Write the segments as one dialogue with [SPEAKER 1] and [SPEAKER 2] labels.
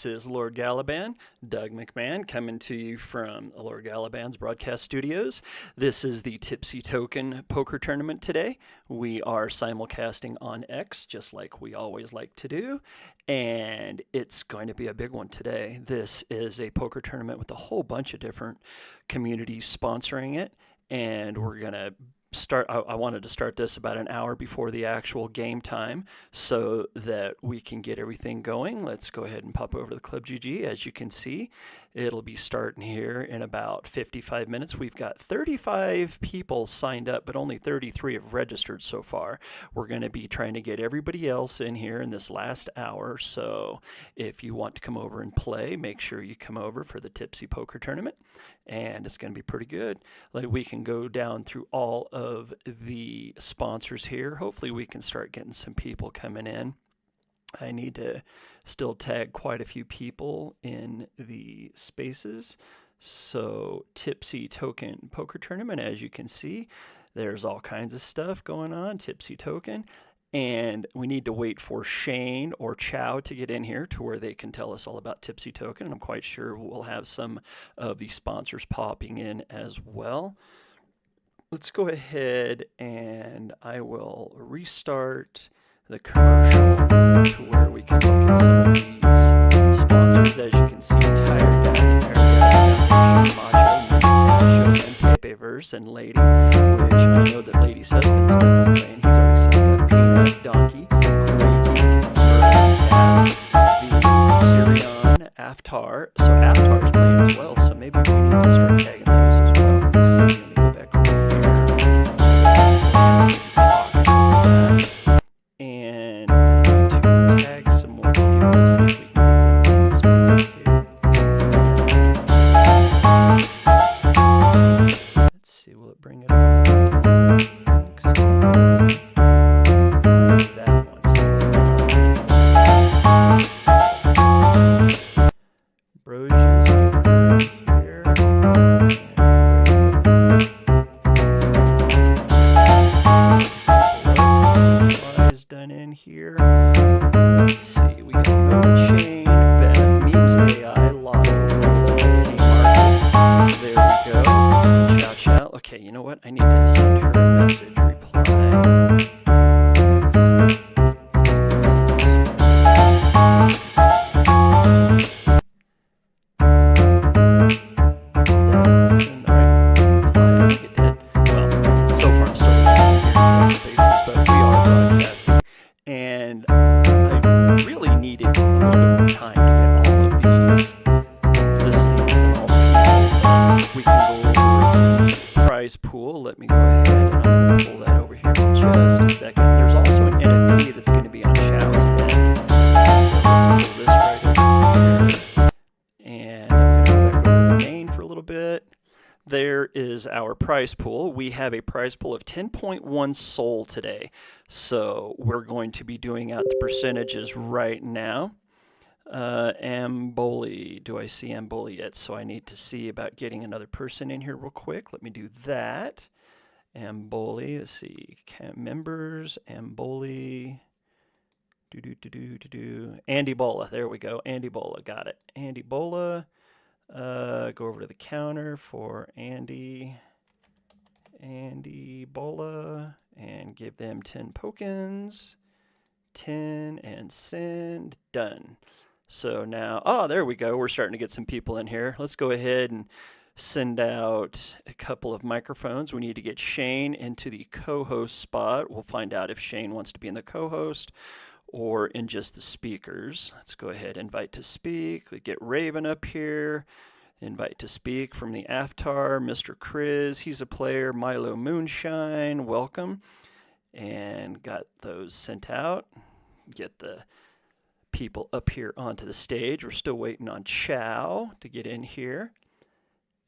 [SPEAKER 1] This is Lord Galaban, Doug McMahon, coming to you from Lord Galaban's broadcast studios. This is the Tipsy Token Poker Tournament today. We are simulcasting on X, just like we always like to do, and it's going to be a big one today. This is a poker tournament with a whole bunch of different communities sponsoring it, and we're going to I wanted to start this about an hour before the actual game time so that we can get everything going. Let's go ahead and pop over to the Club GG. As you can see, it'll be starting here in about 55 minutes. We've got 35 people signed up, but only 33 have registered so far. We're going to be trying to get everybody else in here in this last hour. So if you want to come over and play, make sure you come over for the Tipsy Poker Tournament. And it's going to be pretty good. Like, we can go down through all of the sponsors here. Hopefully we can start getting some people coming in. I need to still tag quite a few people in the spaces. So Tipsy Token Poker Tournament, as you can see, there's all kinds of stuff going on. Tipsy Token. And we need to wait for Shane or Chow to get in here to where they can tell us all about Tipsy Token. And I'm quite sure we'll have some of the sponsors popping in as well. Let's go ahead and I will restart the commercial to where we can look at some of these sponsors. As you can see, Tired Dad, Macho, and Pepe Verse, and Lady, which I know that Lady's husband is definitely playing. He's already signed up. Peanut, Donkey, Quakey, Sirion, Aftar. So Aftar's playing as well, so maybe we need to start tagging those as well. Let's see, let me go back over here. And to tag some more people. Let's see if we can get them in spaces here. Let's see, will it bring it up? Here. Let's see, we got no Chain, Beth, Memes AI, Lotto, Market. There we go. Chow Chow. Okay, you know what? I need to send her a message reply. Pool. Let me go ahead and I'm going to pull that over here in just a second. There's also an NFT that's going to be on Chow's head. So let's pull this right over here. And I'm going to go back over to the main for a little bit. There is our prize pool. We have a prize pool of 10.1 SOL today. So we're going to be doing out the percentages right now. Amboli. Do I see Amboli yet? So I need to see about getting another person in here real quick. Let me do that. Amboli. Let's see. Members. Amboli. Andy Bola. There we go. Andy Bola. Got it. Andy Bola. Go over to the counter for Andy Bola and give them 10 tokens. 10 and send. Done. So now, oh, there we go. We're starting to get some people in here. Let's go ahead and send out a couple of microphones. We need to get Shane into the co-host spot. We'll find out if Shane wants to be in the co-host or in just the speakers. Let's go ahead and invite to speak. We get Raven up here. Invite to speak from the Aftar. Mr. Kriz, he's a player. Milo Moonshine, welcome. And got those sent out. Get the people up here onto the stage. We're still waiting on Chow to get in here.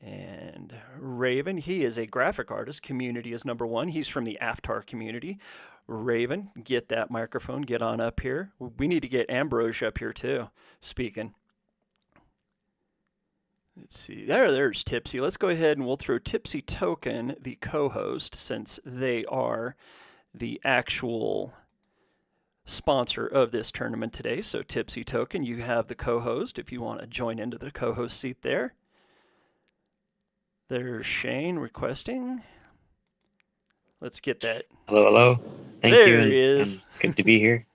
[SPEAKER 1] And Raven, he is a graphic artist. Community is #1. He's from the Aftar community. Raven, get that microphone. Get on up here. We need to get Ambrosia up here too, speaking. Let's see. There's Tipsy. Let's go ahead and we'll throw Tipsy Token, the co-host, since they are the actual sponsor of this tournament today. So Tipsy Token, you have the co-host if you want to join into the co-host seat there. There's Shane requesting. Let's get that.
[SPEAKER 2] Hello. Thank you.
[SPEAKER 1] There he is.
[SPEAKER 2] And good to be here.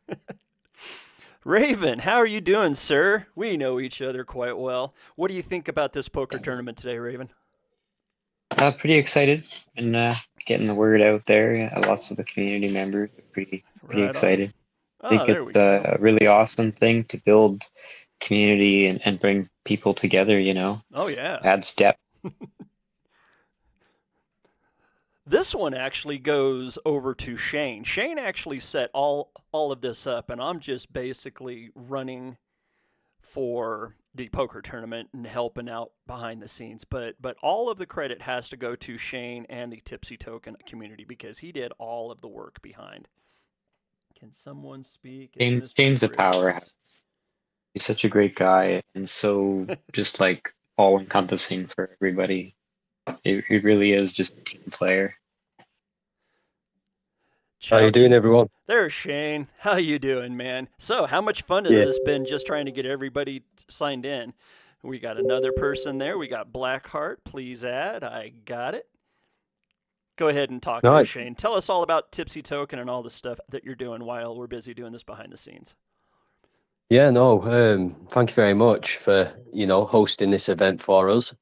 [SPEAKER 1] Raven, how are you doing, sir? We know each other quite well. What do you think about this poker tournament today, Raven?
[SPEAKER 2] Pretty excited and getting the word out there. Lots of the community members are pretty
[SPEAKER 1] Right
[SPEAKER 2] excited.
[SPEAKER 1] On.
[SPEAKER 2] I think
[SPEAKER 1] there we
[SPEAKER 2] it's
[SPEAKER 1] go.
[SPEAKER 2] a really awesome thing to build community and bring people together,
[SPEAKER 1] Oh, yeah.
[SPEAKER 2] adds depth.
[SPEAKER 1] This one actually goes over to Shane. Shane actually set all of this up, and I'm just basically running for the poker tournament and helping out behind the scenes. But all of the credit has to go to Shane and the Tipsy Token community because he did all of the work behind. Can someone speak?
[SPEAKER 2] Shane's a powerhouse. He's such a great guy and so just like all encompassing for everybody. He really is just a team player.
[SPEAKER 3] How you doing, everyone?
[SPEAKER 1] There's Shane. How you doing, man? So, how much fun has this been just trying to get everybody signed in? We got another person there. We got Blackheart. Please add. I got it. Go ahead and talk to Shane. Tell us all about Tipsy Token and all the stuff that you're doing while we're busy doing this behind the scenes.
[SPEAKER 3] Yeah, no, thank you very much for, hosting this event for us.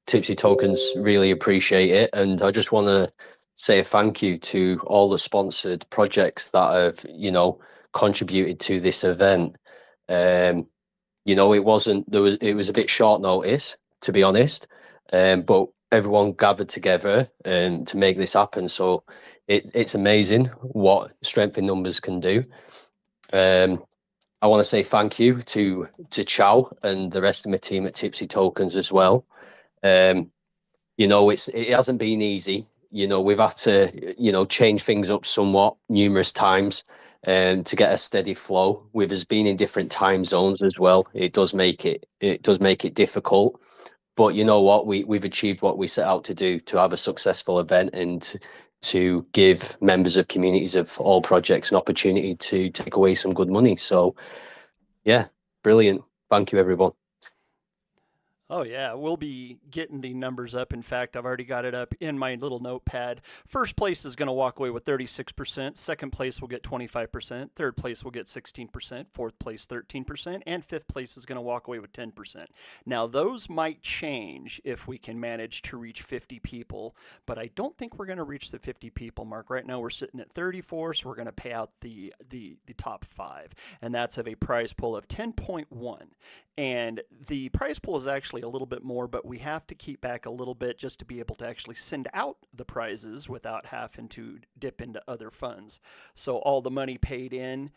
[SPEAKER 3] Tipsy Tokens really appreciate it. And I just want to say a thank you to all the sponsored projects that have, contributed to this event. It was a bit short notice, to be honest, but everyone gathered together to make this happen. So it's amazing what strength in numbers can do. I want to say thank you to Chow and the rest of my team at Tipsy Tokens as well. It hasn't been easy. We've had to, change things up somewhat numerous times to get a steady flow. With us being in different time zones as well, it does make it difficult. But you know what? We've achieved what we set out to do, to have a successful event and to give members of communities of all projects an opportunity to take away some good money. So, yeah, brilliant. Thank you, everyone.
[SPEAKER 1] Oh, yeah. We'll be getting the numbers up. In fact, I've already got it up in my little notepad. First place is going to walk away with 36%. Second place will get 25%. Third place will get 16%. Fourth place, 13%. And fifth place is going to walk away with 10%. Now, those might change if we can manage to reach 50 people, but I don't think we're going to reach the 50 people mark. Right now, we're sitting at 34, so we're going to pay out the top 5, and that's of a prize pool of 10.1. And the prize pool is actually a little bit more, but we have to keep back a little bit just to be able to actually send out the prizes without having to dip into other funds. So all the money paid in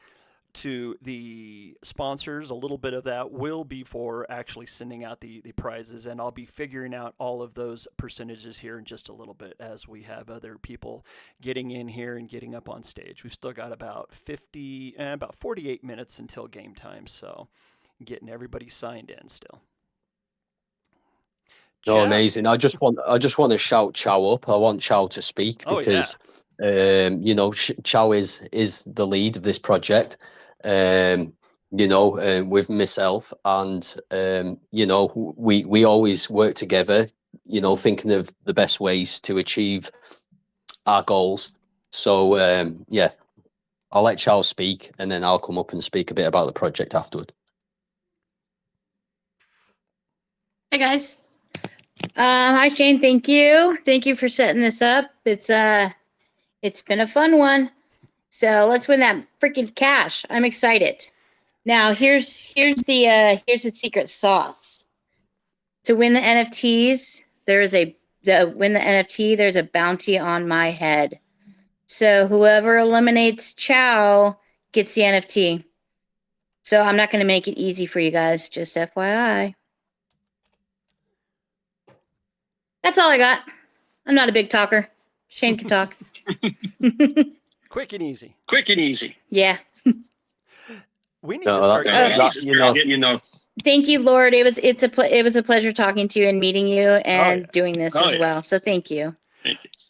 [SPEAKER 1] to the sponsors, a little bit of that will be for actually sending out the prizes, and I'll be figuring out all of those percentages here in just a little bit as we have other people getting in here and getting up on stage. We've still got about 48 minutes until game time, so getting everybody signed in still.
[SPEAKER 3] No, amazing. I just want to shout Chow up. I want Chow to speak because Chow is the lead of this project. With myself and we always work together, thinking of the best ways to achieve our goals. So I'll let Chow speak and then I'll come up and speak a bit about the project afterward.
[SPEAKER 4] Hi guys. Hi Shane, thank you for setting this up. It's been a fun one, so let's win that freaking cash. I'm excited. Now here's the secret sauce. To win the NFTs, there's a bounty on my head. So whoever eliminates Chow gets the NFT. So I'm not going to make it easy for you guys, just FYI. That's all I got. I'm not a big talker. Shane can talk.
[SPEAKER 1] Quick and easy.
[SPEAKER 4] Yeah.
[SPEAKER 1] We need to start.
[SPEAKER 4] Thank you, Lord. It was a pleasure talking to you and meeting you and doing this as well. So thank you.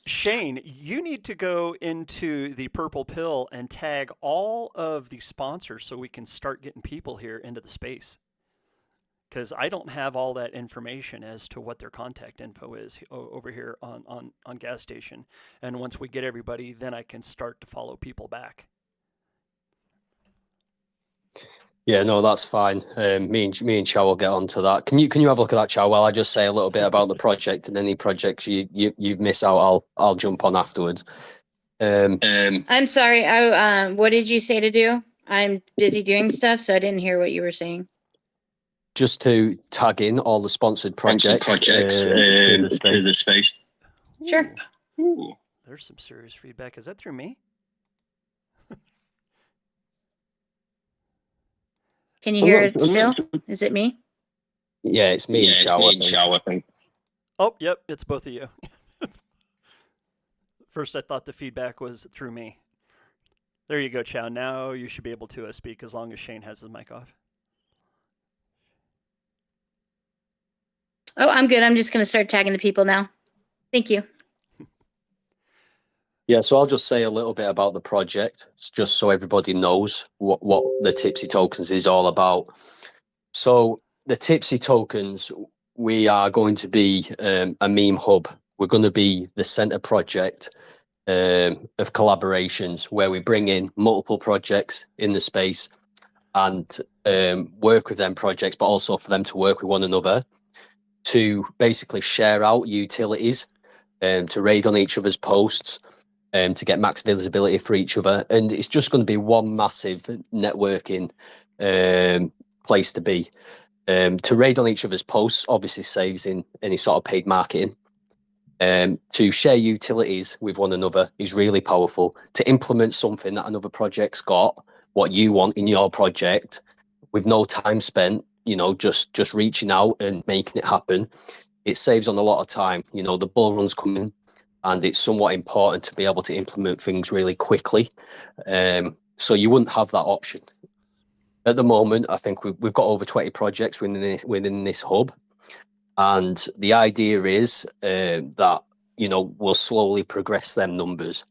[SPEAKER 1] Shane, you need to go into the purple pill and tag all of the sponsors so we can start getting people here into the space. Because I don't have all that information as to what their contact info is over here on Gas Station. And once we get everybody, then I can start to follow people back.
[SPEAKER 3] Yeah, no, that's fine. Me and Chow will get onto that. Can you have a look at that, Chow? While I just say a little bit about the project, and any projects you miss out, I'll jump on afterwards.
[SPEAKER 4] I'm sorry. What did you say to do? I'm busy doing stuff, so I didn't hear what you were saying.
[SPEAKER 3] Just to tag in all the sponsored projects to the space.
[SPEAKER 4] Sure.
[SPEAKER 1] Ooh, there's some serious feedback. Is that through me?
[SPEAKER 4] Can you hear it still? Is it me?
[SPEAKER 3] Yeah, it's me and Chow, I think.
[SPEAKER 1] Oh, yep, it's both of you. First, I thought the feedback was through me. There you go, Chow. Now you should be able to speak as long as Shane has his mic off.
[SPEAKER 4] Oh, I'm good. I'm just going to start tagging the people now. Thank you.
[SPEAKER 3] Yeah, so I'll just say a little bit about the project, just so everybody knows what the Tipsy Tokens is all about. So the Tipsy Tokens, we are going to be a meme hub. We're going to be the center project of collaborations where we bring in multiple projects in the space and work with them projects, but also for them to work with one another to basically share out utilities, to raid on each other's posts, to get max visibility for each other. And it's just going to be one massive networking place to be. To raid on each other's posts obviously saves in any sort of paid marketing. To share utilities with one another is really powerful. To implement something that another project's got, what you want in your project, with no time spent, just reaching out and making it happen, it saves on a lot of time. The bull run's coming, and it's somewhat important to be able to implement things really quickly. So you wouldn't have that option. At the moment, I think we've got over 20 projects within this hub. And the idea is that, we'll slowly progress them numbers.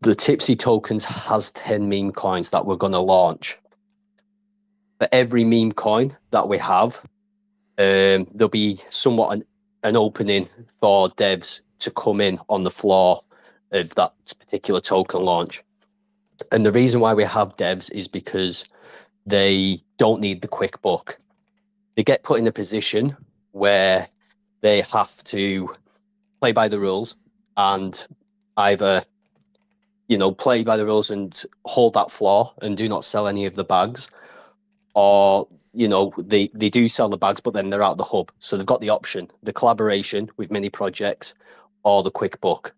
[SPEAKER 3] The Tipsy Tokens has 10 meme coins that we're going to launch. For every meme coin that we have, there'll be somewhat an opening for devs to come in on the floor of that particular token launch. And the reason why we have devs is because they don't need the quick buck. They get put in a position where they have to play by the rules and either, play by the rules and hold that floor and do not sell any of the bags, or, they do sell the bags, but then they're out the hub. So they've got the option, the collaboration with many projects or the quick buck.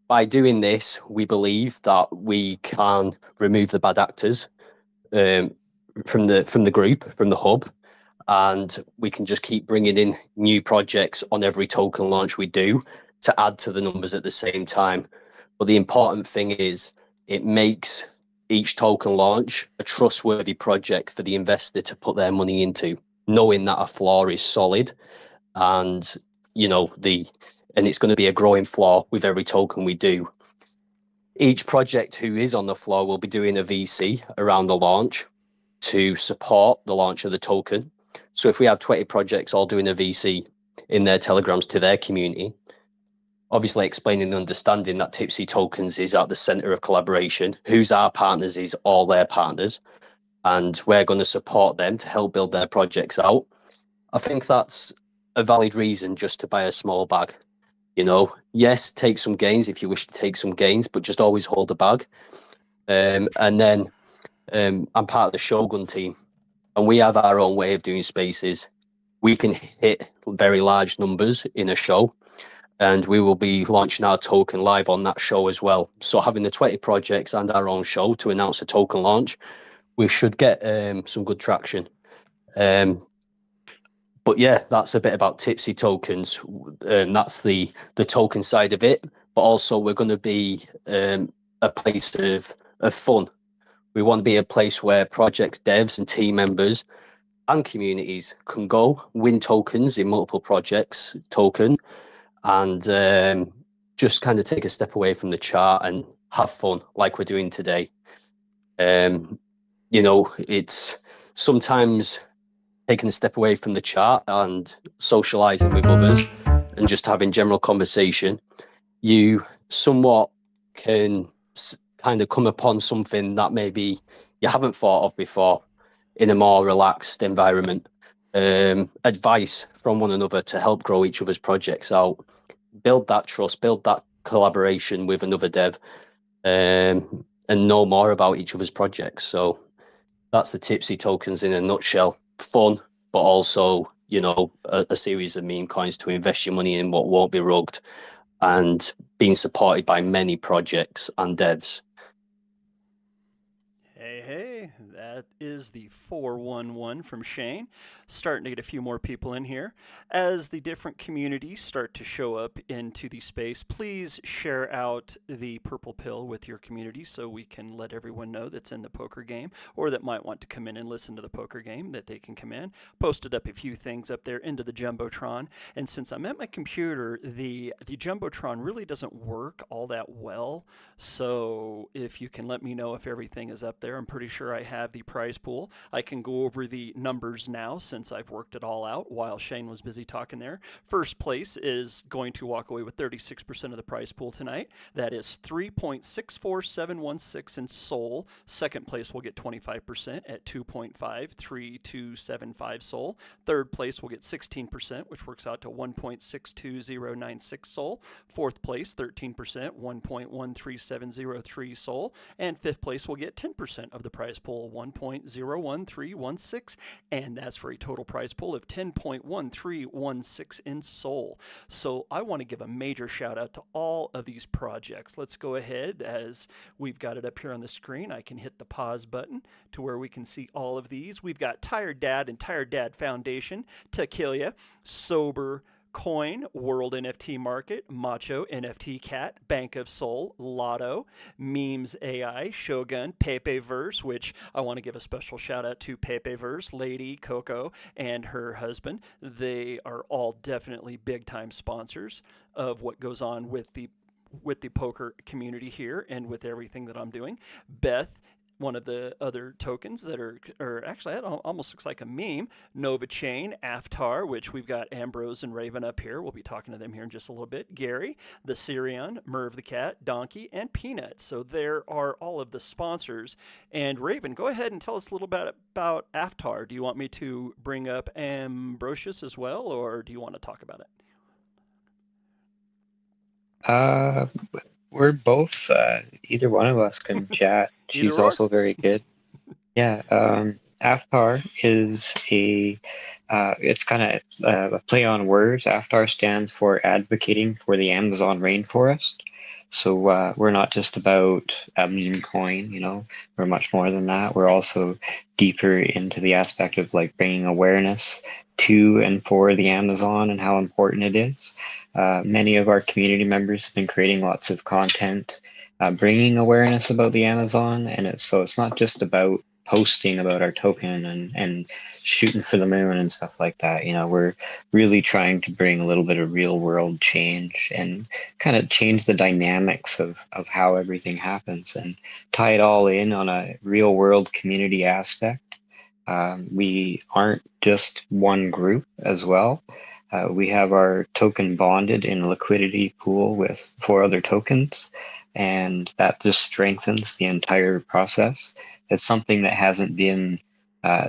[SPEAKER 3] By doing this, we believe that we can remove the bad actors from the group, from the hub, and we can just keep bringing in new projects on every token launch we do to add to the numbers at the same time. But the important thing is it makes each token launch a trustworthy project for the investor to put their money into, knowing that a floor is solid and, and it's going to be a growing floor with every token we do. Each project who is on the floor will be doing a VC around the launch to support the launch of the token. So if we have 20 projects all doing a VC in their telegrams to their community, obviously explaining and understanding that Tipsy Tokens is at the center of collaboration, who's our partners is all their partners, and we're going to support them to help build their projects out. I think that's a valid reason just to buy a small bag. Yes, take some gains if you wish to take some gains, but just always hold a bag. And then I'm part of the Shogun team, and we have our own way of doing spaces. We can hit very large numbers in a show, and we will be launching our token live on that show as well. So having the 20 projects and our own show to announce a token launch, we should get some good traction. But yeah, that's a bit about Tipsy Tokens. That's the token side of it. But also we're going to be a place of fun. We want to be a place where projects, devs and team members and communities can go win tokens in multiple projects token and just kind of take a step away from the chart and have fun like we're doing today. You know, it's sometimes taking a step away from the chart and socializing with others and just having general conversation, you somewhat can kind of come upon something that maybe you haven't thought of before in a more relaxed environment. Advice from one another to help grow each other's projects out, build that trust, build that collaboration with another dev, and know more about each other's projects. So that's the Tipsy Tokens in a nutshell. Fun, but also, you know, a series of meme coins to invest your money in what won't be rugged, and being supported by many projects and devs.
[SPEAKER 1] Hey, that is the 411 from Shane. Starting to get a few more people in here. As the different communities start to show up into the space, please share out the purple pill with your community so we can let everyone know that's in the poker game or that might want to come in and listen to the poker game that they can come in. Posted up a few things up there into the Jumbotron, and since I'm at my computer, the Jumbotron really doesn't work all that well, so if you can let me know if everything is up there. I'm pretty sure I have the prize pool. I can go over the numbers now since I've worked it all out while Shane was busy talking there. First place is going to walk away with 36% of the prize pool tonight. That is 3.64716 in Sol. Second place will get 25% at 2.53275 Sol. Third place will get 16%, which works out to 1.62096 Sol. Fourth place, 13%, 1.13703 Sol. And fifth place will get 10% of the prize pool, 1.01316, and that's for a total prize pool of 10.1316 in Sol. So I want to give a major shout out to all of these projects. Let's go ahead, as we've got it up here on the screen. I can hit the pause button to where we can see all of these. We've got Tired Dad and Tired Dad Foundation, Tequila, Sober Coin, World NFT Market, Macho, NFT Cat, Bank of Soul, Lotto, Memes AI, Shogun, Pepeverse, which I want to give a special shout out to Pepeverse, Lady, Coco, and her husband. They are all definitely big time sponsors of what goes on with the poker community here and with everything that I'm doing. Beth, one of the other tokens that are actually, that almost looks like a meme. Nova Chain, Aftar, which we've got Ambrose and Raven up here. We'll be talking to them here in just a little bit. Gary, the Sirion, Merv the Cat, Donkey, and Peanut. So there are all of the sponsors. And Raven, go ahead and tell us a little bit about Aftar. Do you want me to bring up Ambrosius as well, or do you want to talk about it?
[SPEAKER 2] We're both, either one of us can chat. She's also very good. Yeah, Aftar is it's kind of a play on words. Aftar stands for Advocating for the Amazon Rainforest. So we're not just about a meme coin, you know, we're much more than that. We're also deeper into the aspect of like bringing awareness to and for the Amazon and how important it is. Many of our community members have been creating lots of content, bringing awareness about the Amazon, and it's not just about posting about our token and shooting for the moon and stuff like that. You know, we're really trying to bring a little bit of real world change and kind of change the dynamics of how everything happens and tie it all in on a real world community aspect. We aren't just one group as well. We have our token bonded in a liquidity pool with 4 other tokens, and that just strengthens the entire process. It's something that hasn't been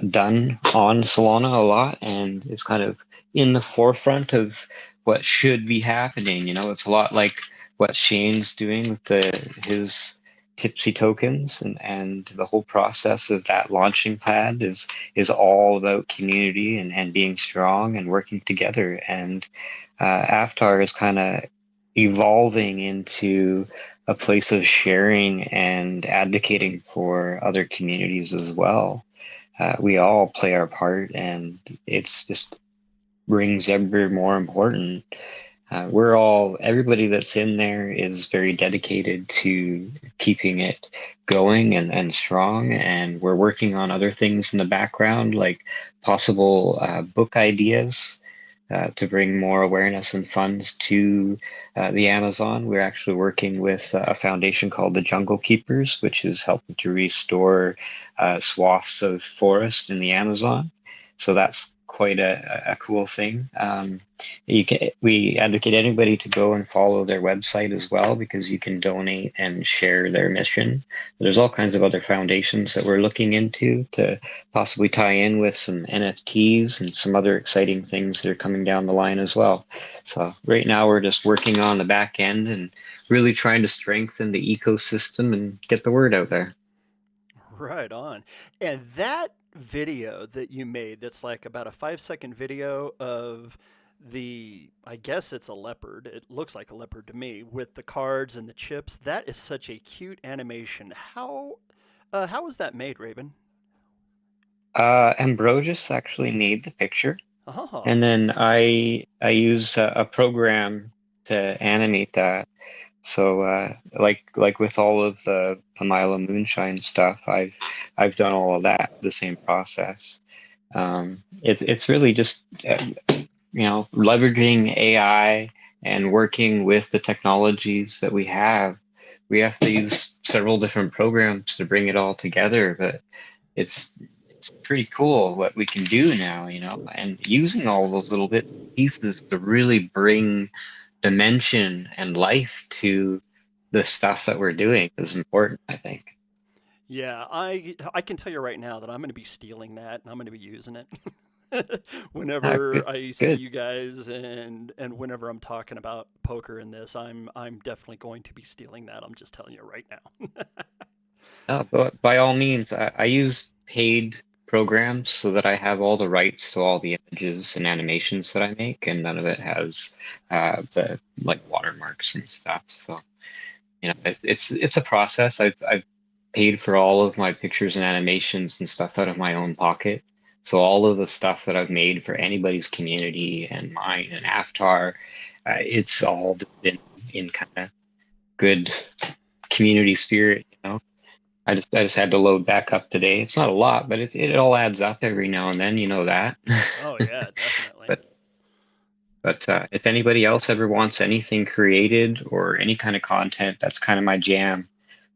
[SPEAKER 2] done on Solana a lot, and it's kind of in the forefront of what should be happening. You know, it's a lot like what Shane's doing with his Tipsy Tokens, and the whole process of that launching pad is all about community and being strong and working together. And Aftar is kind of evolving into a place of sharing and advocating for other communities as well. We all play our part, and it's just rings ever more important. Everybody that's in there is very dedicated to keeping it going and strong, and we're working on other things in the background, like possible book ideas to bring more awareness and funds to the Amazon. We're actually working with a foundation called the Jungle Keepers, which is helping to restore swaths of forest in the Amazon. So that's quite a cool thing. We advocate anybody to go and follow their website as well, because you can donate and share their mission. There's all kinds of other foundations that we're looking into to possibly tie in with some NFTs and some other exciting things that are coming down the line as well. So right now we're just working on the back end and really trying to strengthen the ecosystem and get the word out there.
[SPEAKER 1] Right on. And that video that you made, that's like about a 5-second video of I guess it's a leopard. It looks like a leopard to me with the cards and the chips. That is such a cute animation. How was that made, Raven?
[SPEAKER 2] Ambrosius actually made the picture,
[SPEAKER 1] Oh,
[SPEAKER 2] and then I use a program to animate that. So like with all of the Pamila Moonshine stuff, I've done all of that, the same process. It's really just leveraging AI and working with the technologies that we have. We have to use several different programs to bring it all together, but it's pretty cool what we can do now, and using all those little bits and pieces to really bring dimension and life to the stuff that we're doing is important, I think.
[SPEAKER 1] yeah. I can tell you right now that I'm going to be stealing that and I'm going to be using it. Whenever
[SPEAKER 2] Good,
[SPEAKER 1] I see
[SPEAKER 2] good.
[SPEAKER 1] you guys and whenever I'm talking about poker in this, I'm definitely going to be stealing that. I'm just telling you right now.
[SPEAKER 2] But by all means, I use paid programs so that I have all the rights to all the images and animations that I make, and none of it has the like watermarks and stuff. So it's a process. I've paid for all of my pictures and animations and stuff out of my own pocket. So all of the stuff that I've made for anybody's community and mine and Aftar, it's all just been in kind of good community spirit. I just had to load back up today. It's not a lot, but it all adds up every now and then. You know that.
[SPEAKER 1] Oh yeah, definitely.
[SPEAKER 2] but but if anybody else ever wants anything created or any kind of content, that's kind of my jam.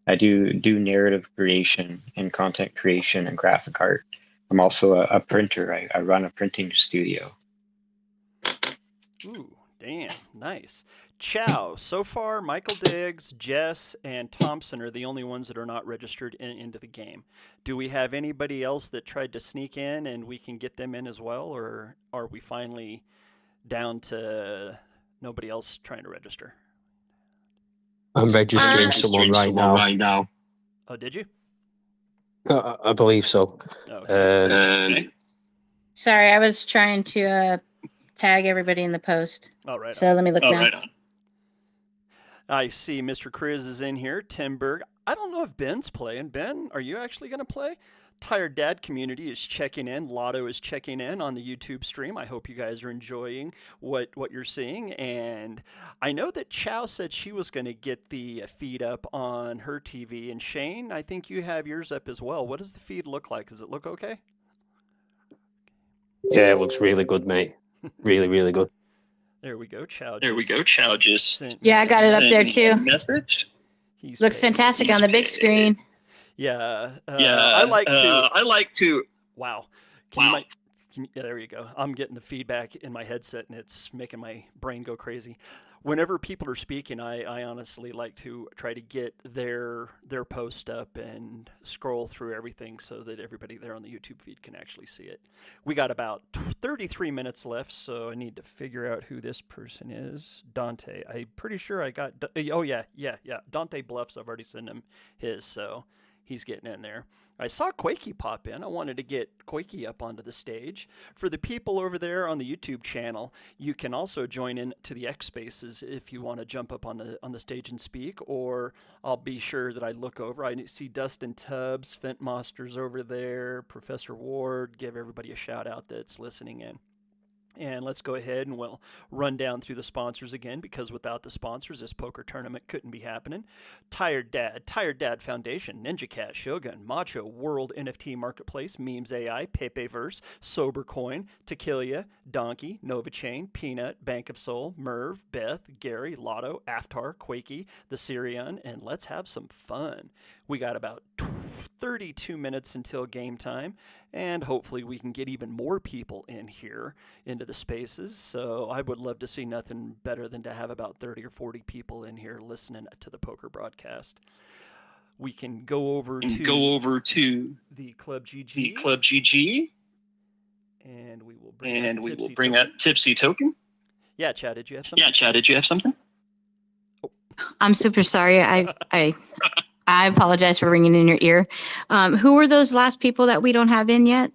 [SPEAKER 2] I do narrative creation and content creation and graphic art. I'm also a printer. I run a printing studio.
[SPEAKER 1] Ooh, damn, nice. Chow. So far, Michael Diggs, Jess, and Thompson are the only ones that are not registered into the game. Do we have anybody else that tried to sneak in and we can get them in as well, or are we finally down to nobody else trying to register?
[SPEAKER 3] I'm registering
[SPEAKER 4] registering
[SPEAKER 3] someone right now.
[SPEAKER 1] Oh, did you?
[SPEAKER 3] I believe so.
[SPEAKER 1] Okay.
[SPEAKER 4] Sorry, I was trying to tag everybody in the post.
[SPEAKER 1] All right.
[SPEAKER 4] So let me look now.
[SPEAKER 1] Right on. I see Mr. Chris is in here. Tim Berg. I don't know if Ben's playing. Ben, are you actually going to play? Tired Dad community is checking in. Lotto is checking in on the YouTube stream. I hope you guys are enjoying what you're seeing. And I know that Chow said she was going to get the feed up on her TV. And Shane, I think you have yours up as well. What does the feed look like? Does it look okay?
[SPEAKER 3] Yeah, it looks really good, mate. Really, really good.
[SPEAKER 1] There we go. Chow
[SPEAKER 4] just yeah, I got it up there too.
[SPEAKER 1] Message.
[SPEAKER 4] Looks fantastic on the big screen.
[SPEAKER 1] Yeah. I like to. Wow. Yeah, there you go. I'm getting the feedback in my headset, and it's making my brain go crazy. Whenever people are speaking, I honestly like to try to get their post up and scroll through everything so that everybody there on the YouTube feed can actually see it. We got about 33 minutes left, so I need to figure out who this person is. Dante. I'm pretty sure I got. Oh yeah. Dante Bluffs. I've already sent him his, so he's getting in there. I saw Quakey pop in. I wanted to get Quakey up onto the stage. For the people over there on the YouTube channel, you can also join in to the X Spaces if you want to jump up on the stage and speak, or I'll be sure that I look over. I see Dustin Tubbs, Fent Monsters over there, Professor Ward. Give everybody a shout out that's listening in. And let's go ahead and we'll run down through the sponsors again, because without the sponsors, this poker tournament couldn't be happening. Tired Dad Foundation, Ninja Cat, Shogun, Macho, World NFT Marketplace, Memes AI, Pepeverse, Sober Coin, Tequila, Donkey, Nova Chain, Peanut, Bank of Soul, Merv, Beth, Gary, Lotto, Aftar, Quakey, The Syrian, and let's have some fun. We got about 32 minutes until game time, and hopefully we can get even more people in here into the spaces. So I would love to see nothing better than to have about 30 or 40 people in here listening to the poker broadcast. We can go over to the Club GG. And we will bring up Tipsy Token. Yeah, Chad, did you have something?
[SPEAKER 4] I'm super sorry. I apologize for ringing in your ear. Who were those last people that we don't have in yet?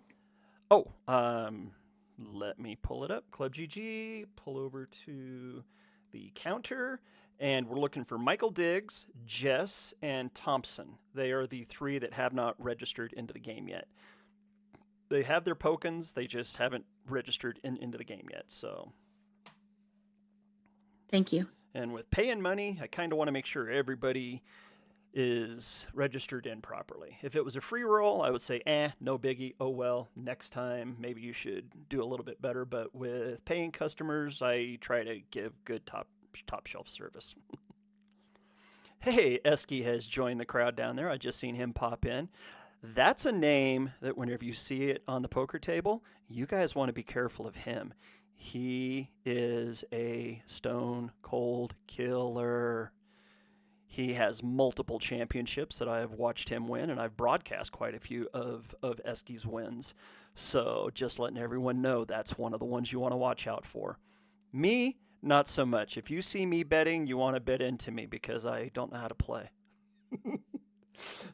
[SPEAKER 1] Oh, let me pull it up. Club GG, pull over to the counter, and we're looking for Michael Diggs, Jess, and Thompson. They are the 3 that have not registered into the game yet. They have their tokens, they just haven't registered into the game yet. So,
[SPEAKER 4] thank you.
[SPEAKER 1] And with paying money, I kind of want to make sure everybody is registered in properly. If it was a free roll, I would say, no biggie. Oh well, next time maybe you should do a little bit better. But with paying customers, I try to give good top shelf service. Hey, Esky has joined the crowd down there. I just seen him pop in. That's a name that whenever you see it on the poker table, you guys want to be careful of him. He is a stone cold killer. He has multiple championships that I have watched him win, and I've broadcast quite a few of Esky's wins. So just letting everyone know that's one of the ones you want to watch out for. Me, not so much. If you see me betting, you want to bet into me because I don't know how to play.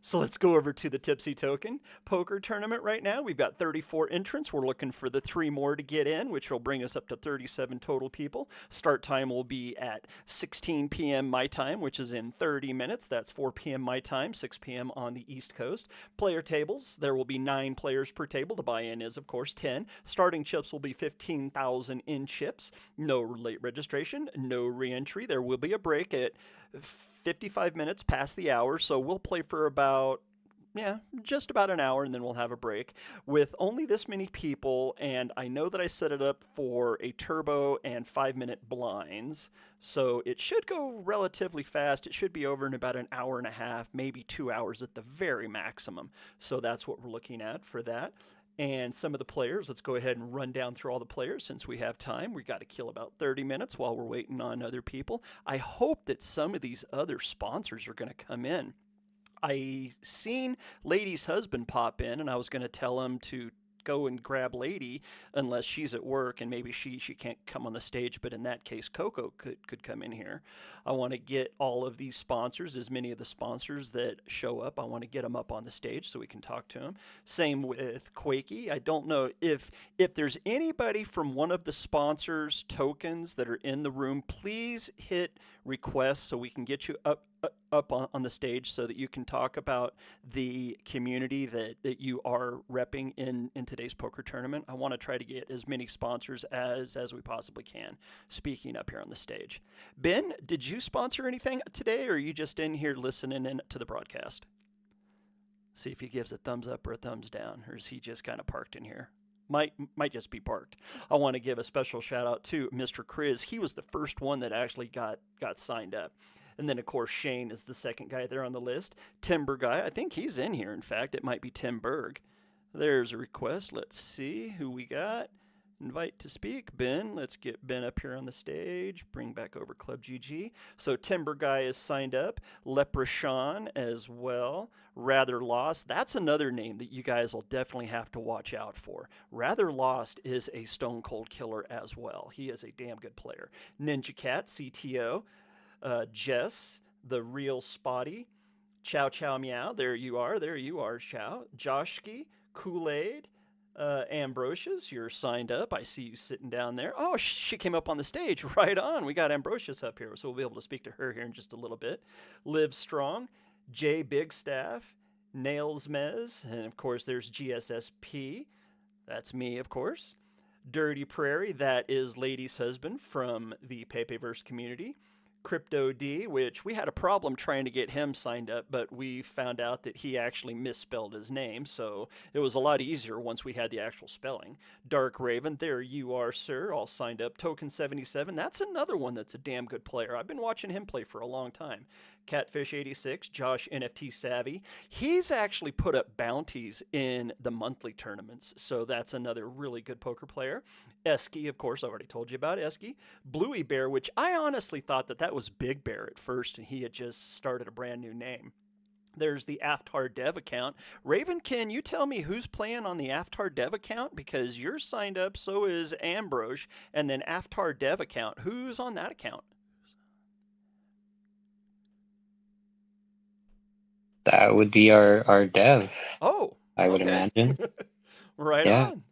[SPEAKER 1] So let's go over to the Tipsy Token Poker Tournament right now. We've got 34 entrants. We're looking for the 3 more to get in, which will bring us up to 37 total people. Start time will be at 16 p.m. my time, which is in 30 minutes. That's 4 p.m. my time, 6 p.m. on the East Coast. Player tables, there will be 9 players per table. The buy-in is, of course, 10. Starting chips will be 15,000 in chips. No late registration, no re-entry. There will be a break at 55 minutes past the hour, so we'll play for about just about an hour, and then we'll have a break. With only this many people, and I know that I set it up for a turbo and 5-minute blinds, so it should go relatively fast. It should be over in about an hour and a half, maybe 2 hours at the very maximum. So that's what we're looking at for that. And some of the players, let's go ahead and run down through all the players since we have time. We've got to kill about 30 minutes while we're waiting on other people. I hope that some of these other sponsors are going to come in. I seen Lady's husband pop in, and I was going to tell him to go and grab Lady unless she's at work, and maybe she can't come on the stage, but in that case Coco could come in here. I want to get all of these sponsors, as many of the sponsors that show up, I want to get them up on the stage so we can talk to them. Same with Quakey. I don't know if there's anybody from one of the sponsors tokens that are in the room, please hit request so we can get you up on the stage so that you can talk about the community that you are repping in today's poker tournament. I want to try to get as many sponsors as we possibly can speaking up here on the stage. Ben, did you sponsor anything today, or are you just in here listening in to the broadcast? See if he gives a thumbs up or a thumbs down, or is he just kind of parked in here? Might just be parked. I want to give a special shout out to Mr. Chris. He was the first one that actually got signed up. And then, of course, Shane is the second guy there on the list. Timber guy, I think he's in here. In fact, it might be Tim Berg. There's a request. Let's see who we got. Invite to speak. Ben, let's get Ben up here on the stage. Bring back over Club GG. So Timber guy is signed up. Leprechaun as well. Rather Lost. That's another name that you guys will definitely have to watch out for. Rather Lost is a stone cold killer as well. He is a damn good player. Ninja Cat, CTO. Jess, the real Spotty, Chow Chow Meow, there you are, Chow, Joshki, Kool-Aid, Ambrosius, you're signed up, I see you sitting down there. Oh, she came up on the stage, right on, we got Ambrosius up here, so we'll be able to speak to her here in just a little bit. Live Strong, Jay Bigstaff, Nails Mez, and of course there's GSSP, that's me, of course. Dirty Prairie, that is Lady's husband from the Pepeverse community. Crypto D, which we had a problem trying to get him signed up, but we found out that he actually misspelled his name, so it was a lot easier once we had the actual spelling. Dark Raven, there you are, sir, all signed up. Token 77, that's another one that's a damn good player. I've been watching him play for a long time. Catfish 86, Josh NFT Savvy. He's actually put up bounties in the monthly tournaments, so that's another really good poker player. Esky, of course, I already told you about Esky. Bluey Bear, which I honestly thought that was Big Bear at first, and he had just started a brand new name. There's the Aftar Dev account. Raven, can you tell me who's playing on the Aftar Dev account? Because you're signed up, so is Ambrose, and then Aftar Dev account. Who's on that account?
[SPEAKER 2] That would be our dev.
[SPEAKER 1] Oh,
[SPEAKER 2] I would imagine.
[SPEAKER 1] Right
[SPEAKER 2] Yeah.
[SPEAKER 1] on.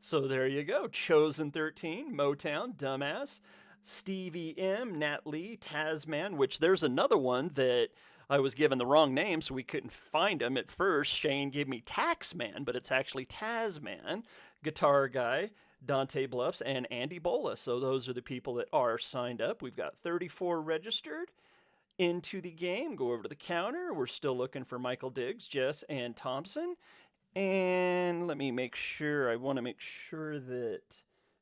[SPEAKER 1] So there you go. Chosen 13, Motown, Dumbass, Stevie M, Nat Lee, Tasman, which there's another one that I was given the wrong name, so we couldn't find him at first. Shane gave me Taxman, but it's actually Tasman. Guitar Guy, Dante Bluffs, and Andy Bola. So those are the people that are signed up. We've got 34 registered into the game. Go over to the counter. We're still looking for Michael Diggs, Jess, and Thompson. And let me make sure. I want to make sure that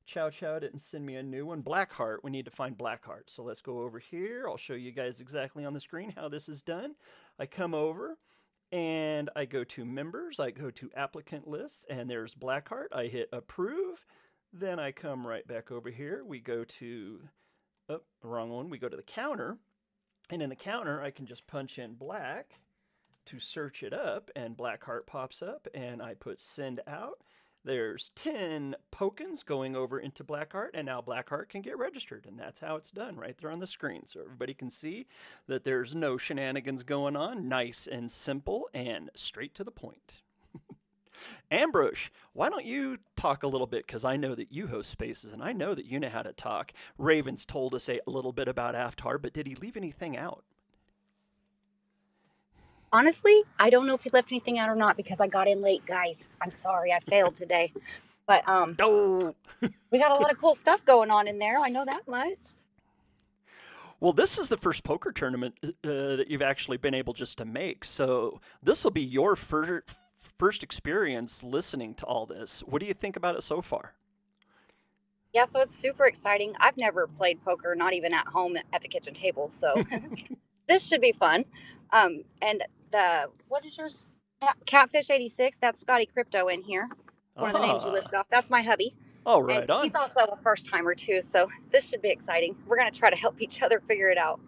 [SPEAKER 1] Chow Chow didn't send me a new one. Blackheart. We need to find Blackheart. So let's go over here. I'll show you guys exactly on the screen how this is done. I come over and I go to members. I go to applicant lists, and there's Blackheart. I hit approve. Then I come right back over here. We go to, oh, the wrong one. We go to the counter. And in the counter, I can just punch in black to search it up, and Blackheart pops up, and I put send out. There's 10 tokens going over into Blackheart, and now Blackheart can get registered, and that's how it's done right there on the screen. So everybody can see that there's no shenanigans going on. Nice and simple and straight to the point. Ambrose, why don't you talk a little bit, because I know that you host spaces, and I know that you know how to talk. Raven's told us a little bit about Aftar, but did he leave anything out?
[SPEAKER 5] Honestly, I don't know if he left anything out or not because I got in late, guys. I'm sorry, I failed today. But
[SPEAKER 1] Oh!
[SPEAKER 5] we got a lot of cool stuff going on in there. I know that much.
[SPEAKER 1] Well, this is the first poker tournament that you've actually been able just to make, so this will be your first experience listening to all this. What do you think about it so far?
[SPEAKER 5] Yeah, so it's super exciting. I've never played poker, not even at home at the kitchen table, so this should be fun. And what is yours? Catfish 86, that's Scotty Crypto in here. One of the names you listed off. That's my hubby.
[SPEAKER 1] Oh, right
[SPEAKER 5] and
[SPEAKER 1] on.
[SPEAKER 5] He's also a first timer too, so this should be exciting. We're going to try to help each other figure it out.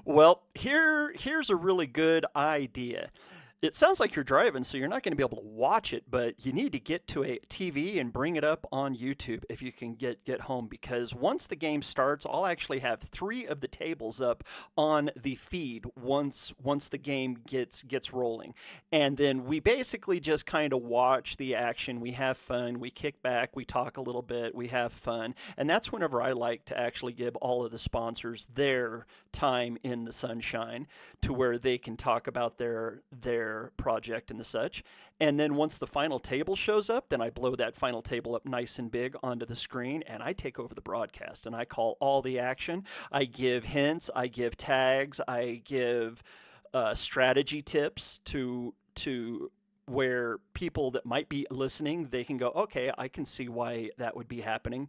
[SPEAKER 1] Well, here's a really good idea. It sounds like you're driving, so you're not going to be able to watch it, but you need to get to a TV and bring it up on YouTube if you can get home, because once the game starts, I'll actually have 3 of the tables up on the feed once the game gets rolling. And then we basically just kind of watch the action. We have fun. We kick back. We talk a little bit. We have fun. And that's whenever I like to actually give all of the sponsors their time in the sunshine to where they can talk about their project and the such. And then once the final table shows up, then I blow that final table up nice and big onto the screen, and I take over the broadcast, and I call all the action. I give hints, I give tags, I give strategy tips to where people that might be listening, they can go, okay, I can see why that would be happening.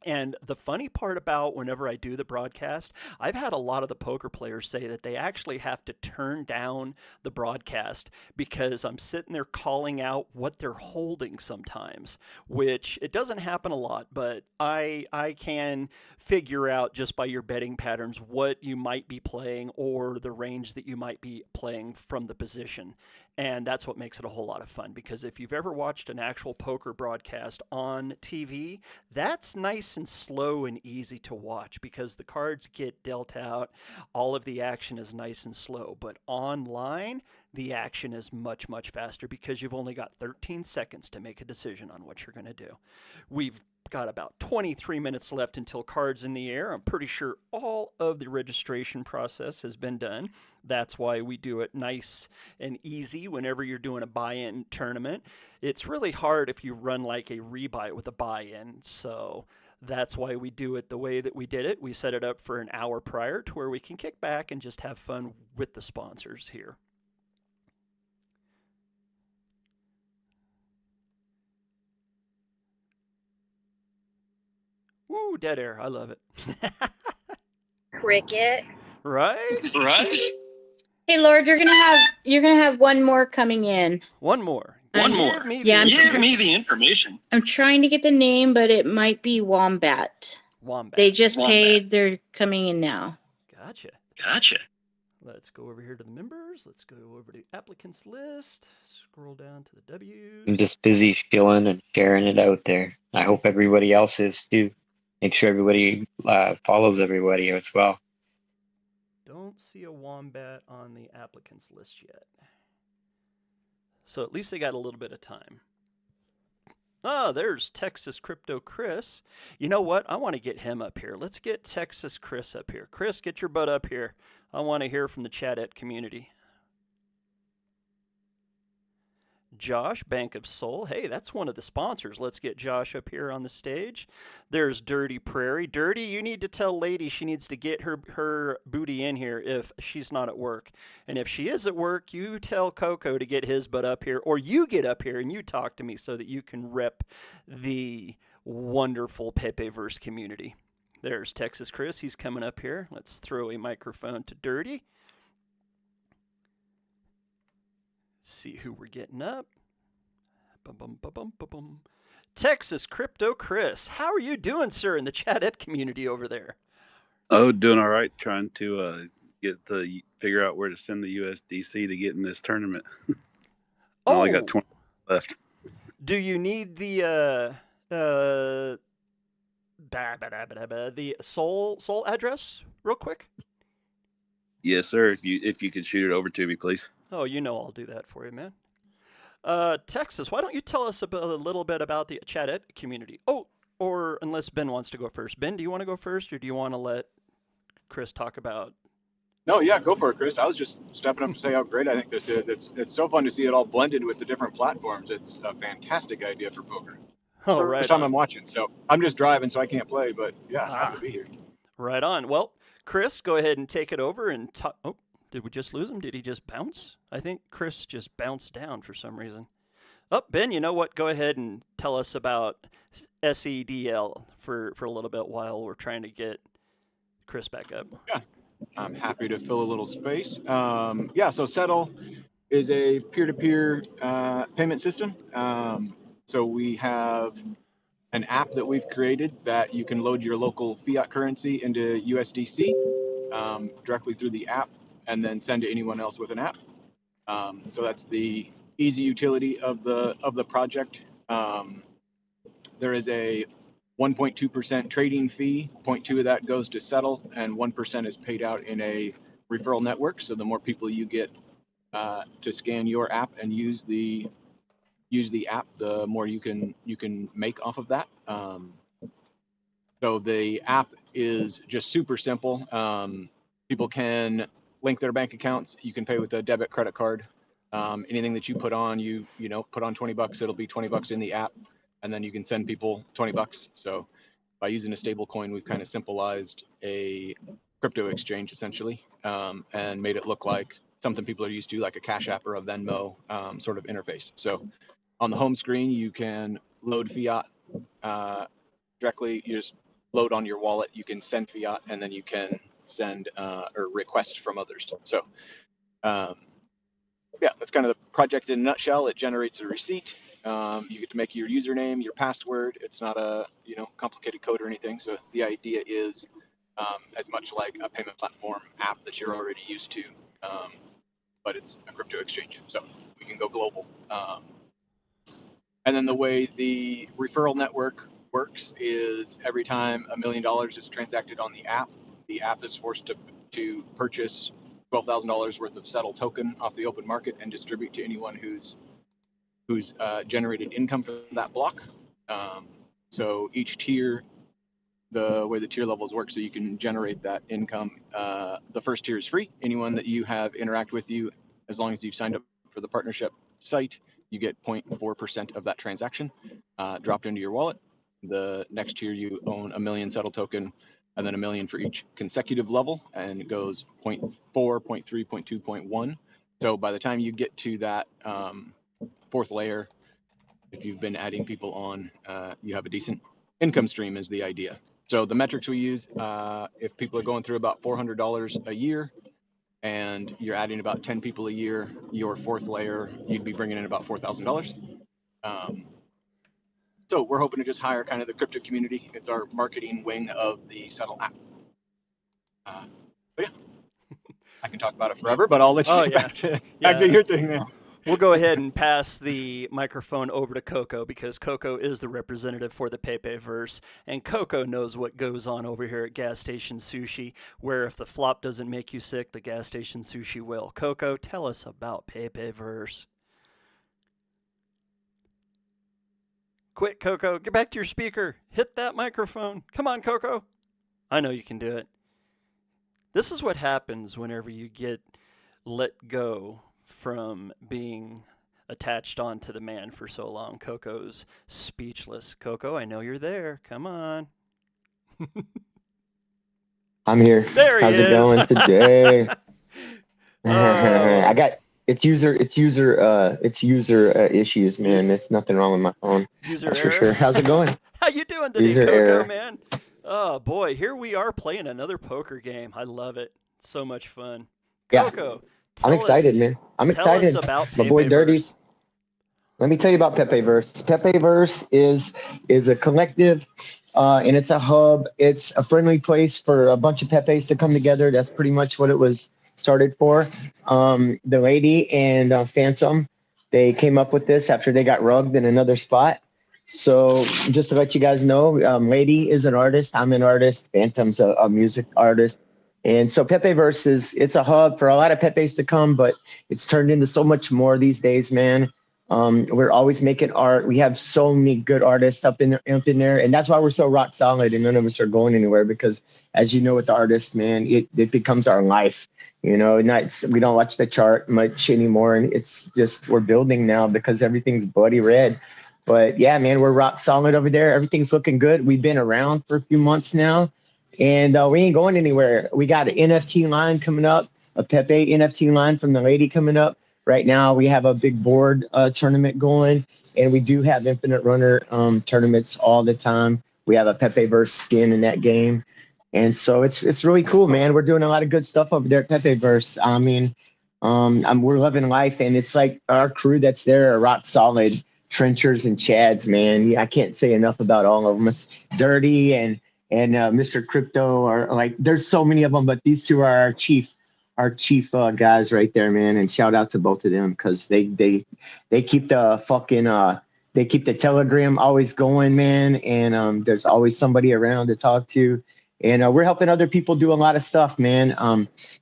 [SPEAKER 1] And the funny part about whenever I do the broadcast, I've had a lot of the poker players say that they actually have to turn down the broadcast because I'm sitting there calling out what they're holding sometimes, which it doesn't happen a lot, but I can figure out just by your betting patterns what you might be playing or the range that you might be playing from the position. And that's what makes it a whole lot of fun, because if you've ever watched an actual poker broadcast on TV, that's nice and slow and easy to watch because the cards get dealt out. All of the action is nice and slow. But online, the action is much, much faster because you've only got 13 seconds to make a decision on what you're going to do. We've got about 23 minutes left until Cards in the Air. I'm pretty sure all of the registration process has been done. That's why we do it nice and easy whenever you're doing a buy-in tournament. It's really hard if you run like a rebuy with a buy-in, so that's why we do it the way that we did it. We set it up for an hour prior to where we can kick back and just have fun with the sponsors here. Woo, dead air. I love it.
[SPEAKER 5] Cricket.
[SPEAKER 1] Right?
[SPEAKER 4] Hey, Lord, you're gonna have one more coming in.
[SPEAKER 1] One more.
[SPEAKER 4] One
[SPEAKER 1] more.
[SPEAKER 4] Give me
[SPEAKER 6] the information.
[SPEAKER 4] I'm trying to get the name, but it might be Wombat.
[SPEAKER 1] Wombat.
[SPEAKER 4] They just paid. They're coming in now.
[SPEAKER 1] Gotcha. Let's go over here to the members. Let's go over to applicants list. Scroll down to the W's.
[SPEAKER 2] I'm just busy shilling and sharing it out there. I hope everybody else is too. Make sure everybody follows everybody as well.
[SPEAKER 1] Don't see a Wombat on the applicants list yet. So at least they got a little bit of time. Oh, there's Texas Crypto Chris. You know what? I want to get him up here. Let's get Texas Chris up here. Chris, get your butt up here. I want to hear from the chat community. Josh, Bank of Soul. Hey, that's one of the sponsors. Let's get Josh up here on the stage. There's Dirty Prairie. Dirty, you need to tell Lady she needs to get her booty in here if she's not at work. And if she is at work, you tell Coco to get his butt up here, or you get up here and you talk to me so that you can rep the wonderful Pepeverse community. There's Texas Chris. He's coming up here. Let's throw a microphone to Dirty. See who we're getting up. Texas Crypto Chris. How are you doing, sir, in the chat community over there?
[SPEAKER 6] Oh, doing all right. Trying to figure out where to send the USDC to get in this tournament. I only got 20 left.
[SPEAKER 1] Do you need the Soul address real quick?
[SPEAKER 6] Yes, sir. If you could shoot it over to me, please.
[SPEAKER 1] Oh, you know I'll do that for you, man. Texas, why don't you tell us a little bit about the chat community? Oh, or unless Ben wants to go first. Ben, do you want to go first, or do you want to let Chris talk about?
[SPEAKER 7] No, yeah, go for it, Chris. I was just stepping up to say how great I think this is. It's so fun to see it all blended with the different platforms. It's a fantastic idea for poker.
[SPEAKER 1] Oh, right.
[SPEAKER 7] First time I'm watching, so I'm just driving, so I can't play. But yeah, happy to be here.
[SPEAKER 1] Right on. Well, Chris, go ahead and take it over and talk. Oh, did we just lose him? Did he just bounce? I think Chris just bounced down for some reason. Oh, Ben, you know what? Go ahead and tell us about SEDL for a little bit while we're trying to get Chris back up.
[SPEAKER 7] Yeah, I'm happy to fill a little space. So Settle is a peer-to-peer payment system. So we have an app that we've created that you can load your local fiat currency into USDC directly through the app, and then send to anyone else with an app. So that's the easy utility of the project. There is a 1.2% trading fee. 0.2 of that goes to Settle, and 1% is paid out in a referral network. So the more people you get to scan your app and use the app, the more you can make off of that. So the app is just super simple. People can link their bank accounts. You can pay with a debit credit card. Anything that you put on, you put on $20, it'll be $20 in the app, and then you can send people $20. So by using a stable coin, we've kind of simplified a crypto exchange essentially, and made it look like something people are used to, like a Cash App or a Venmo sort of interface. So on the home screen, you can load fiat directly. You just load on your wallet. You can send fiat, and then you can send or request from others. So that's kind of the project in a nutshell. It generates a receipt. You get to make your username, your password. It's not a complicated code or anything. So the idea is as much like a payment platform app that you're already used to, but it's a crypto exchange. So we can go global. And then the way the referral network works is every time $1 million is transacted on the app is forced to purchase $12,000 worth of Settle token off the open market and distribute to anyone who's generated income for that block. So each tier, the way the tier levels work, so you can generate that income. The first tier is free. Anyone that you have interact with you, as long as you've signed up for the partnership site, you get 0.4% of that transaction dropped into your wallet. The next tier, you own 1 million settle token, and then 1 million for each consecutive level, and it goes 0.4, 0.3, 0.2, 0.1. So by the time you get to that fourth layer, if you've been adding people on, you have a decent income stream is the idea. So the metrics we use, if people are going through about $400 a year and you're adding about 10 people a year, your fourth layer, you'd be bringing in about $4,000. So we're hoping to just hire kind of the crypto community. It's our marketing wing of the Settle app. But yeah, I can talk about it forever, but I'll let you get back to your thing now.
[SPEAKER 1] We'll go ahead and pass the microphone over to Coco because Coco is the representative for the Pepeverse, and Coco knows what goes on over here at Gas Station Sushi, where if the flop doesn't make you sick, the Gas Station Sushi will. Coco, tell us about Pepeverse. Quick, Coco, get back to your speaker. Hit that microphone. Come on, Coco. I know you can do it. This is what happens whenever you get let go from being attached onto the man for so long. Coco's speechless. Coco, I know you're there. Come on.
[SPEAKER 8] I'm here.
[SPEAKER 1] There he
[SPEAKER 8] How's
[SPEAKER 1] is.
[SPEAKER 8] it going today? I got it's user issues, man. There's nothing wrong with my phone.
[SPEAKER 1] User
[SPEAKER 8] That's
[SPEAKER 1] error.
[SPEAKER 8] for sure. How's it going?
[SPEAKER 1] How you doing today,
[SPEAKER 8] User
[SPEAKER 1] Coco,
[SPEAKER 8] error.
[SPEAKER 1] man? Oh boy, here we are playing another poker game. I love it. So much fun. Coco,
[SPEAKER 8] I'm excited, man. I'm excited.
[SPEAKER 1] Tell us about
[SPEAKER 8] my boy
[SPEAKER 1] Pepeverse.
[SPEAKER 8] Dirty's. Let me tell you about Pepeverse. Pepeverse is a collective, and it's a hub. It's a friendly place for a bunch of Pepes to come together. That's pretty much what it was started for. The lady and Phantom, they came up with this after they got rugged in another spot. So just to let you guys know, Lady is an artist. I'm an artist. Phantom's a music artist. And so Pepeverse it's a hub for a lot of Pepes to come, but it's turned into so much more these days, man. We're always making art. We have so many good artists up in there. And that's why we're so rock solid and none of us are going anywhere because as you know, with the artists, man, it becomes our life, you know, we don't watch the chart much anymore. And it's just, we're building now because everything's bloody red. But yeah, man, we're rock solid over there. Everything's looking good. We've been around for a few months now and we ain't going anywhere. We got an NFT line coming up, a Pepe NFT line from the lady coming up. Right now, we have a big board tournament going, and we do have Infinite Runner tournaments all the time. We have a Pepeverse skin in that game, and so it's really cool, man. We're doing a lot of good stuff over there at Pepeverse. I mean, we're living life, and it's like our crew that's there are rock solid. Trenchers and Chads, man. I can't say enough about all of them. It's Dirty and Mr. Crypto are like. There's so many of them, but these two are our chief guys right there, man. And shout out to both of them because they keep the fucking they keep the Telegram always going, man. And there's always somebody around to talk to. And we're helping other people do a lot of stuff, man.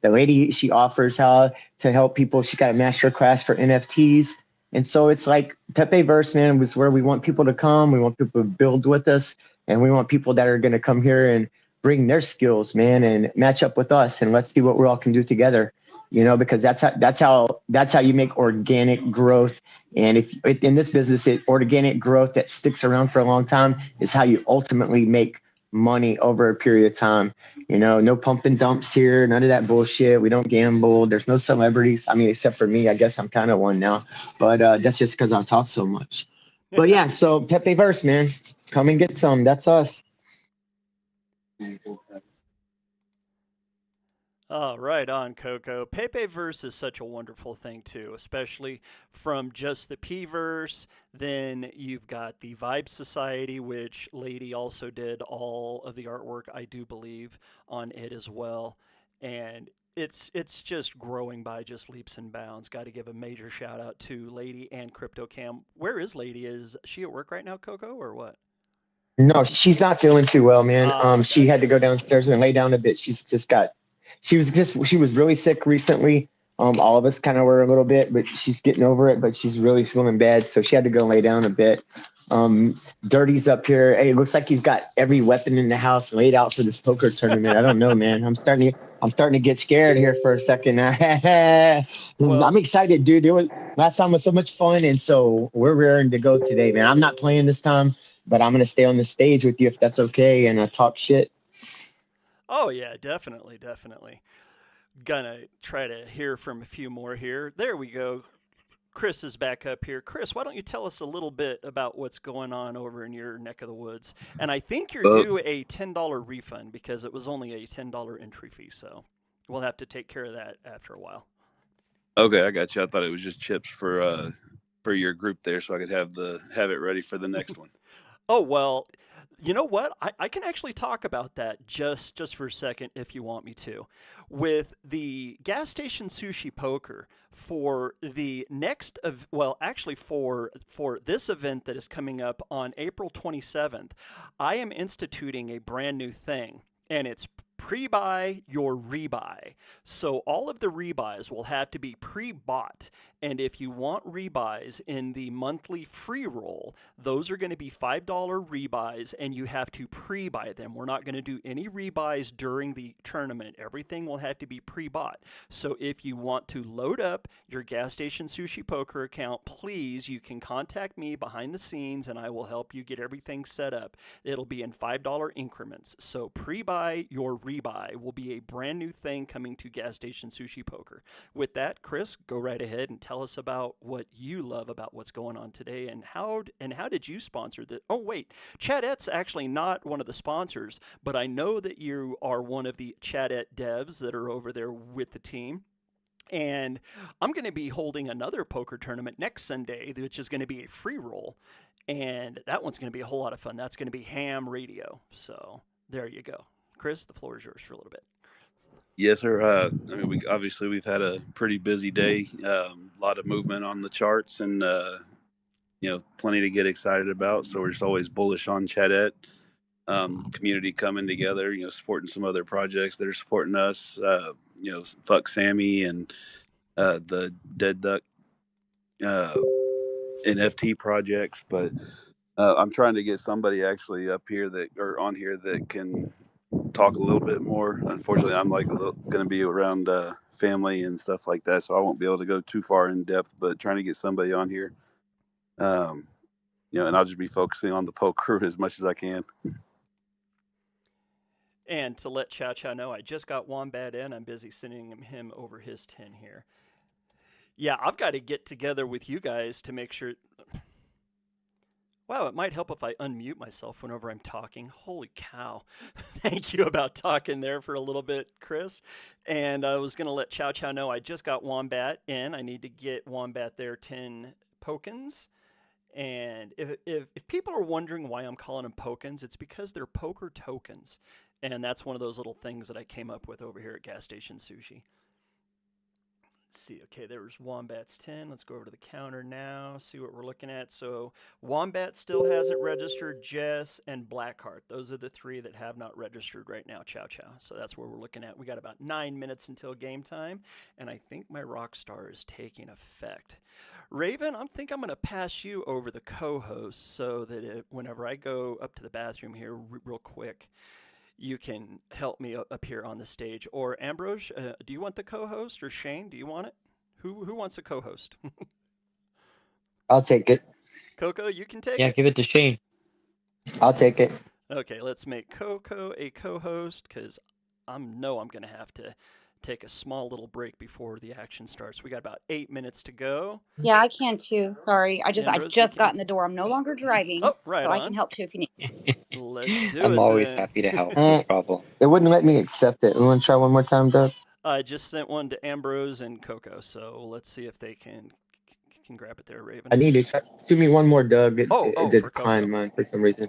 [SPEAKER 8] The lady, she offers how to help people. She got a master class for NFTs. And so it's like Pepeverse, man, was where we want people to come. We want people to build with us. And we want people that are going to come here and bring their skills, man, and match up with us. And let's see what we all can do together, you know, because that's how you make organic growth. And if in this business, organic growth that sticks around for a long time is how you ultimately make money over a period of time. You know, no pump and dumps here, none of that bullshit. We don't gamble. There's no celebrities. I mean, except for me, I guess I'm kind of one now, but that's just because I talk so much. But yeah, so Pepeverse, man, come and get some. That's us.
[SPEAKER 1] Oh, right on, Coco. Pepeverse is such a wonderful thing, too, especially from just the P-verse. Then you've got the Vibe Society, which Lady also did all of the artwork, I do believe, on it as well. And it's just growing by just leaps and bounds. Got to give a major shout out to Lady and CryptoCam. Where is Lady? Is she at work right now, Coco, or what?
[SPEAKER 8] No, she's not feeling too well, man. She
[SPEAKER 1] Gotcha.
[SPEAKER 8] had to go downstairs and lay down a bit. She was really sick recently. All of us kind of were a little bit, but she's getting over it, but she's really feeling bad. So she had to go lay down a bit. Dirty's up here. Hey, it looks like he's got every weapon in the house laid out for this poker tournament. I don't know, man. I'm starting to get scared here for a second.
[SPEAKER 1] Well,
[SPEAKER 8] I'm excited, dude. Last time was so much fun, and so we're raring to go today, man. I'm not playing this time, but I'm gonna stay on the stage with you if that's okay, and talk shit.
[SPEAKER 1] oh yeah, definitely. Gonna try to hear from a few more here. There we go. Chris is back up here. Chris, why don't you tell us a little bit about what's going on over in your neck of the woods? And I think you're due a $10 refund because it was only a $10 entry fee, so we'll have to take care of that after a while.
[SPEAKER 6] Okay, I got you. I thought it was just chips for your group there, so I could have it ready for the next one.
[SPEAKER 1] Oh, well, you know what? I can actually talk about that just for a second if you want me to. With the gas station sushi poker for the next of well, actually for this event that is coming up on April 27th, I am instituting a brand new thing, and it's pre-buy your rebuy. So all of the rebuys will have to be pre-bought. And if you want rebuys in the monthly free roll, those are going to be $5 rebuys, and you have to pre-buy them. We're not going to do any rebuys during the tournament. Everything will have to be pre-bought. So if you want to load up your gas station sushi poker account, please, you can contact me behind the scenes, and I will help you get everything set up. It'll be in $5 increments. So pre-buy your rebuy will be a brand new thing coming to gas station sushi poker. With that, Chris, go right ahead and tell us about what you love about what's going on today, and how did you sponsor this? Oh wait, Chatette's actually not one of the sponsors, but I know that you are one of the Chatette devs that are over there with the team. And I'm going to be holding another poker tournament next Sunday, which is going to be a free roll, and that one's going to be a whole lot of fun. That's going to be ham radio. So there you go. Chris, the floor is yours for a little bit.
[SPEAKER 6] Yes, sir. I mean, we've had a pretty busy day. A lot of movement on the charts, and plenty to get excited about. So we're just always bullish on Chatette. Community coming together, supporting some other projects that are supporting us. Fuck Sammy and the Dead Duck NFT projects, but I'm trying to get somebody actually up here on here that can talk a little bit more. Unfortunately, I'm going to be around family and stuff like that, so I won't be able to go too far in depth. But trying to get somebody on here, and I'll just be focusing on the poker as much as I can.
[SPEAKER 1] And to let Chow Chow know, I just got Wombat in. I'm busy sending him over his 10 here. Yeah, I've got to get together with you guys to make sure. Wow, it might help if I unmute myself whenever I'm talking. Holy cow. Thank you about talking there for a little bit, Chris. And I was going to let Chow Chow know I just got Wombat in. I need to get Wombat there 10 Pokens. And if people are wondering why I'm calling them Pokens, it's because they're poker tokens. And that's one of those little things that I came up with over here at Gas Station Sushi. Let's see. Okay, there's Wombat's 10. Let's go over to the counter now, see what we're looking at. So Wombat still hasn't registered. Jess and Blackheart. Those are the three that have not registered right now. Chow Chow. So that's where we're looking at. We got about 9 minutes until game time, and I think my Rockstar is taking effect. Raven, I think I'm going to pass you over the co-host so that whenever I go up to the bathroom here real quick, you can help me up here on the stage. Or Ambrose, do you want the co-host? Or Shane, do you want it? Who wants a co-host?
[SPEAKER 8] I'll take it.
[SPEAKER 1] Coco, you can take it?
[SPEAKER 2] Yeah, give it to Shane.
[SPEAKER 8] I'll take it.
[SPEAKER 1] Okay, let's make Coco a co-host, because I'm going to have to take a small little break before the action starts. We got about 8 minutes to go.
[SPEAKER 5] Yeah, I can too. Sorry. I've just got in the door. I'm no longer driving.
[SPEAKER 1] Oh, right
[SPEAKER 5] so
[SPEAKER 1] on.
[SPEAKER 5] I can help too if you need.
[SPEAKER 1] Let's do it.
[SPEAKER 2] I'm always
[SPEAKER 1] then.
[SPEAKER 2] happy to help. No problem.
[SPEAKER 8] It wouldn't let me accept it. You want to try one more time, Doug?
[SPEAKER 1] I just sent one to Ambrose and Coco, so let's see if they can grab it there, Raven.
[SPEAKER 8] I need to try. Do me one more, Doug. It
[SPEAKER 1] for
[SPEAKER 8] declined mine for some reason.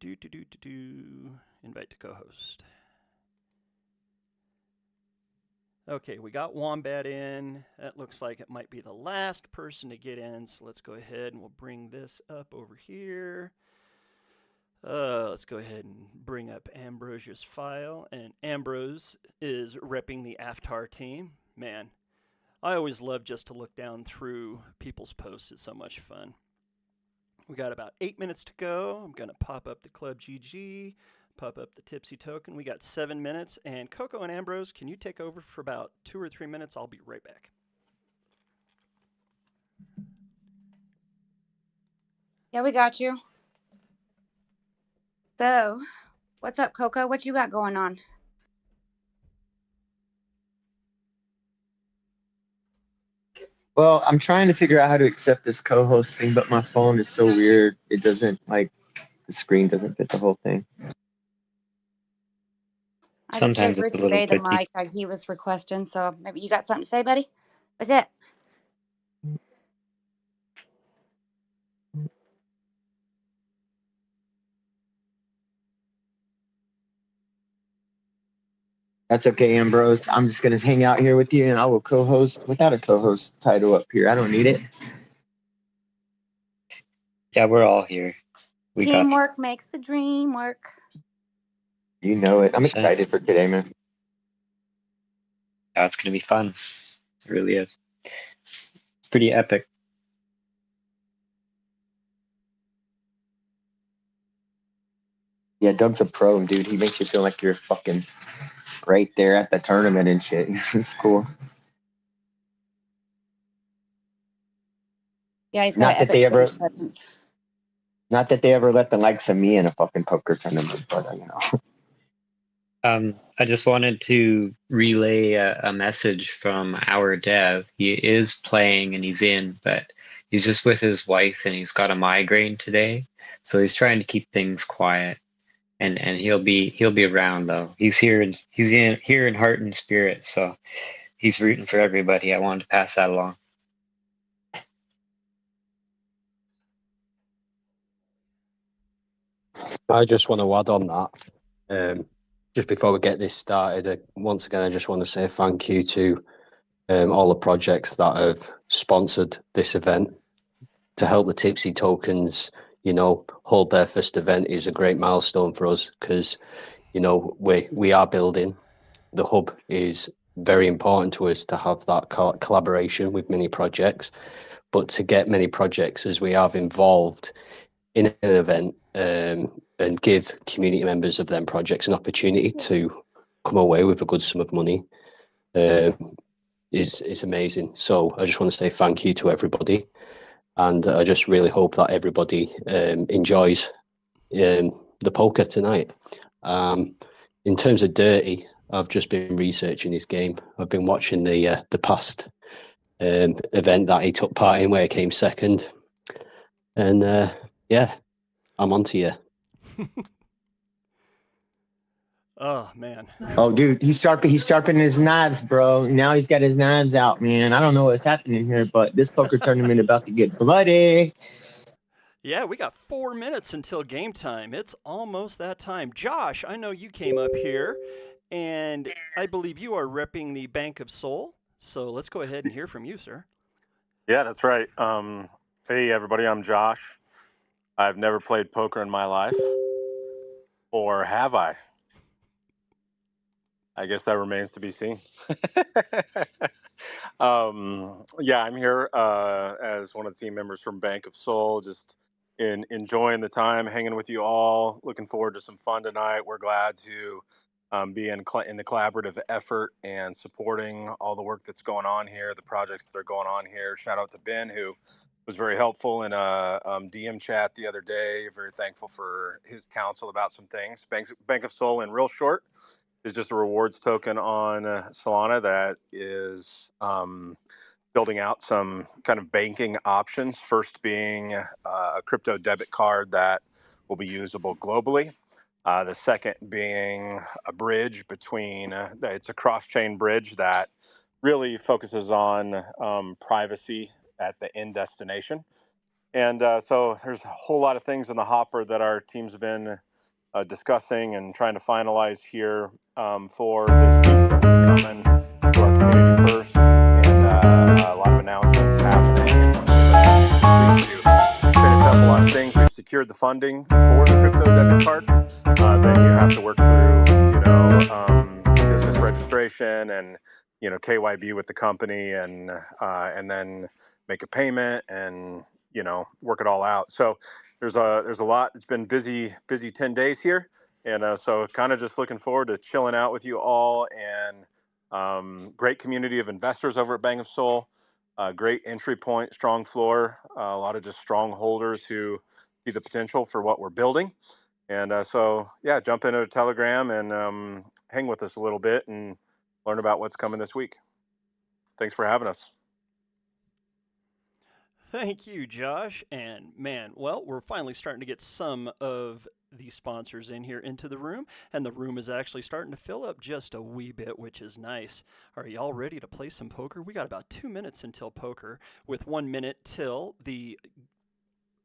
[SPEAKER 1] Invite to co-host. Okay, we got Wombat in. That looks like it might be the last person to get in, so let's go ahead and we'll bring this up over here. Let's go ahead and bring up Ambrosia's file, and Ambrose is repping the Aftar team. Man, I always love just to look down through people's posts. It's so much fun. We got about 8 minutes to go. I'm going to pop up the Club GG, pop up the Tipsy token. We got 7 minutes. And Coco and Ambrose, can you take over for about 2 or 3 minutes? I'll be right back.
[SPEAKER 5] Yeah, we got you. So, what's up, Coco? What you got going on?
[SPEAKER 8] Well, I'm trying to figure out how to accept this co-host thing, but my phone is so weird. It doesn't the screen doesn't fit the whole thing.
[SPEAKER 5] I just
[SPEAKER 2] Sometimes
[SPEAKER 5] gave
[SPEAKER 2] it's a
[SPEAKER 5] Richie
[SPEAKER 2] little
[SPEAKER 5] Ray the
[SPEAKER 2] glitchy.
[SPEAKER 5] mic like he was requesting, so maybe you got something to say, buddy? What's it?
[SPEAKER 8] That's okay, Ambrose. I'm just gonna hang out here with you, and I will co-host without a co-host title up here. I don't need it.
[SPEAKER 2] Yeah, we're all here. We got you.
[SPEAKER 5] Teamwork makes the dream work.
[SPEAKER 8] You know it. I'm
[SPEAKER 2] 100%.
[SPEAKER 8] excited for today, man.
[SPEAKER 2] Yeah, it's gonna be fun. It really is. It's pretty epic.
[SPEAKER 8] Yeah, Doug's a pro, dude. He makes you feel like you're fucking right there at the tournament and shit. It's cool.
[SPEAKER 5] Yeah, he's got
[SPEAKER 8] Not
[SPEAKER 5] an
[SPEAKER 8] that
[SPEAKER 5] epic
[SPEAKER 8] they ever,
[SPEAKER 5] stage presence.
[SPEAKER 8] not that they ever let the likes of me in a fucking poker tournament, but you know.
[SPEAKER 2] I just wanted to relay a message from our dev. He is playing and he's in, but he's just with his wife and he's got a migraine today, so he's trying to keep things quiet. And he'll be around though. He's here in heart and spirit, so he's rooting for everybody. I wanted to pass that along.
[SPEAKER 3] I just want to add on that. Just before we get this started, once again, I just want to say thank you to all the projects that have sponsored this event to help the Tipsy Tokens, hold their first event is a great milestone for us because, we are building. The hub is very important to us to have that collaboration with many projects, but to get many projects as we have involved in an event and give community members of them projects an opportunity to come away with a good sum of money is amazing. So I just want to say thank you to everybody, and I just really hope that everybody enjoys the poker tonight. In terms of Dirty, I've just been researching his game. I've been watching the past event that he took part in where he came second, and I'm on to you.
[SPEAKER 1] Oh, man.
[SPEAKER 8] Oh, dude, he's sharpening his knives, bro. Now he's got his knives out, man. I don't know what's happening here, but this poker tournament about to get bloody.
[SPEAKER 1] Yeah, we got 4 minutes until game time. It's almost that time. Josh, I know you came up here, and I believe you are repping the Bank of Soul. So let's go ahead and hear from you, sir.
[SPEAKER 9] Yeah, that's right. Hey, everybody, I'm Josh. I've never played poker in my life. Or have I? I guess that remains to be seen. Yeah, I'm here as one of the team members from Bank of Soul, just enjoying the time, hanging with you all. Looking forward to some fun tonight. We're glad to be in the collaborative effort and supporting all the work that's going on here, the projects that are going on here. Shout out to Ben, who was very helpful in a DM chat the other day. Very thankful for his counsel about some things. Bank of Soul, in real short, is just a rewards token on Solana that is building out some kind of banking options. First being a crypto debit card that will be usable globally. The second being a bridge between, it's a cross-chain bridge that really focuses on privacy at the end destination. And so there's a whole lot of things in the hopper that our teams have been discussing and trying to finalize here for this week that will be coming to our community first, and a lot of announcements happening. And we'll finish up a lot of things. We've secured the funding for the crypto debit card. Then you have to work through, business registration and KYB with the company, and then make a payment and work it all out. So there's a lot. It's been busy 10 days here. And so kind of just looking forward to chilling out with you all, and great community of investors over at Bank of Soul. Great entry point, strong floor, a lot of just strong holders who see the potential for what we're building. And so, yeah, jump into a Telegram and hang with us a little bit and learn about what's coming this week. Thanks for having us.
[SPEAKER 1] Thank you, Josh. And man, well, we're finally starting to get some of the sponsors in here into the room, and the room is actually starting to fill up just a wee bit, which is nice. Are y'all ready to play some poker? We got about 2 minutes until poker, with 1 minute till the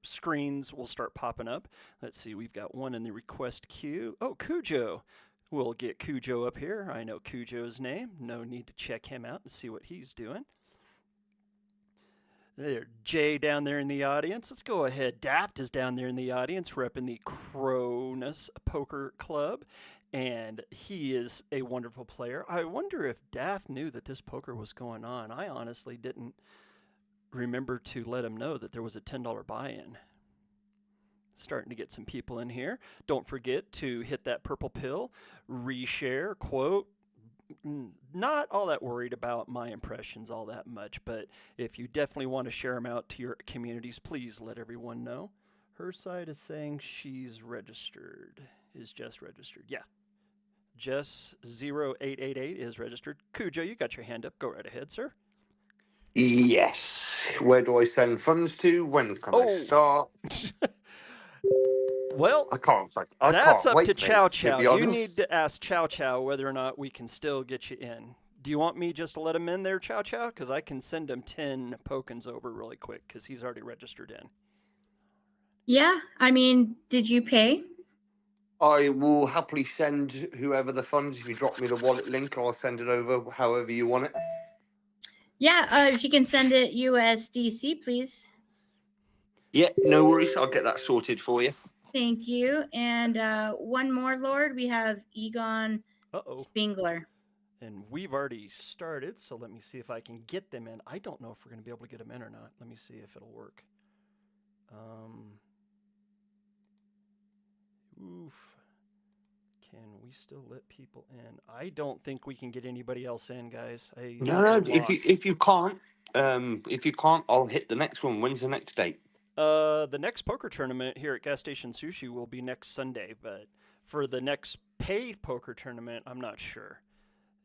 [SPEAKER 1] screens will start popping up. Let's see, we've got one in the request queue. Oh, Cujo. We'll get Cujo up here. I know Cujo's name. No need to check him out and see what he's doing. There, Jay down there in the audience. Let's go ahead. Daft is down there in the audience, repping the Cronus Poker Club, and he is a wonderful player. I wonder if Daft knew that this poker was going on. I honestly didn't remember to let him know that there was a $10 buy-in. Starting to get some people in here. Don't forget to hit that purple pill, reshare, quote. Not all that worried about my impressions all that much, but if you definitely want to share them out to your communities, please let everyone know. Her side is saying she's registered. Is Jess registered? Yeah. Jess 0888 is registered. Cujo, you got your hand up. Go right ahead, sir.
[SPEAKER 10] Yes. Where do I send funds to? When can I start?
[SPEAKER 1] Well,
[SPEAKER 10] I can't
[SPEAKER 1] that's up
[SPEAKER 10] wait,
[SPEAKER 1] to Chow
[SPEAKER 10] mate,
[SPEAKER 1] Chow.
[SPEAKER 10] to be
[SPEAKER 1] You
[SPEAKER 10] honest.
[SPEAKER 1] need to ask Chow Chow whether or not we can still get you in. Do you want me just to let him in there, Chow Chow? Because I can send him 10 tokens over really quick because he's already registered in.
[SPEAKER 4] Yeah, I mean, did you pay?
[SPEAKER 10] I will happily send whoever the funds. If you drop me the wallet link, I'll send it over however you want it.
[SPEAKER 4] Yeah, if you can send it USDC, please.
[SPEAKER 10] Yeah, no worries. I'll get that sorted for you.
[SPEAKER 4] Thank you. And one more, Lord. We have Egon Spengler.
[SPEAKER 1] And we've already started, so let me see if I can get them in. I don't know if we're going to be able to get them in or not. Let me see if it'll work. Can we still let people in? I don't think we can get anybody else in, guys.
[SPEAKER 10] No. If you can't, I'll hit the next one. When's the next date?
[SPEAKER 1] The next poker tournament here at Gas Station Sushi will be next Sunday, but for the next paid poker tournament, I'm not sure.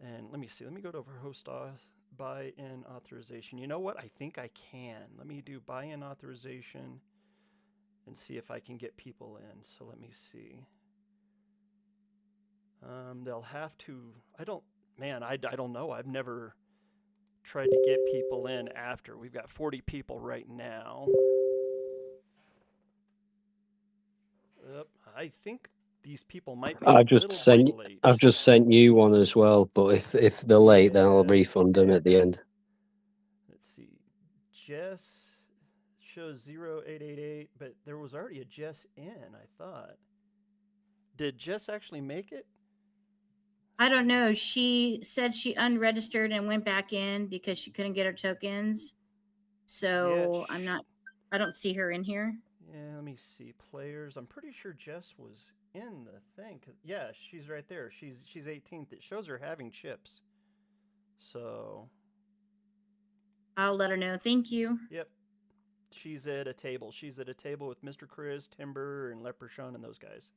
[SPEAKER 1] And let me see. Let me go to host buy-in authorization. You know what? I think I can. Let me do buy-in authorization and see if I can get people in. So let me see. They'll have to. I don't know. I've never tried to get people in after. We've got 40 people right now. I think these people might be
[SPEAKER 3] I've just sent you one as well, but if they're late, then I'll refund them at the end.
[SPEAKER 1] Let's see. Jess shows 0888, but there was already a Jess in, I thought. Did Jess actually make it?
[SPEAKER 4] I don't know. She said she unregistered and went back in because she couldn't get her tokens. So yeah, I don't see her in here.
[SPEAKER 1] Yeah, let me see. Players. I'm pretty sure Jess was in the thing. Yeah, she's right there. She's 18th. It shows her having chips. So
[SPEAKER 4] I'll let her know. Thank you.
[SPEAKER 1] Yep. She's at a table. She's at a table with Mr. Chris, Timber, and Leprechaun and those guys.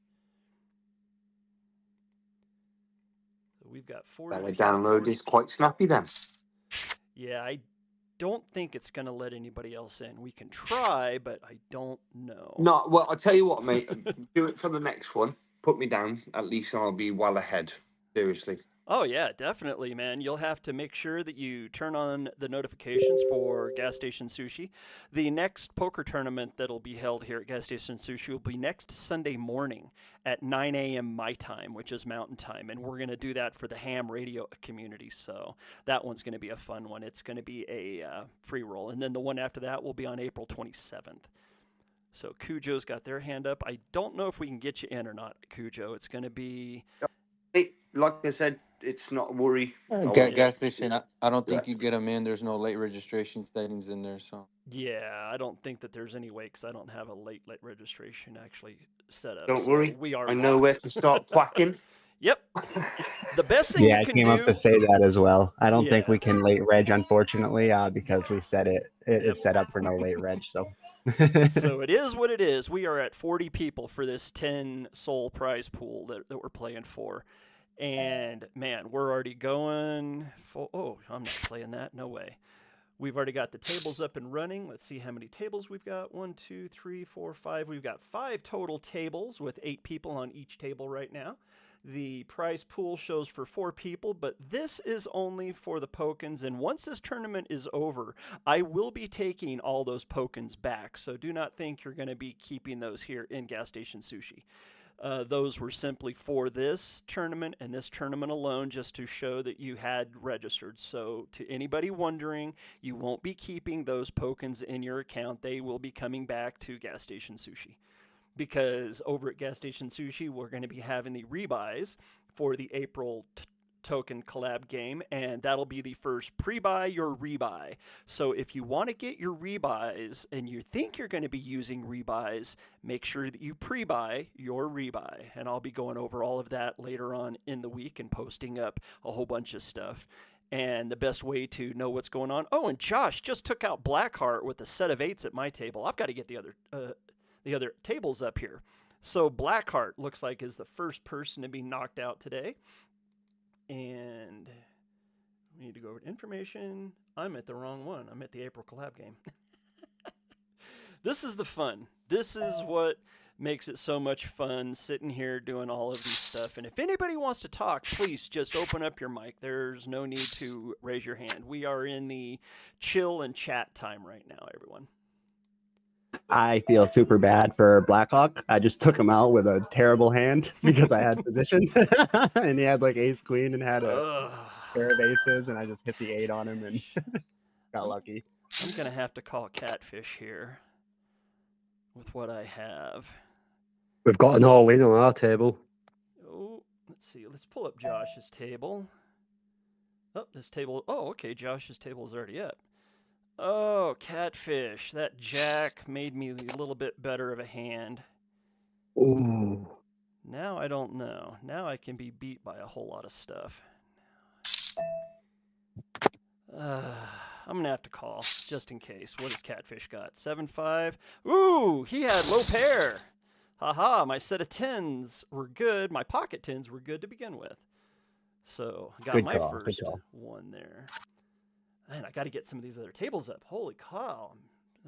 [SPEAKER 1] So we've got 40.
[SPEAKER 10] Better download this quite snappy then.
[SPEAKER 1] Yeah, I don't think it's going to let anybody else in. We can try, but I don't know.
[SPEAKER 10] No, well, I'll tell you what, mate. Do it for the next one. Put me down. At least I'll be well ahead. Seriously.
[SPEAKER 1] Oh, yeah, definitely, man. You'll have to make sure that you turn on the notifications for Gas Station Sushi. The next poker tournament that'll be held here at Gas Station Sushi will be next Sunday morning at 9 a.m. my time, which is Mountain Time. And we're going to do that for the ham radio community. So that one's going to be a fun one. It's going to be a free roll. And then the one after that will be on April 27th. So Cujo's got their hand up. I don't know if we can get you in or not, Cujo. It's going to be...
[SPEAKER 10] Like I said, it's not a worry.
[SPEAKER 11] Gas station. I don't think
[SPEAKER 10] Yeah.
[SPEAKER 11] you get them in. There's no late registration settings in there, so.
[SPEAKER 1] Yeah, I don't think that there's any way because I don't have a late registration actually set up.
[SPEAKER 10] Don't
[SPEAKER 1] so
[SPEAKER 10] worry.
[SPEAKER 1] we are
[SPEAKER 10] I know where
[SPEAKER 1] locked.
[SPEAKER 10] to start quacking.
[SPEAKER 1] Yep. The best thing
[SPEAKER 12] Yeah,
[SPEAKER 1] you
[SPEAKER 12] I
[SPEAKER 1] can
[SPEAKER 12] came up
[SPEAKER 1] do.
[SPEAKER 12] to say that as well. I don't think
[SPEAKER 1] Yeah.
[SPEAKER 12] we can late reg, unfortunately, because we set it's set up for no late reg. So
[SPEAKER 1] So it is what it is. We are at 40 people for this 10 soul prize pool that we're playing for. And man, we're already going full. Oh, I'm not playing that. No way. We've already got the tables up and running. Let's see how many tables we've got. 1, 2, 3, 4, 5. We've got 5 total tables with 8 people on each table right now. The prize pool shows for 4 people, but this is only for the Pokens. And once this tournament is over, I will be taking all those Pokens back. So do not think you're going to be keeping those here in Gas Station Sushi. Those were simply for this tournament and this tournament alone, just to show that you had registered. So to anybody wondering, you won't be keeping those Pokens in your account. They will be coming back to Gas Station Sushi. Because over at Gas Station Sushi, we're going to be having the rebuys for the April token collab game, and that'll be the first pre-buy your rebuy. So if you want to get your rebuys and you think you're going to be using rebuys, make sure that you pre-buy your rebuy. And I'll be going over all of that later on in the week and posting up a whole bunch of stuff. And the best way to know what's going on. Oh, and Josh just took out Blackheart with a set of 8s at my table. I've got to get the other tables up here. So Blackheart looks like is the first person to be knocked out today. And we need to go over to information. I'm at the wrong one. I'm at the April collab game. This is the fun. This is what makes it so much fun, sitting here doing all of these stuff. And if anybody wants to talk, please just open up your mic. There's no need to raise your hand. We are in the chill and chat time right now, everyone.
[SPEAKER 12] I feel super bad for Blackhawk. I just took him out with a terrible hand because I had position, and he had like ace queen and had a pair of aces, and I just hit the 8 on him and got lucky.
[SPEAKER 1] I'm gonna have to call Catfish here with what I have.
[SPEAKER 3] We've got an all-in on our table.
[SPEAKER 1] Oh, let's see. Let's pull up Josh's table. Oh, this table. Oh, okay. Josh's table is already up. Oh, Catfish. That jack made me a little bit better of a hand.
[SPEAKER 3] Ooh.
[SPEAKER 1] Now I don't know. Now I can be beat by a whole lot of stuff. I'm going to have to call, just in case. What has Catfish got? 7-5. Ooh, he had low pair. Haha, my set of 10s were good. My pocket 10s were good to begin with. So I got
[SPEAKER 12] Good
[SPEAKER 1] my
[SPEAKER 12] call,
[SPEAKER 1] first
[SPEAKER 12] good call.
[SPEAKER 1] one there. Man, I got to get some of these other tables up. Holy cow.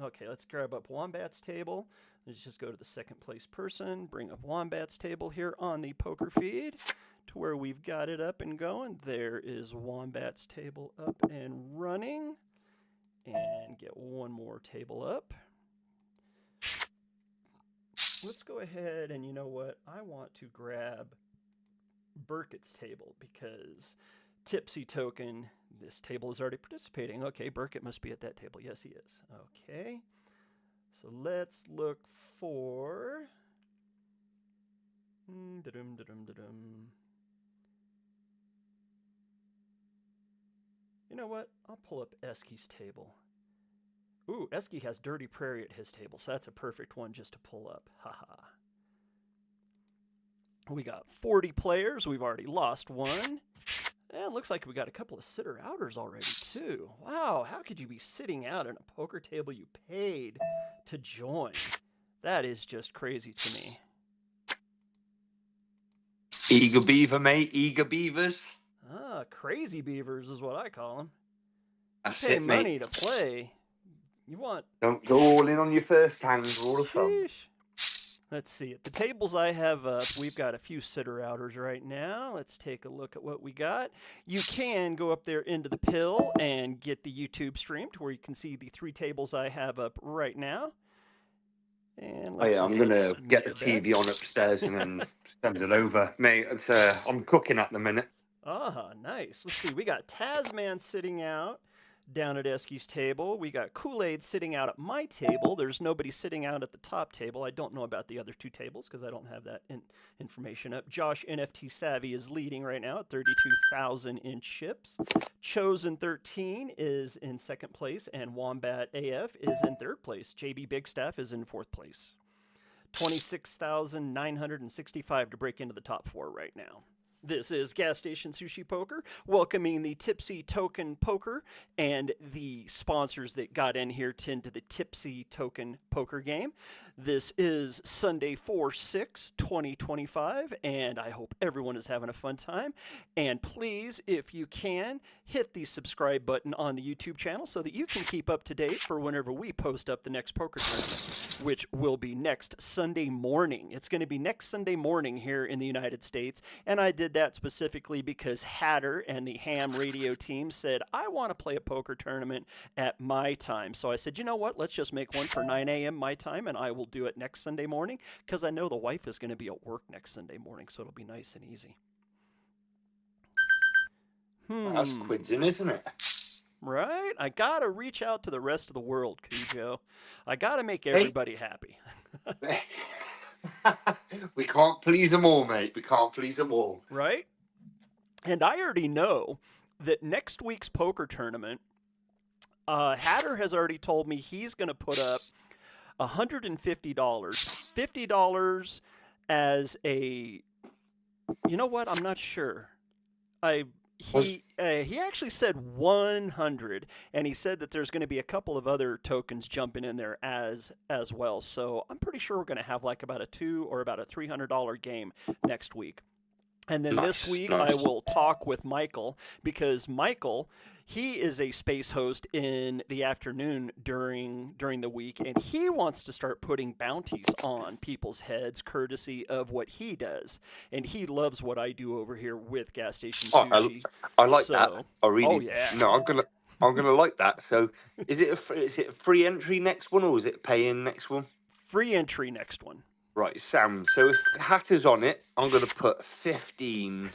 [SPEAKER 1] Okay, let's grab up Wombat's table. Let's just go to the second place person, bring up Wombat's table here on the poker feed to where we've got it up and going. There is Wombat's table up and running. And get one more table up. Let's go ahead and you know what? I want to grab Burkett's table because Tipsy Token, this table is already participating. Okay, Burkett must be at that table. Yes, he is. Okay. So let's look for... You know what? I'll pull up Esky's table. Ooh, Esky has Dirty Prairie at his table, so that's a perfect one just to pull up. Haha. We got 40 players. We've already lost one. And it looks like we got a couple of sitter-outers already, too. Wow, how could you be sitting out at a poker table you paid to join? That is just crazy to me.
[SPEAKER 10] Eager beaver, mate. Eager beavers.
[SPEAKER 1] Ah, crazy beavers is what I call them.
[SPEAKER 10] That's
[SPEAKER 1] You pay
[SPEAKER 10] it,
[SPEAKER 1] money
[SPEAKER 10] mate.
[SPEAKER 1] to play. You want...
[SPEAKER 10] Don't go all in on your first hand. Rule of thumb.
[SPEAKER 1] Let's see. At the tables I have up, we've got a few sitter-outers right now. Let's take a look at what we got. You can go up there into the pill and get the YouTube stream to where you can see the 3 tables I have up right now. And
[SPEAKER 10] Oh yeah, I'm gonna get the TV on upstairs and then send it over, mate. It's I'm cooking at the minute.
[SPEAKER 1] Ah, nice. Let's see. We got Tasman sitting out, Down at Esky's table, we got Kool-Aid sitting out at my table. There's nobody sitting out at the top table. I don't know about the other two tables because I don't have that information up. Josh NFT Savvy is leading right now at 32,000 in chips. Chosen 13 is in second place, and Wombat AF is in third place. JB Bigstaff is in fourth place. 26,965 to break into the top four right now. This is Gas Station Sushi Poker, welcoming the Tipsy Token Poker and the sponsors that got in here into the Tipsy Token Poker game. This is Sunday 4/6/2025, and I hope everyone is having a fun time. And please, if you can, hit the subscribe button on the YouTube channel so that you can keep up to date for whenever we post up the next poker tournament, which will be next Sunday morning. It's going to be next Sunday morning here in the United States, and I did that specifically because Hatter and the Ham Radio team said, I want to play a poker tournament at my time. So I said, you know what, let's just make one for 9 a.m. my time, and I will do it next Sunday morning because I know the wife is going to be at work next Sunday morning, so it'll be nice and easy.
[SPEAKER 10] That's quidsing, isn't it?
[SPEAKER 1] Right? I got to reach out to the rest of the world, Cujo. I got to make everybody happy.
[SPEAKER 10] We can't please them all, mate. We can't please them all.
[SPEAKER 1] Right? And I already know that next week's poker tournament, Hatter has already told me he's going to put up $150. $50 as a... You know what? I'm not sure. He actually said 100, and he said that there's going to be a couple of other tokens jumping in there as well. So I'm pretty sure we're going to have like about a $200 or about a $300 game next week. And then this week I will talk with Michael because Michael, he is a space host in the afternoon during the week, and he wants to start putting bounties on people's heads courtesy of what he does. And he loves what I do over here with Gas Station Sushi.
[SPEAKER 10] I like that. I really.
[SPEAKER 1] Oh yeah.
[SPEAKER 10] No, I'm gonna like that. So, is it a free entry next one or is it pay in next one?
[SPEAKER 1] Free entry next one.
[SPEAKER 10] Right, Sam. So if Hatter's on it, I'm going to put 15.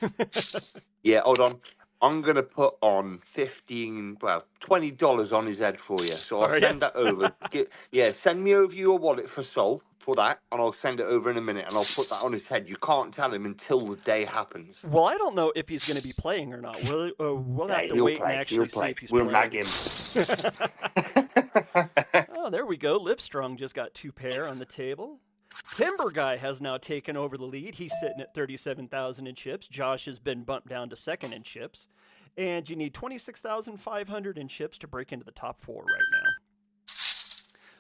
[SPEAKER 10] Yeah, hold on. I'm going to put on $20 on his head for you. So I'll send that over. Send me over your wallet for Sol for that, and I'll send it over in a minute, and I'll put that on his head. You can't tell him until the day happens.
[SPEAKER 1] Well, I don't know if he's going to be playing or not. We'll have to wait and actually see if he's playing.
[SPEAKER 10] We'll nag him.
[SPEAKER 1] Oh, there we go. Lipstrong just got 2 pair on the table. Timber Guy has now taken over the lead. He's sitting at 37,000 in chips. Josh has been bumped down to second in chips. And you need 26,500 in chips to break into the top 4 right now.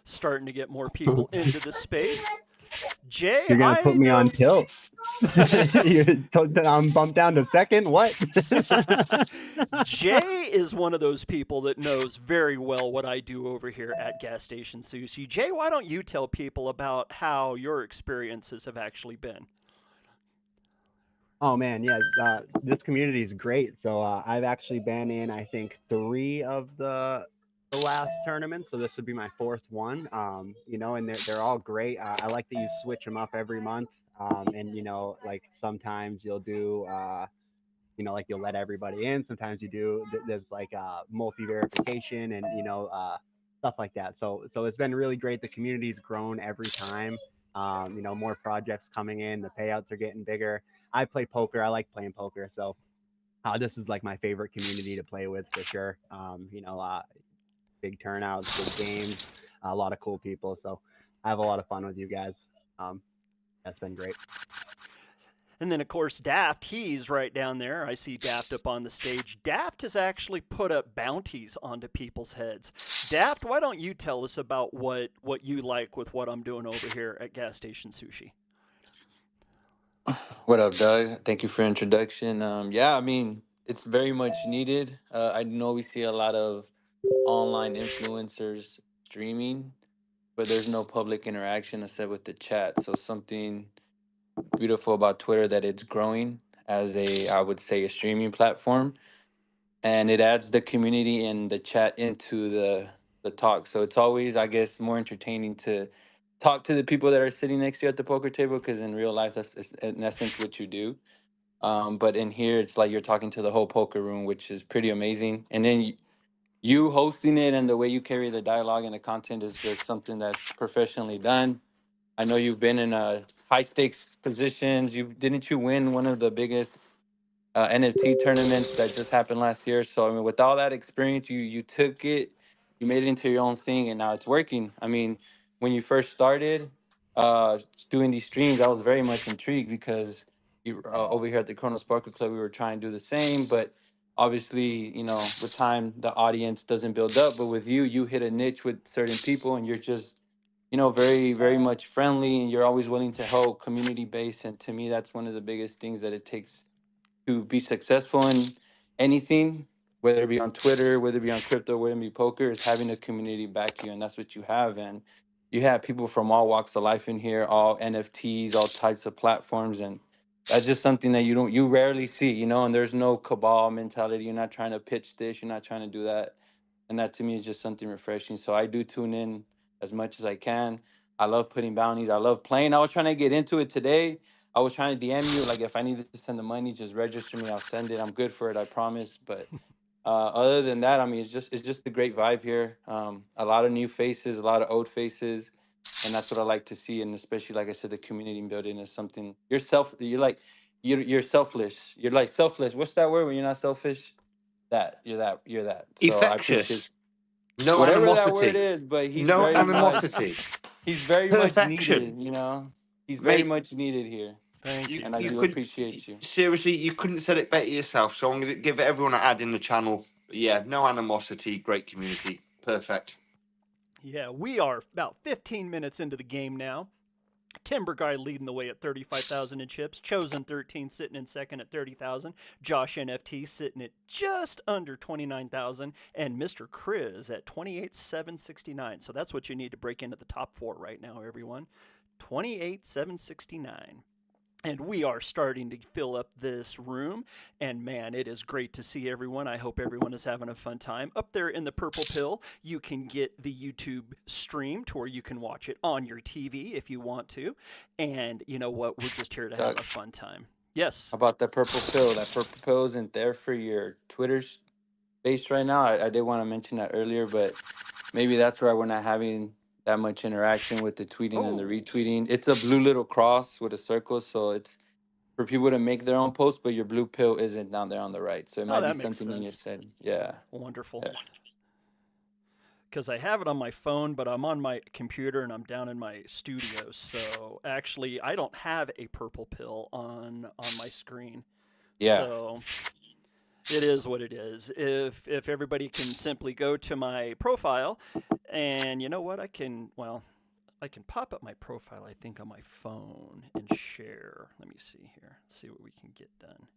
[SPEAKER 1] Starting to get more people into the space. Jay,
[SPEAKER 12] you're gonna put me on tilt. I'm bumped down to second. What?
[SPEAKER 1] Jay is one of those people that knows very well what I do over here at Gas Station Sushi. Jay, why don't you tell people about how your experiences have actually been?
[SPEAKER 12] Oh man, yeah, this community is great. So I've actually been in, I think, 3 of the last tournament, so this would be my 4th one. And they're all great. I like that you switch them up every month. And like sometimes you'll do like you'll let everybody in, sometimes you do there's like multi-verification and stuff like that. So it's been really great. The community's grown every time. More projects coming in, the payouts are getting bigger. I play poker, I like playing poker, so this is like my favorite community to play with for sure. Big turnouts, big games, a lot of cool people. So I have a lot of fun with you guys. That's been great.
[SPEAKER 1] And then, of course, Daft, he's right down there. I see Daft up on the stage. Daft has actually put up bounties onto people's heads. Daft, why don't you tell us about what you like with what I'm doing over here at Gas Station Sushi?
[SPEAKER 11] What up, Doug? Thank you for the introduction. It's very much needed. I know we see a lot of online influencers streaming, but there's no public interaction except with the chat. So something beautiful about Twitter that it's growing as I would say, a streaming platform, and it adds the community and the chat into the talk. So it's always, I guess, more entertaining to talk to the people that are sitting next to you at the poker table, because in real life, that's in essence what you do. But in here, it's like you're talking to the whole poker room, which is pretty amazing. And then you hosting it and the way you carry the dialogue and the content is just something that's professionally done. I know you've been in high stakes positions. Didn't you win one of the biggest NFT tournaments that just happened last year? So I mean, with all that experience, you took it, you made it into your own thing, and now it's working. I mean, when you first started uh, doing these streams, I was very much intrigued because over here at the Chrono Sparkle Club, we were trying to do the same, but obviously, with time, the audience doesn't build up. But with you, you hit a niche with certain people, and you're just very, very much friendly, and you're always willing to help, community based. And to me, that's one of the biggest things that it takes to be successful in anything, whether it be on Twitter, whether it be on crypto, whether it be poker, is having a community back you. And that's what you have. And you have people from all walks of life in here, all NFTs, all types of platforms. And that's just something that you rarely see, and there's no cabal mentality. You're not trying to pitch this, you're not trying to do that. And that to me is just something refreshing. So I do tune in as much as I can. I love putting bounties. I love playing. I was trying to get into it today. I was trying to DM you, like, if I needed to send the money, just register me. I'll send it. I'm good for it, I promise. But other than that, I mean, it's just a great vibe here. A lot of new faces, a lot of old faces, and that's what I like to see. And especially, like I said, the community building is something. You're selfless. You're like selfless. What's that word when you're not selfish? You're that. So I appreciate
[SPEAKER 10] Effectious. No
[SPEAKER 11] whatever that word
[SPEAKER 10] animosity.
[SPEAKER 11] is, but
[SPEAKER 10] No animosity.
[SPEAKER 11] he's very much
[SPEAKER 10] Perfection.
[SPEAKER 11] needed, He's very
[SPEAKER 10] Mate,
[SPEAKER 11] much needed here.
[SPEAKER 1] Thank
[SPEAKER 10] you,
[SPEAKER 1] you.
[SPEAKER 11] And I
[SPEAKER 10] you
[SPEAKER 11] do
[SPEAKER 10] couldn't,
[SPEAKER 11] appreciate you.
[SPEAKER 10] seriously, you couldn't said it better yourself. So I'm going to give everyone an ad in the channel. Yeah, no animosity, great community. Perfect.
[SPEAKER 1] Yeah, we are about 15 minutes into the game now. Timber Guy leading the way at 35,000 in chips. Chosen 13 sitting in second at 30,000. Josh NFT sitting at just under 29,000. And Mr. Chris at 28,769. So that's what you need to break into the top four right now, everyone. 28,769. And we are starting to fill up this room. And man, it is great to see everyone. I hope everyone is having a fun time. Up there in the purple pill, you can get the YouTube stream to where you can watch it on your TV if you want to. And you know what? We're just here to have a fun time. Yes.
[SPEAKER 11] About that purple pill. That purple pill isn't there for your Twitter space right now. I did want to mention that earlier, but maybe that's why we're not having that much interaction with the tweeting and the retweeting. It's a blue little cross with a circle, so it's for people to make their own posts, but your blue pill isn't down there on the right. So it might be something in your setting. Yeah.
[SPEAKER 1] Wonderful.
[SPEAKER 11] Yeah.
[SPEAKER 1] Because I have it on my phone, but I'm on my computer and I'm down in my studio. So actually, I don't have a purple pill on my screen.
[SPEAKER 11] Yeah.
[SPEAKER 1] So it is what it is. If everybody can simply go to my profile, and you know what, I can pop up my profile, I think, on my phone and share. Let me see here. See what we can get done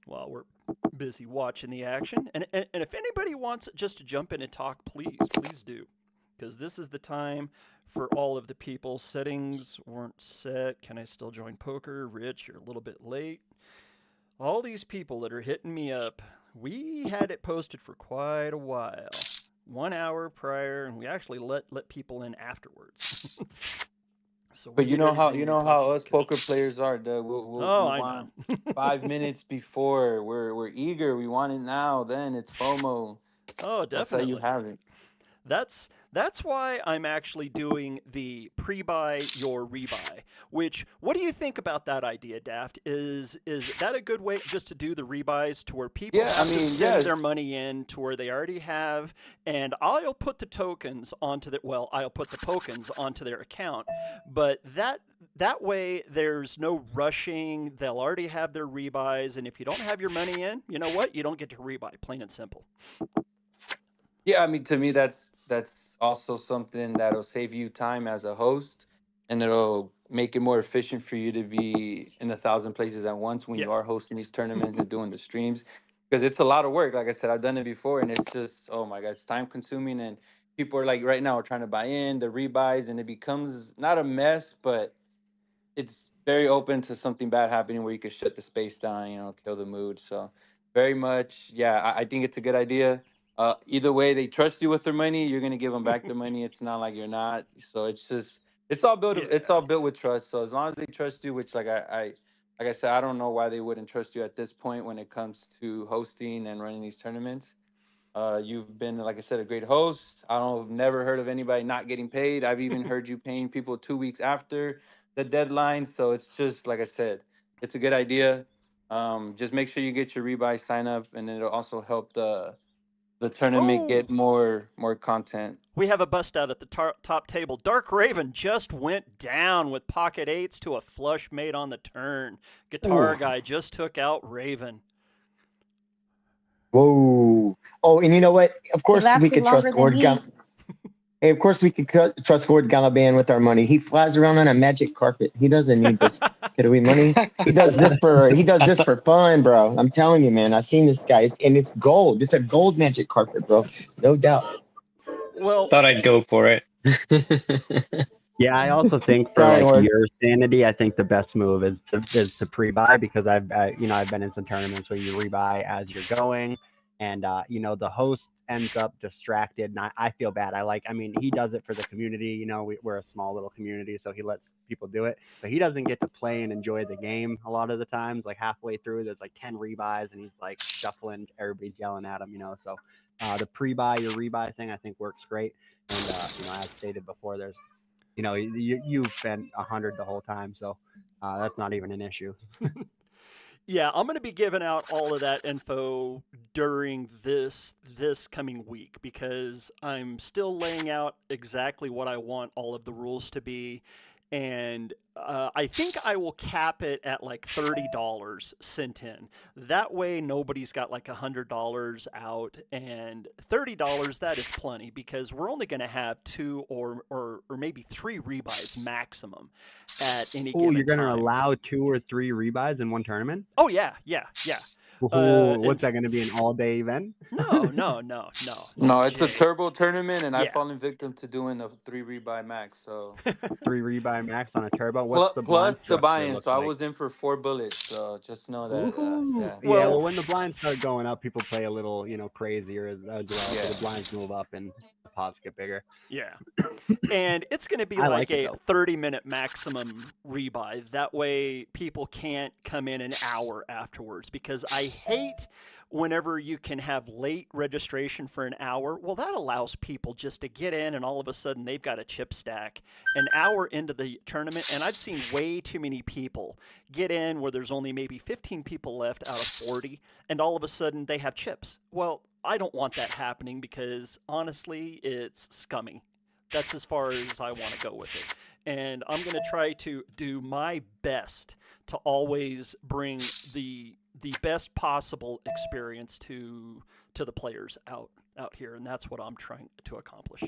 [SPEAKER 1] while we're busy watching the action. And if anybody wants just to jump in and talk, please do. Because this is the time for all of the people. Settings weren't set. Can I still join poker? Rich, you're a little bit late. All these people that are hitting me up, we had it posted for quite a while. 1 hour prior, and we actually let people in afterwards.
[SPEAKER 11] So but you know how us poker players are, Doug. We want 5 minutes before. We're eager. We want it now. Then it's FOMO.
[SPEAKER 1] Oh, definitely.
[SPEAKER 11] That's how you have it.
[SPEAKER 1] That's why I'm actually doing the pre-buy your rebuy. Which, what do you think about that idea, Daft? Is that a good way just to do the rebuys to where people have to send their money in to where they already have, and I'll put the tokens onto I'll put the tokens onto their account, but that way there's no rushing. They'll already have their rebuys, and if you don't have your money in, you know what? You don't get to rebuy. Plain and simple.
[SPEAKER 11] Yeah, I mean, to me, that's also something that'll save you time as a host, and it'll make it more efficient for you to be in 1,000 places at once when you are hosting these tournaments and doing the streams, because it's a lot of work. Like I said, I've done it before, and it's just, oh my God, it's time consuming, and people are like right now are trying to buy in the rebuys, and it becomes not a mess, but it's very open to something bad happening where you could shut the space down, kill the mood. So very much, yeah, I think it's a good idea. Either way, they trust you with their money, you're gonna give them back the money. It's not like you're not. So it's all built. Yeah. It's all built with trust. So as long as they trust you, which like I said, I don't know why they wouldn't trust you at this point when it comes to hosting and running these tournaments. You've been, like I said, a great host. I've never heard of anybody not getting paid. I've even heard you paying people 2 weeks after the deadline. So it's just, like I said, it's a good idea. Just make sure you get your rebuy sign up, and it'll also help the tournament get more content.
[SPEAKER 1] We have a bust out at the top table. Dark Raven just went down with pocket eights to a flush made on the turn. Guitar guy just took out Raven.
[SPEAKER 8] Whoa. Oh, and you know what? Of course we could trust Gord Hey, of course we could trust Gord Galaban with our money. He flies around on a magic carpet. He doesn't need this getaway money. He does this for fun, bro. I'm telling you, man. I've seen this guy, and it's gold. It's a gold magic carpet, bro. No doubt.
[SPEAKER 1] Well,
[SPEAKER 2] Thought I'd go for it.
[SPEAKER 12] Yeah, I also think for your sanity, I think the best move is to pre-buy, because I've been in some tournaments where you rebuy as you're going, and the host ends up distracted, and I feel bad. He does it for the community. We're a small little community, so he lets people do it, but he doesn't get to play and enjoy the game a lot of the times. Like halfway through, there's like 10 rebuys, and he's like shuffling. Everybody's yelling at him, So the pre-buy your rebuy thing, I think, works great. And as stated before, there's you've been 100 the whole time, so that's not even an issue.
[SPEAKER 1] Yeah, I'm going to be giving out all of that info during this coming week, because I'm still laying out exactly what I want all of the rules to be. And I think I will cap it at like $30 sent in. That way nobody's got like $100 out, and $30, that is plenty, because we're only going to have 2 or maybe 3 rebuys maximum at any given time.
[SPEAKER 12] Oh, you're going to allow 2 or 3 rebuys in one tournament?
[SPEAKER 1] Oh, yeah.
[SPEAKER 12] What's that going to be, an all-day event?
[SPEAKER 1] No.
[SPEAKER 11] No, it's a turbo tournament, and I've fallen victim to doing a 3 rebuy max. So
[SPEAKER 12] 3 rebuy max on a turbo. What's the
[SPEAKER 11] plus the buy-in? So
[SPEAKER 12] like?
[SPEAKER 11] I was in for 4 bullets. So just know that.
[SPEAKER 12] Well, when the blinds start going up, people play a little, crazier as well. Yeah. So the blinds move up and the pots get bigger.
[SPEAKER 1] Yeah. And it's going to be like a 30-minute maximum rebuy. That way people can't come in an hour afterwards, because I hate whenever you can have late registration for an hour. Well, that allows people just to get in, and all of a sudden they've got a chip stack an hour into the tournament. And I've seen way too many people get in where there's only maybe 15 people left out of 40, and all of a sudden they have chips. Well, I don't want that happening, because honestly, it's scummy. That's as far as I want to go with it. And I'm going to try to do my best to always bring the best possible experience to the players out here, and that's what I'm trying to accomplish.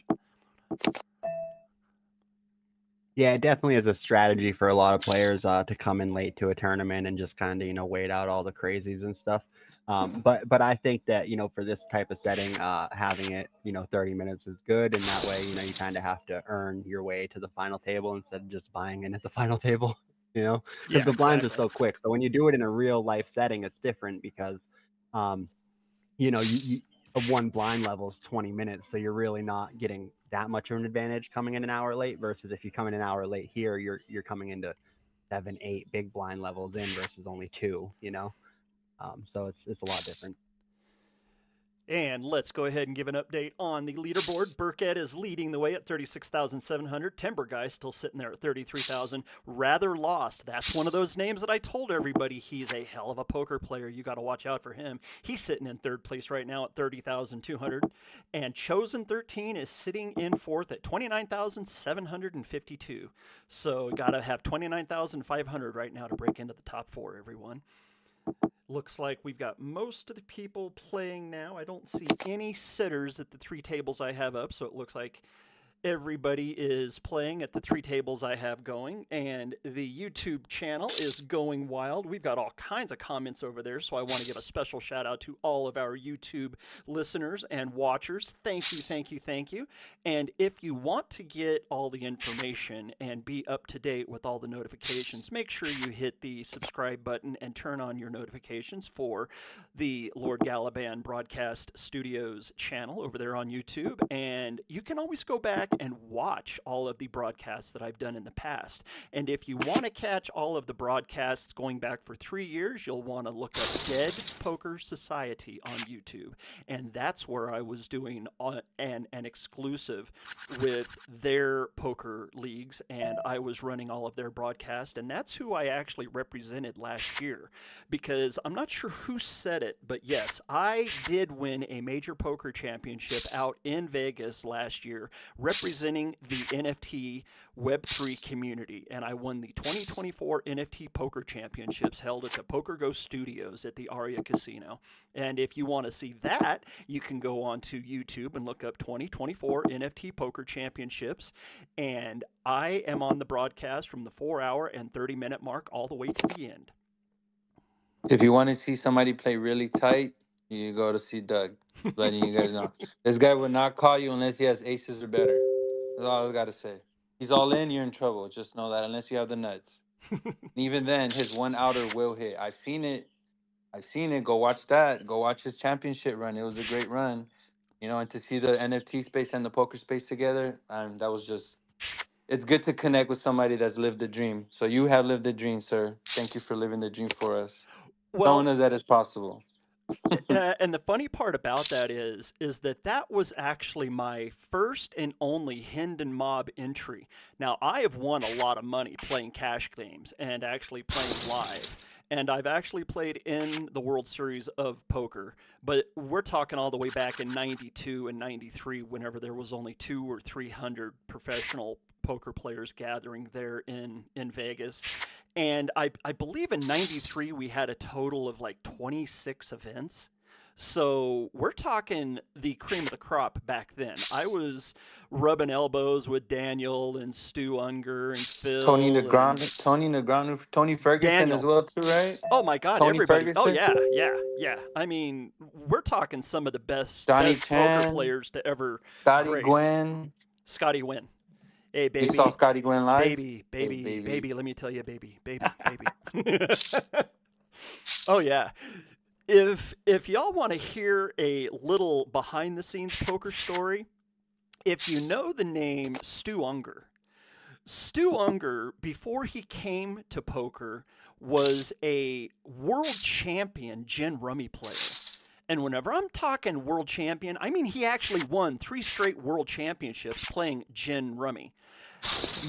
[SPEAKER 12] Yeah, it definitely is a strategy for a lot of players to come in late to a tournament and just kind of wait out all the crazies and stuff. But I think that for this type of setting, having it 30 minutes is good, and that way you kind of have to earn your way to the final table instead of just buying in at the final table. Because the blinds are so quick. So when you do it in a real life setting, it's different, because you one blind level is 20 minutes, so you're really not getting that much of an advantage coming in an hour late, versus if you come in an hour late here, you're coming into 7, 8 big blind levels in versus only 2. So it's a lot different.
[SPEAKER 1] And let's go ahead and give an update on the leaderboard. Burkett is leading the way at 36,700. Timber Guy still sitting there at 33,000. Rather Lost. That's one of those names that I told everybody he's a hell of a poker player. You got to watch out for him. He's sitting in 3rd place right now at 30,200. And Chosen 13 is sitting in 4th at 29,752. So got to have 29,500 right now to break into the top 4, everyone. Looks like we've got most of the people playing now. I don't see any sitters at the 3 tables I have up, so it looks like everybody is playing at the 3 tables I have going, and the YouTube channel is going wild. We've got all kinds of comments over there, so I want to give a special shout out to all of our YouTube listeners and watchers. Thank you. And if you want to get all the information and be up to date with all the notifications, make sure you hit the subscribe button and turn on your notifications for the Lord Galaban Broadcast Studios channel over there on YouTube. And you can always go back back and watch all of the broadcasts that I've done in the past. And if you want to catch all of the broadcasts going back for 3 years, you'll want to look up Dead Poker Society on YouTube. And that's where I was doing an exclusive with their poker leagues, and I was running all of their broadcasts. And that's who I actually represented last year, because I'm not sure who said it, but yes, I did win a major poker championship out in Vegas last year representing the NFT Web3 community, and I won the 2024 NFT Poker Championships held at the Poker Ghost Studios at the Aria Casino. And if you want to see that, you can go on to YouTube and look up 2024 NFT Poker Championships, and I am on the broadcast from the 4-hour and 30-minute mark all the way to the end.
[SPEAKER 11] If you want to see somebody play really tight, you go to see Doug. Letting you guys know. This guy would not call you unless he has aces or better. That's all I got to say. He's all in, you're in trouble. Just know that, unless you have the nuts. Even then, his one outer will hit. I've seen it. Go watch that. Go watch his championship run. It was a great run. You know, and to see the NFT space and the poker space together, that was just... It's good to connect with somebody that's lived the dream. So you have lived the dream, sir. Thank you for living the dream for us. Showing us that it's possible.
[SPEAKER 1] And the funny part about that is that was actually my first and only Hendon Mob entry. Now, I have won a lot of money playing cash games and actually playing live. And I've actually played in the World Series of Poker, but we're talking all the way back in 92 and 93, whenever there was only 200 or 300 professional poker players gathering there in Vegas. And I believe in 93 we had a total of like 26 events. So we're talking the cream of the crop back then. I was rubbing elbows with Daniel and Stu Unger and Phil.
[SPEAKER 11] Tony Negreanu, Tony Ferguson
[SPEAKER 1] Daniel
[SPEAKER 11] as well too, right?
[SPEAKER 1] Oh my God,
[SPEAKER 11] Tony
[SPEAKER 1] everybody!
[SPEAKER 11] Ferguson?
[SPEAKER 1] Oh yeah. I mean, we're talking some of the best
[SPEAKER 11] Johnny
[SPEAKER 1] poker
[SPEAKER 11] Chan,
[SPEAKER 1] to ever
[SPEAKER 11] Scotty
[SPEAKER 1] grace.
[SPEAKER 11] Gwynn.
[SPEAKER 1] Scotty Gwynn. Hey, baby.
[SPEAKER 11] You saw Scotty Gwynn live?
[SPEAKER 1] Baby, let me tell you, baby. Oh yeah. If y'all want to hear a little behind the scenes poker story, if you know the name Stu Unger, before he came to poker, was a world champion gin rummy player. And whenever I'm talking world champion, I mean he actually won 3 straight world championships playing gin rummy.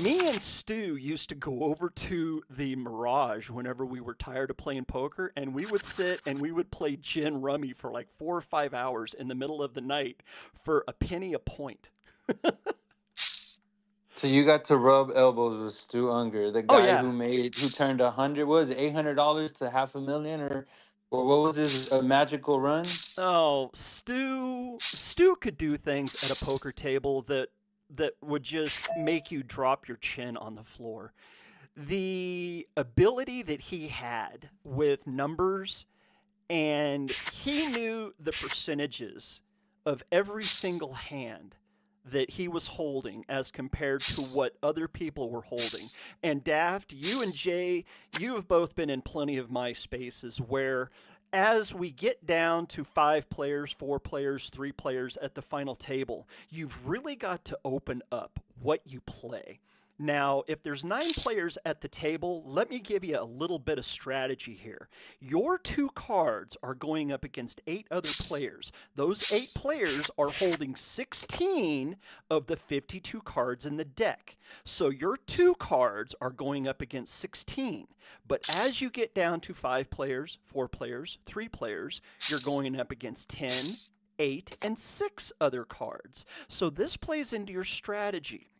[SPEAKER 1] Me and Stu used to go over to the Mirage whenever we were tired of playing poker, and we would sit and we would play gin rummy for like 4 or 5 hours in the middle of the night for a penny a point.
[SPEAKER 11] So you got to rub elbows with Stu Unger, the guy who turned $800 to $500,000, or what was his magical run?
[SPEAKER 1] Oh, Stu could do things at a poker table that would just make you drop your chin on the floor. The ability that he had with numbers, and he knew the percentages of every single hand that he was holding as compared to what other people were holding. And Daft, you and Jay, you have both been in plenty of my spaces where as we get down to 5 players, 4 players, 3 players at the final table, you've really got to open up what you play. Now, if there's 9 players at the table, let me give you a little bit of strategy here. Your 2 cards are going up against 8 other players. Those 8 players are holding 16 of the 52 cards in the deck. So your 2 cards are going up against 16. But as you get down to 5 players, 4 players, 3 players, you're going up against 10, 8, and 6 other cards. So this plays into your strategy.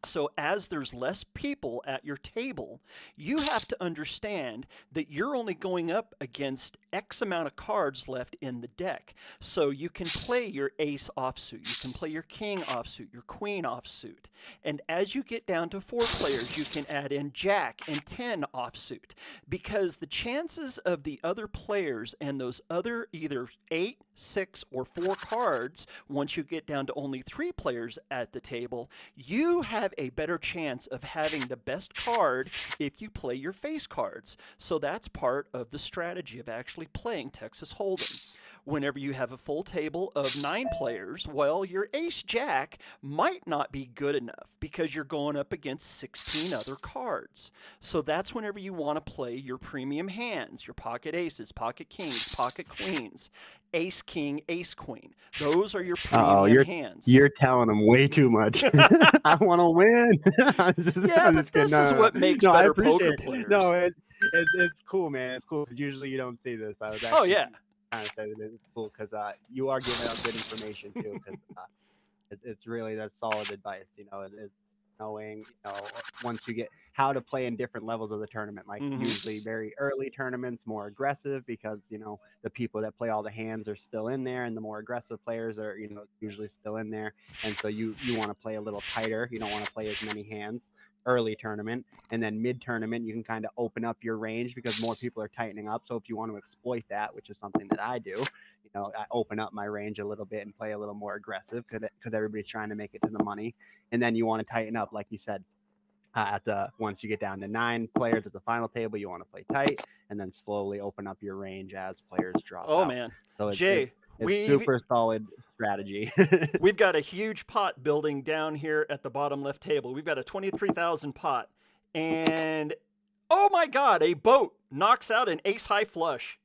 [SPEAKER 1] So as there's less people at your table, you have to understand that you're only going up against X amount of cards left in the deck. So you can play your ace offsuit, you can play your king offsuit, your queen offsuit. And as you get down to 4 players, you can add in jack and 10 offsuit, because the chances of the other players and those other either 8, 6, or 4 cards, once you get down to only 3 players at the table, you have a better chance of having the best card if you play your face cards. So that's part of the strategy of actually playing Texas Hold'em. whenever you have a full table of 9 players, well, your ace-jack might not be good enough because you're going up against 16 other cards. So that's whenever you want to play your premium hands, your pocket aces, pocket kings, pocket queens, ace king, ace queen. Those are your premium hands.
[SPEAKER 12] You're telling them way too much. I want to win.
[SPEAKER 1] But this is what makes better poker players.
[SPEAKER 12] No, it's cool, man. It's cool. Usually you don't see this.
[SPEAKER 1] Oh, yeah.
[SPEAKER 12] Kind of said it's cool because you are giving out good information too. Because it's really that's solid advice. You know, it's knowing once you get how to play in different levels of the tournament. Like usually very early tournaments, more aggressive because the people that play all the hands are still in there, and the more aggressive players are usually still in there. And so you want to play a little tighter. You don't want to play as many hands early tournament, and then mid tournament you can kind of open up your range because more people are tightening up. So if you want to exploit that, which is something that I do, I open up my range a little bit and play a little more aggressive because everybody's trying to make it to the money. And then you want to tighten up, like you said, once you get down to 9 players at the final table, you want to play tight and then slowly open up your range as players drop out.
[SPEAKER 1] Man.
[SPEAKER 12] So
[SPEAKER 1] Jay,
[SPEAKER 12] it's super solid strategy.
[SPEAKER 1] We've got a huge pot building down here at the bottom left table. We've got a 23,000 pot. And, oh my God, a boat knocks out an ace-high flush.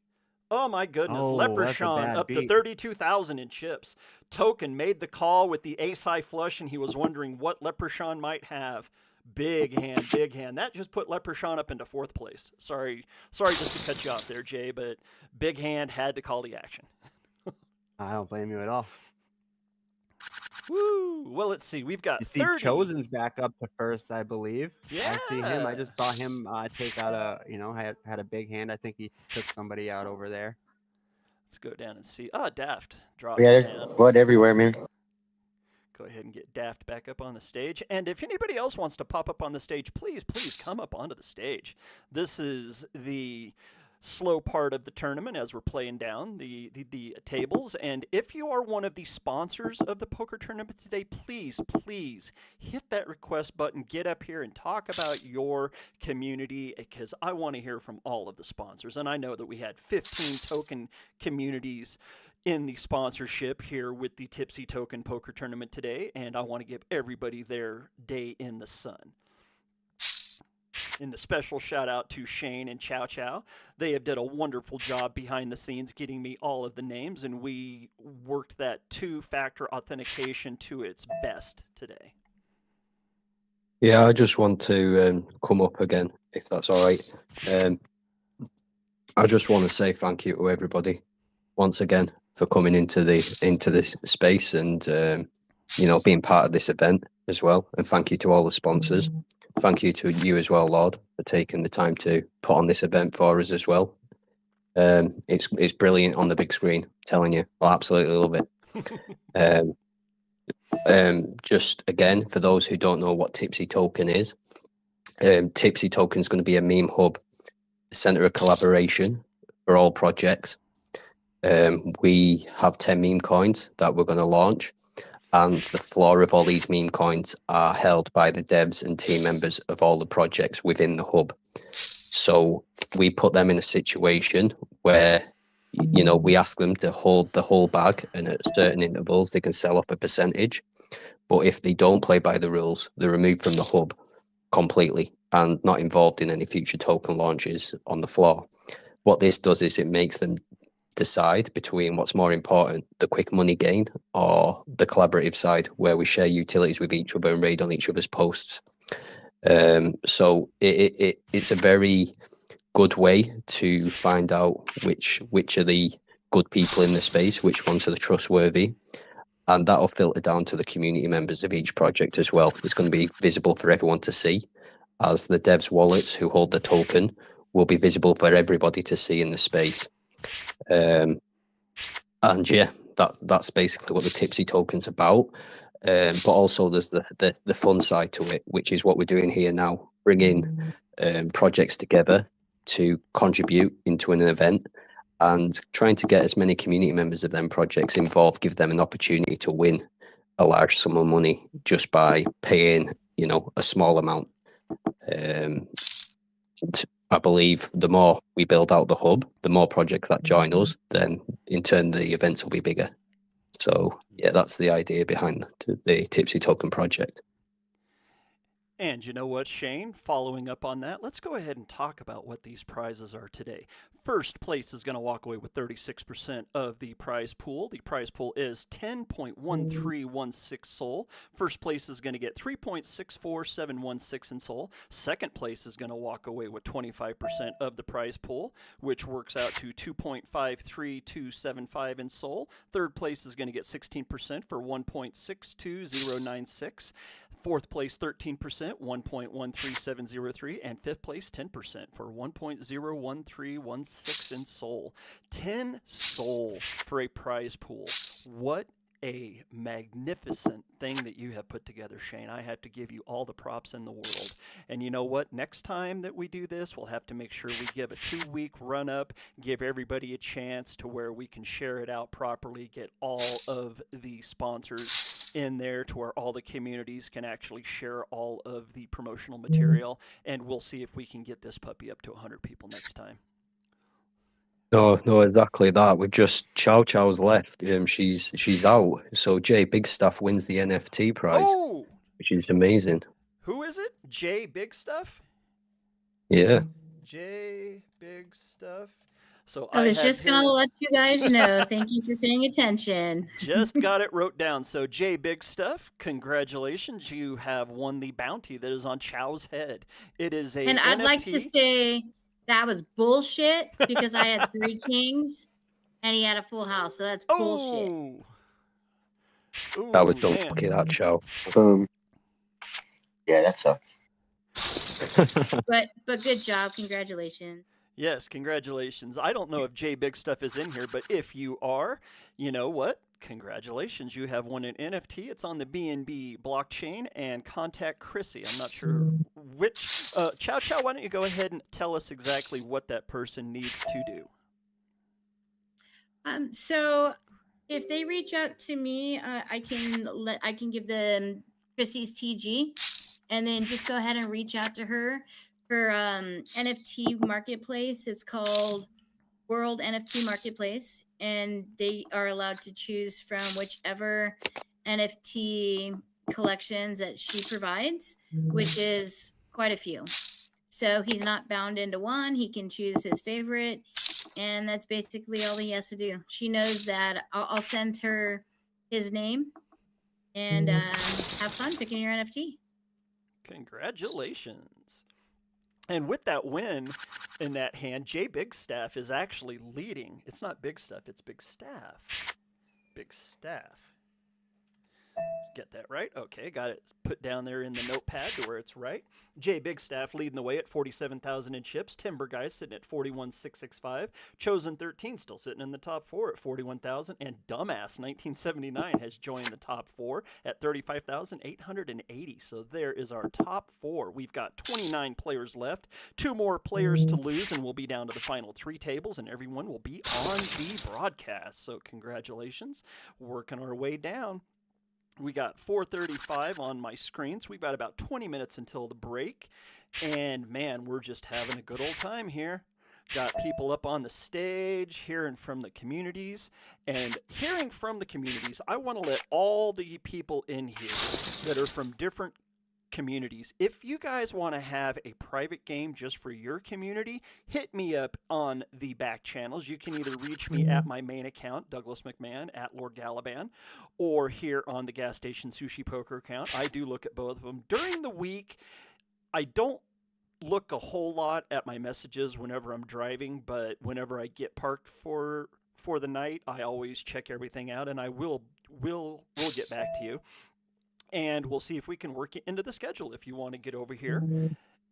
[SPEAKER 1] Oh my goodness, Leprechaun up to 32,000 in chips. Token made the call with the ace-high flush, and he was wondering what Leprechaun might have. Big hand, big hand. That just put Leprechaun up into 4th place. Sorry just to cut you off there, Jay, but big hand had to call the action.
[SPEAKER 12] I don't blame you at all.
[SPEAKER 1] Woo! Well, let's see. We've got 30.
[SPEAKER 12] Chosen's back up to first, I believe.
[SPEAKER 1] Yeah.
[SPEAKER 12] I see him. I just saw him take out had a big hand. I think he took somebody out over there.
[SPEAKER 1] Let's go down and see. Daft dropped
[SPEAKER 8] down. Blood everywhere, man.
[SPEAKER 1] Go ahead and get Daft back up on the stage. And if anybody else wants to pop up on the stage, please come up onto the stage. This is the slow part of the tournament as we're playing down the tables. And if you are one of the sponsors of the poker tournament today, please hit that request button, get up here and talk about your community, because I want to hear from all of the sponsors. And I know that we had 15 token communities in the sponsorship here with the Tipsy Token Poker Tournament today, and I want to give everybody their day in the sun. And a special shout out to Shane and Chow Chow. They have did a wonderful job behind the scenes getting me all of the names, and we worked that 2-factor authentication to its best today.
[SPEAKER 3] Yeah, I just want to come up again, if that's all right. I just want to say thank you to everybody once again for coming into this space and being part of this event as well. And thank you to all the sponsors. Thank you to you as well, Lord, for taking the time to put on this event for us as well. It's brilliant on the big screen, I'm telling you. I absolutely love it. Just again, for those who don't know what Tipsy Token is, Tipsy Token is going to be a meme hub, a center of collaboration for all projects. We have 10 meme coins that we're going to launch, and the floor of all these meme coins are held by the devs and team members of all the projects within the hub. So we put them in a situation where, we ask them to hold the whole bag, and at certain intervals they can sell up a percentage. But if they don't play by the rules, they're removed from the hub completely and not involved in any future token launches on the floor. What this does is it makes them decide between what's more important, the quick money gain or the collaborative side, where we share utilities with each other and raid on each other's posts. So it's a very good way to find out which are the good people in the space, which ones are the trustworthy, and that'll filter down to the community members of each project as well. It's going to be visible for everyone to see, as the devs' wallets who hold the token will be visible for everybody to see in the space. And yeah, that's basically what the Tipsy Token's about. But also there's the fun side to it, which is what we're doing here now, bringing projects together to contribute into an event and trying to get as many community members of them projects involved, give them an opportunity to win a large sum of money just by paying, a small amount. I believe the more we build out the hub, the more projects that join us, then in turn the events will be bigger. So yeah, that's the idea behind the Tipsy Token project.
[SPEAKER 1] And you know what, Shane? Following up on that, let's go ahead and talk about what these prizes are today. First place is going to walk away with 36% of the prize pool. The prize pool is 10.1316 Sol. First place is going to get 3.64716 in Sol. Second place is going to walk away with 25% of the prize pool, which works out to 2.53275 in Sol. Third place is going to get 16% for 1.62096. Fourth place, 13%, 1.13703, and fifth place, 10% for 1.01316 in Sol. 10 Sol for a prize pool. What a magnificent thing that you have put together, Shane. I have to give you all the props in the world. And you know what? Next time that we do this, we'll have to make sure we give a 2-week run-up, give everybody a chance to where we can share it out properly, get all of the sponsors in there to where all the communities can actually share all of the promotional material, and we'll see if we can get this puppy up to 100 people next time.
[SPEAKER 3] No, exactly that. We've just Chow Chow's left. She's out. So Jay Bigstaff wins the NFT prize, which is amazing.
[SPEAKER 1] Who is it? Jay Big Stuff?
[SPEAKER 3] Yeah.
[SPEAKER 1] Jay Big Stuff. So
[SPEAKER 4] I was just going to let you guys know. Thank you for paying attention.
[SPEAKER 1] Just got it wrote down. So, Jay Big Stuff, congratulations. You have won the bounty that is on Chow's head. It is a
[SPEAKER 4] And I'd
[SPEAKER 1] NFT.
[SPEAKER 4] like to say that was bullshit because I had 3 kings and he had a full house. So that's bullshit.
[SPEAKER 1] Ooh,
[SPEAKER 3] That was so lucky, that Chow.
[SPEAKER 8] Yeah, that sucks.
[SPEAKER 4] but good job. Congratulations.
[SPEAKER 1] Yes, congratulations. I don't know if Jay Big Stuff is in here, but if you are, you know what? Congratulations. You have won an NFT. It's on the BNB blockchain, and contact Chrissy. I'm not sure which. Chow Chow, why don't you go ahead and tell us exactly what that person needs to do?
[SPEAKER 4] So if they reach out to me, I can give them Chrissy's TG, and then just go ahead and reach out to her. Her NFT marketplace. It's called World NFT Marketplace, and they are allowed to choose from whichever NFT collections that she provides, which is quite a few. So he's not bound into one. He can choose his favorite, and that's basically all he has to do. She knows that I'll send her his name, and have fun picking your NFT.
[SPEAKER 1] Congratulations. And with that win in that hand, Jay Big Staff is actually leading. It's not Big Stuff, it's Big Staff. Big Staff. Get that right? Okay, got it put down there in the notepad to where it's right. Jay Big Staff leading the way at 47,000 in chips. Timber Guy sitting at 41,665. Chosen 13 still sitting in the top 4 at 41,000. And Dumbass 1979 has joined the top 4 at 35,880. So there is our top 4. We've got 29 players left. 2 more players to lose, and we'll be down to the final 3 tables, and everyone will be on the broadcast. So congratulations. Working our way down. We got 4:35 on my screen, so we've got about 20 minutes until the break. And, man, we're just having a good old time here. Got people up on the stage, hearing from the communities. And hearing from the communities, I want to let all the people in here that are from different communities, if you guys want to have a private game just for your community, hit me up on the back channels. You can either reach me at my main account, Douglas McMahon at Lord Galaban, or here on the Gas Station Sushi Poker account. I do look at both of them. During the week, I don't look a whole lot at my messages whenever I'm driving, but whenever I get parked for the night, I always check everything out, and I will get back to you. And we'll see if we can work it into the schedule if you want to get over here.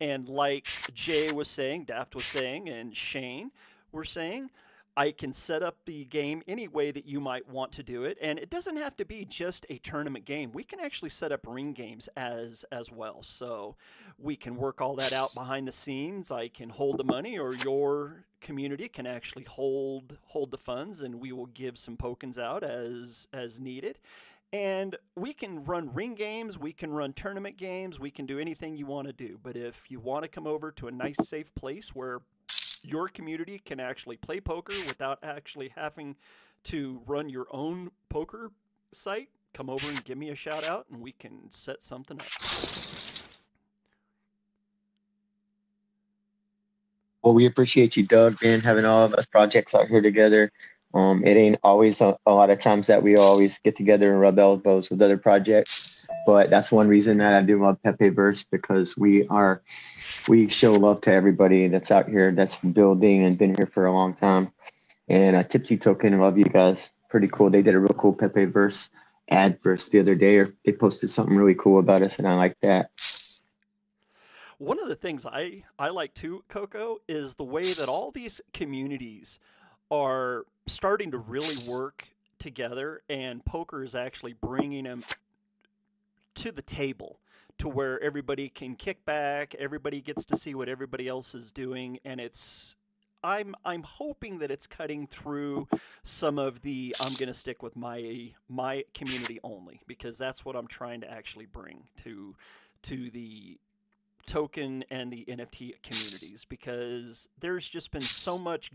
[SPEAKER 1] And like Jay was saying, Daft was saying, and Shane were saying, I can set up the game any way that you might want to do it. And it doesn't have to be just a tournament game. We can actually set up ring games as well. So we can work all that out behind the scenes. I can hold the money, or your community can actually hold the funds, and we will give some tokens out as needed. And we can run ring games, we can run tournament games, we can do anything you want to do. But if you want to come over to a nice, safe place where your community can actually play poker without actually having to run your own poker site, come over and give me a shout out and we can set something up.
[SPEAKER 8] Well, we appreciate you, Doug, man, having all of us projects out here together. It ain't always a lot of times that we always get together and rub elbows with other projects, but that's one reason that I do love Pepeverse, because we show love to everybody that's out here that's building and been here for a long time. And Tipsy Token, love you guys. Pretty cool. They did a real cool Pepeverse ad for us the other day, or they posted something really cool about us, and I like that.
[SPEAKER 1] One of the things I like too, Coco, is the way that all these communities are starting to really work together, and poker is actually bringing them to the table to where everybody can kick back, everybody gets to see what everybody else is doing, and I'm hoping that it's cutting through some of the I'm going to stick with my community only, because that's what I'm trying to actually bring to the token and the NFT communities, because there's just been so much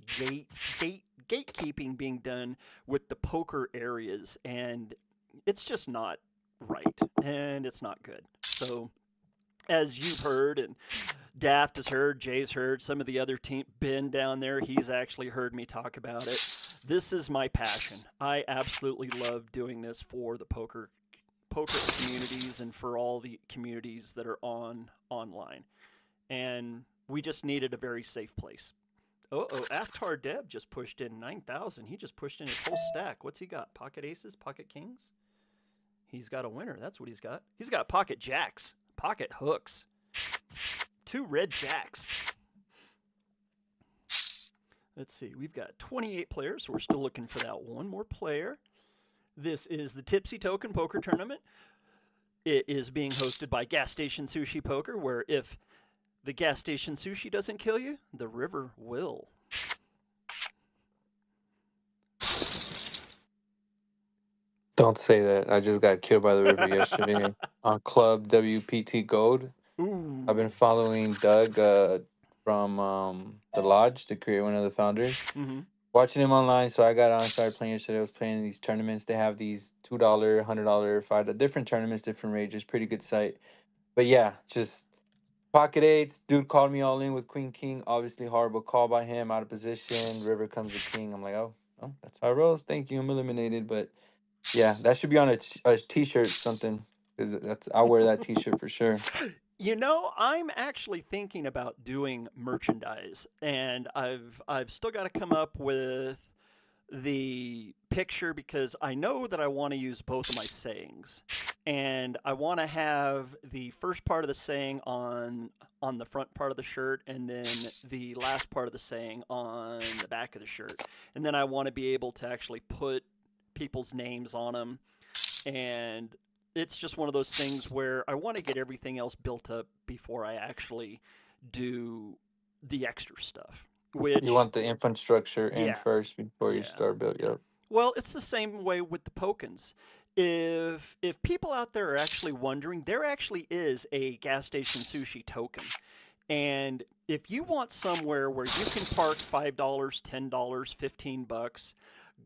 [SPEAKER 1] gatekeeping being done with the poker areas, and it's just not right, and it's not good. So as you've heard, and Daft has heard, Jay's heard, some of the other team, Ben down there, he's actually heard me talk about it. This is my passion. I absolutely love doing this for the poker communities and for all the communities that are online. And we just needed a very safe place. Aftar Deb just pushed in 9,000. He just pushed in his whole stack. What's he got? Pocket aces? Pocket kings? He's got a winner. That's what he's got. He's got pocket jacks. Pocket hooks. 2 red jacks. Let's see. We've got 28 players, so we're still looking for that one more player. This is the Tipsy Token Poker Tournament. It is being hosted by Gas Station Sushi Poker, where if the gas station sushi doesn't kill you, the river will.
[SPEAKER 11] Don't say that. I just got killed by the river yesterday on Club WPT Gold.
[SPEAKER 1] Ooh.
[SPEAKER 11] I've been following Doug from the Lodge, the creator, one of the founders.
[SPEAKER 1] Mm-hmm.
[SPEAKER 11] Watching him online, so I got on, started playing yesterday. I was playing these tournaments. They have these $2, $100, $5 different tournaments, different ranges. Pretty good site. But yeah, just pocket eights. Dude called me all in with Queen King. Obviously horrible call by him, out of position. River comes the king. I'm like, oh, that's how it rolls. Thank you. I'm eliminated. But yeah, that should be on a t-shirt, something, because I'll wear that t-shirt for sure.
[SPEAKER 1] You know, I'm actually thinking about doing merchandise, and I've still got to come up with the picture, because I know that I want to use both of my sayings, and I want to have the first part of the saying on the front part of the shirt, and then the last part of the saying on the back of the shirt, and then I want to be able to actually put people's names on them, and it's just one of those things where I want to get everything else built up before I actually do the extra stuff. Which,
[SPEAKER 11] you want the infrastructure in first before you start building up.
[SPEAKER 1] Well, it's the same way with the tokens. If people out there are actually wondering, there actually is a gas station sushi token. And if you want somewhere where you can park $5, $10, $15,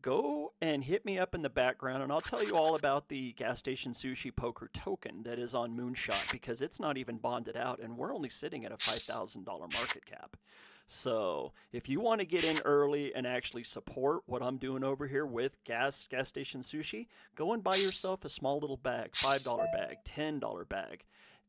[SPEAKER 1] go and hit me up in the background, and I'll tell you all about the Gas Station Sushi Poker token that is on Moonshot, because it's not even bonded out, and we're only sitting at a $5,000 market cap. So if you want to get in early and actually support what I'm doing over here with Gas Station Sushi, go and buy yourself a small little bag, $5 bag, $10 bag.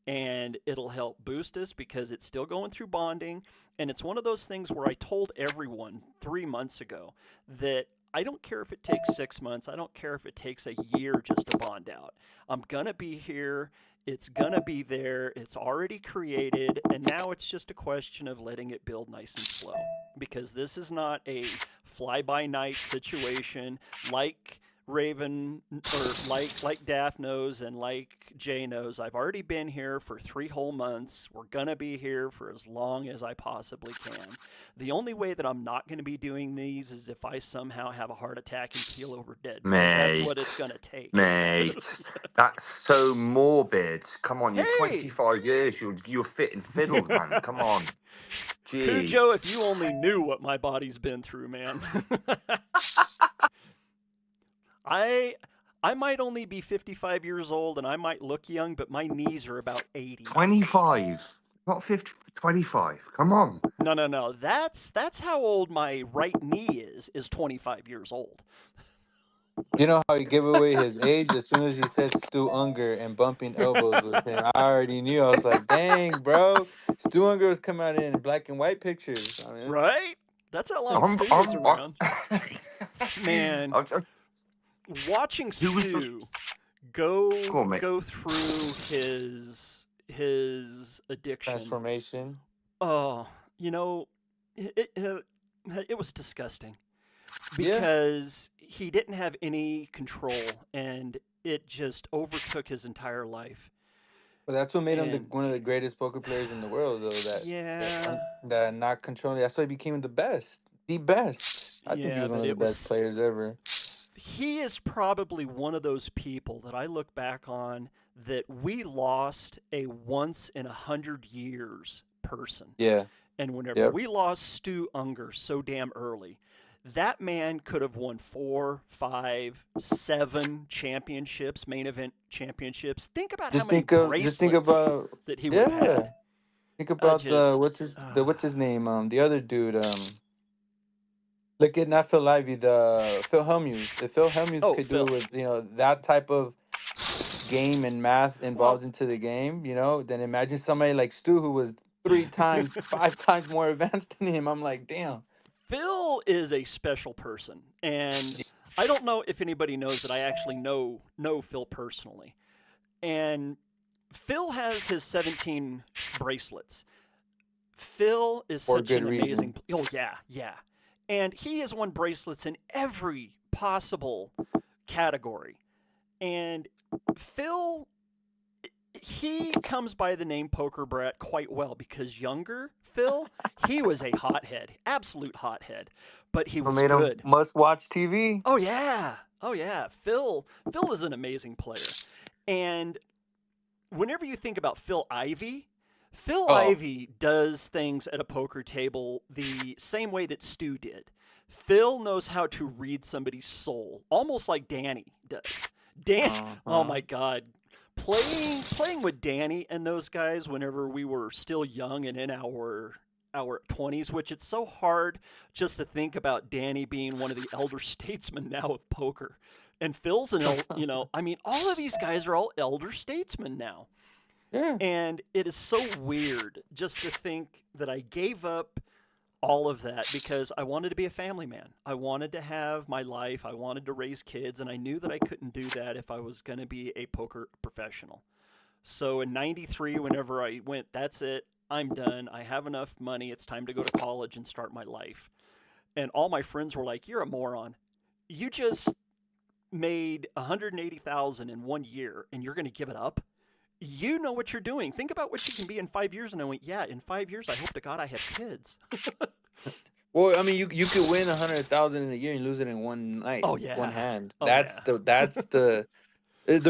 [SPEAKER 1] And it'll help boost us, because it's still going through bonding. And it's one of those things where I told everyone 3 months ago that I don't care if it takes 6 months. I don't care if it takes a year just to bond out. I'm going to be here. It's going to be there. It's already created. And now it's just a question of letting it build nice and slow, because this is not a fly-by-night situation like Raven, or like Daff knows and like Jay knows, I've already been here for 3 whole months. We're gonna be here for as long as I possibly can. The only way that I'm not going to be doing these is if I somehow have a heart attack and keel over dead. Because that's what it's going to take.
[SPEAKER 10] Mate, that's so morbid. Come on, you're
[SPEAKER 1] Hey!
[SPEAKER 10] 25 years. You're fitting fiddles, man. Come on. Jeez.
[SPEAKER 1] Cujo, if you only knew what my body's been through, man. I might only be 55 years old and I might look young, but my knees are about 80.
[SPEAKER 10] 25. Not 50, 25. Come on.
[SPEAKER 1] No. That's how old my right knee is 25 years old.
[SPEAKER 11] You know how he gave away his age as soon as he said Stu Unger and bumping elbows with him. I already knew. I was like, dang, bro. Stu Unger was coming out in black and white pictures. I mean,
[SPEAKER 1] right? That's how long Stu was around. Man, watching Stu go through his addiction
[SPEAKER 11] transformation.
[SPEAKER 1] Oh, it was disgusting because he didn't have any control and it just overtook his entire life.
[SPEAKER 11] Well, that's what made him one of the greatest poker players in the world, though. That not controlling. That's why he became the best. The best. I think he was one of the best players ever.
[SPEAKER 1] He is probably one of those people that I look back on that we lost a once in 100 years person.
[SPEAKER 11] Yeah.
[SPEAKER 1] And whenever we lost Stu Unger so damn early, that man could have won 4, 5, 7 championships, main event championships. Think about how many bracelets that he would have had.
[SPEAKER 11] Think about what's his name? The other dude. Look at not Phil Ivey, the Phil Hellmuth. If Phil Hellmuth could do with that type of game and math involved into the game, then imagine somebody like Stu who was 3 times, 5 times more advanced than him. I'm like, damn.
[SPEAKER 1] Phil is a special person, and I don't know if anybody knows that I actually know Phil personally. And Phil has his 17 bracelets. Phil is such an amazing. Oh yeah. And he has won bracelets in every possible category. And Phil, he comes by the name Poker Brat quite well because younger Phil, he was a hothead, absolute hothead, but he was good.
[SPEAKER 11] Must-watch TV.
[SPEAKER 1] Oh yeah. Phil is an amazing player. And whenever you think about Phil Ivey does things at a poker table the same way that Stu did. Phil knows how to read somebody's soul, almost like Danny does. Oh my God. Playing with Danny and those guys whenever we were still young and in our 20s, which it's so hard just to think about Danny being one of the elder statesmen now of poker. And Phil's all of these guys are all elder statesmen now.
[SPEAKER 11] Yeah.
[SPEAKER 1] And it is so weird just to think that I gave up all of that because I wanted to be a family man. I wanted to have my life. I wanted to raise kids, and I knew that I couldn't do that if I was going to be a poker professional. So in 93, whenever I went, that's it. I'm done. I have enough money. It's time to go to college and start my life. And all my friends were like, "You're a moron. You just made $180,000 in 1 year, and you're going to give it up? You know what you're doing. Think about what you can be in 5 years." And I went, yeah, in 5 years, I hope to God I have kids.
[SPEAKER 11] Well, I mean, you could win 100,000 in a year and lose it in one night.
[SPEAKER 1] Oh yeah,
[SPEAKER 11] one hand.
[SPEAKER 1] Oh,
[SPEAKER 11] that's
[SPEAKER 1] yeah.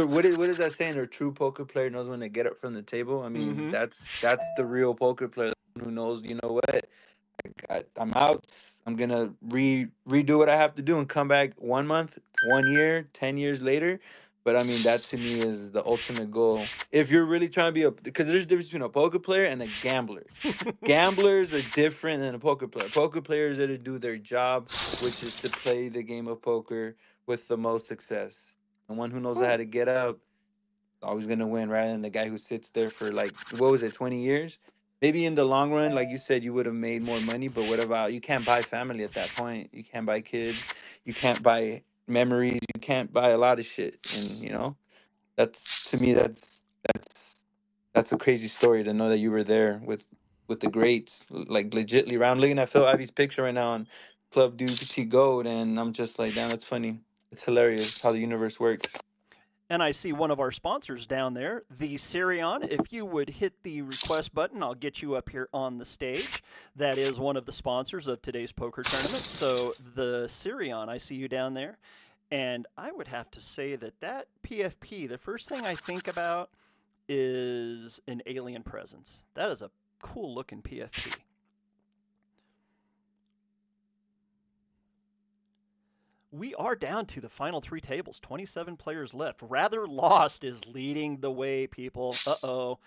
[SPEAKER 11] what is that saying? A true poker player knows when to get up from the table. I mean, that's the real poker player who knows. You know what? I'm out. I'm gonna redo what I have to do and come back 1 month, 1 year, 10 years later. But I mean, that to me is the ultimate goal. If you're really trying to be because there's a difference between a poker player and a gambler. Gamblers are different than a poker player. Poker players are to do their job, which is to play the game of poker with the most success. The one who knows how to get up is always gonna win, rather than the guy who sits there for 20 years. Maybe in the long run, like you said, you would have made more money. But what about you can't buy family at that point? You can't buy kids. You can't buy memories. You can't buy a lot of shit, and that's to me that's a crazy story to know that you were there with the greats, like legitly around. Looking at Phil Ivey's picture right now on Club Du Petit Gold, and I'm just like, damn, that's funny. It's hilarious how the universe works.
[SPEAKER 1] And I see one of our sponsors down there, the Sirion. If you would hit the request button, I'll get you up here on the stage. That is one of the sponsors of today's poker tournament. So the Sirion, I see you down there. And I would have to say that PFP, the first thing I think about is an alien presence. That is a cool looking PFP. We are down to the final 3 tables, 27 players left. Rather Lost is leading the way, people. Uh-oh.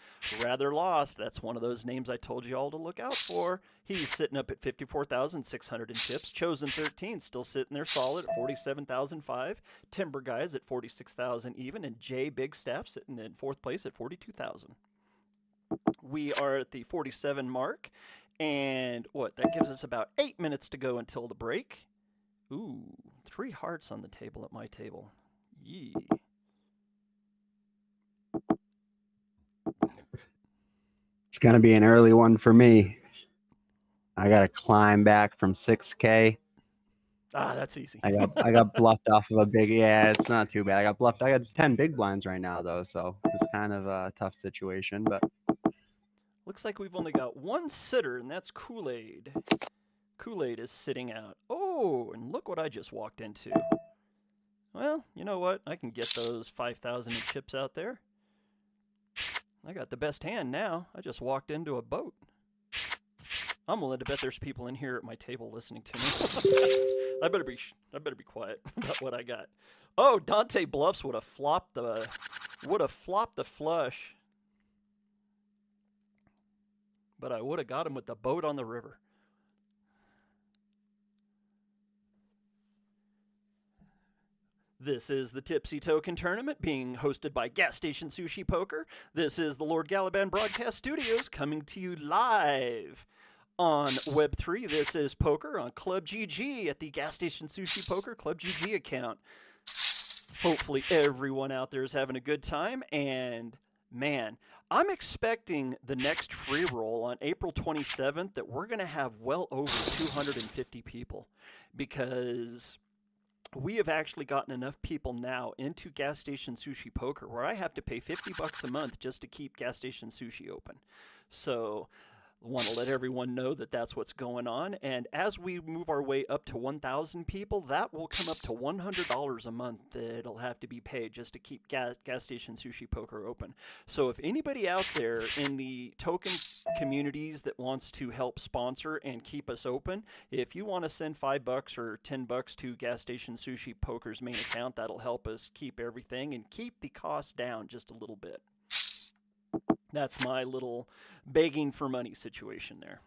[SPEAKER 1] Rather Lost, that's one of those names I told you all to look out for. He's sitting up at 54,600 in chips. Chosen 13 still sitting there solid at 47,005. Timber Guys at 46,000 even. And Jay Big Staff sitting in 4th place at 42,000. We are at the 47 mark. And that gives us about 8 minutes to go until the break. Ooh, 3 hearts on the table at my table. Yee.
[SPEAKER 12] It's going to be an early one for me. I got to climb back from 6K.
[SPEAKER 1] Ah, that's easy.
[SPEAKER 12] I got bluffed off of a big, it's not too bad. I got bluffed. I got 10 big blinds right now, though, so it's kind of a tough situation. But
[SPEAKER 1] looks like we've only got one sitter, and that's Kool-Aid. Kool-Aid is sitting out. Oh, and look what I just walked into. Well, you know what? I can get those 5,000 in chips out there. I got the best hand now. I just walked into a boat. I'm willing to bet there's people in here at my table listening to me. I better be quiet about what I got. Oh, Dante Bluffs would have flopped the flush. But I would have got him with the boat on the river. This is the Tipsy Token Tournament being hosted by Gas Station Sushi Poker. This is the Lord Galaban Broadcast Studios coming to you live on Web3. This is poker on Club GG at the Gas Station Sushi Poker Club GG account. Hopefully everyone out there is having a good time. And man, I'm expecting the next free roll on April 27th that we're going to have well over 250 people, because we have actually gotten enough people now into Gas Station Sushi Poker where I have to pay $50 a month just to keep Gas Station Sushi open. So I want to let everyone know that that's what's going on. And as we move our way up to 1,000 people, that will come up to $100 a month that'll have to be paid just to keep Gas Station Sushi Poker open. So if anybody out there in the token communities that wants to help sponsor and keep us open, if you want to send $5 or $10 to Gas Station Sushi Poker's main account, that'll help us keep everything and keep the cost down just a little bit. That's my little begging for money situation there.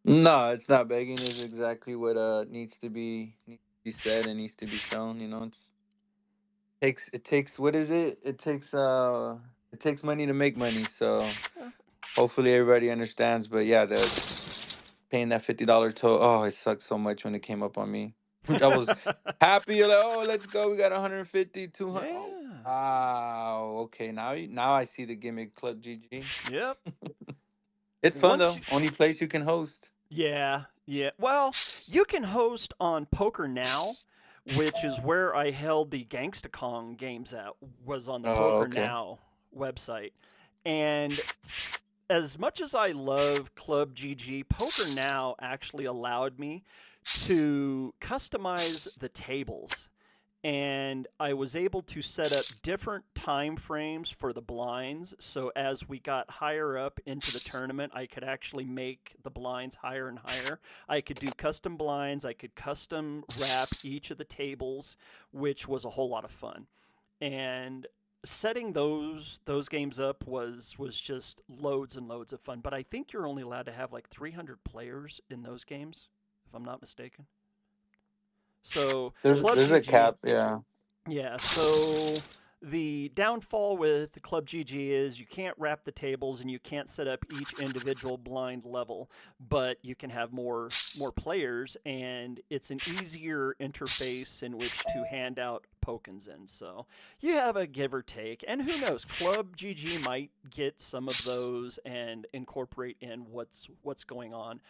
[SPEAKER 11] No, it's not begging. It's exactly what needs to be said and needs to be shown. You know, it takes what is it? It takes money to make money. So hopefully everybody understands. But yeah, paying that $50 toll. Oh, it sucked so much when it came up on me. I was happy. Like, oh, let's go. We got 150, 200.
[SPEAKER 1] Yeah.
[SPEAKER 11] Oh, wow. Okay, now I see the gimmick. Club GG.
[SPEAKER 1] Yep.
[SPEAKER 11] It's fun though. Only place you can host.
[SPEAKER 1] Yeah. Well, you can host on Poker Now, which is where I held the Gangsta Kong games at, was on the Poker Now website. And as much as I love Club GG, Poker Now actually allowed me to customize the tables. And I was able to set up different time frames for the blinds. So as we got higher up into the tournament, I could actually make the blinds higher and higher. I could do custom blinds. I could custom wrap each of the tables, which was a whole lot of fun. And setting those games up was just loads and loads of fun. But I think you're only allowed to have like 300 players in those games, if I'm not mistaken. So
[SPEAKER 11] there's a cap, yeah.
[SPEAKER 1] Yeah, so the downfall with the Club GG is you can't wrap the tables and you can't set up each individual blind level, but you can have more players, and it's an easier interface in which to hand out tokens in. So you have a give or take, and who knows, Club GG might get some of those and incorporate in what's going on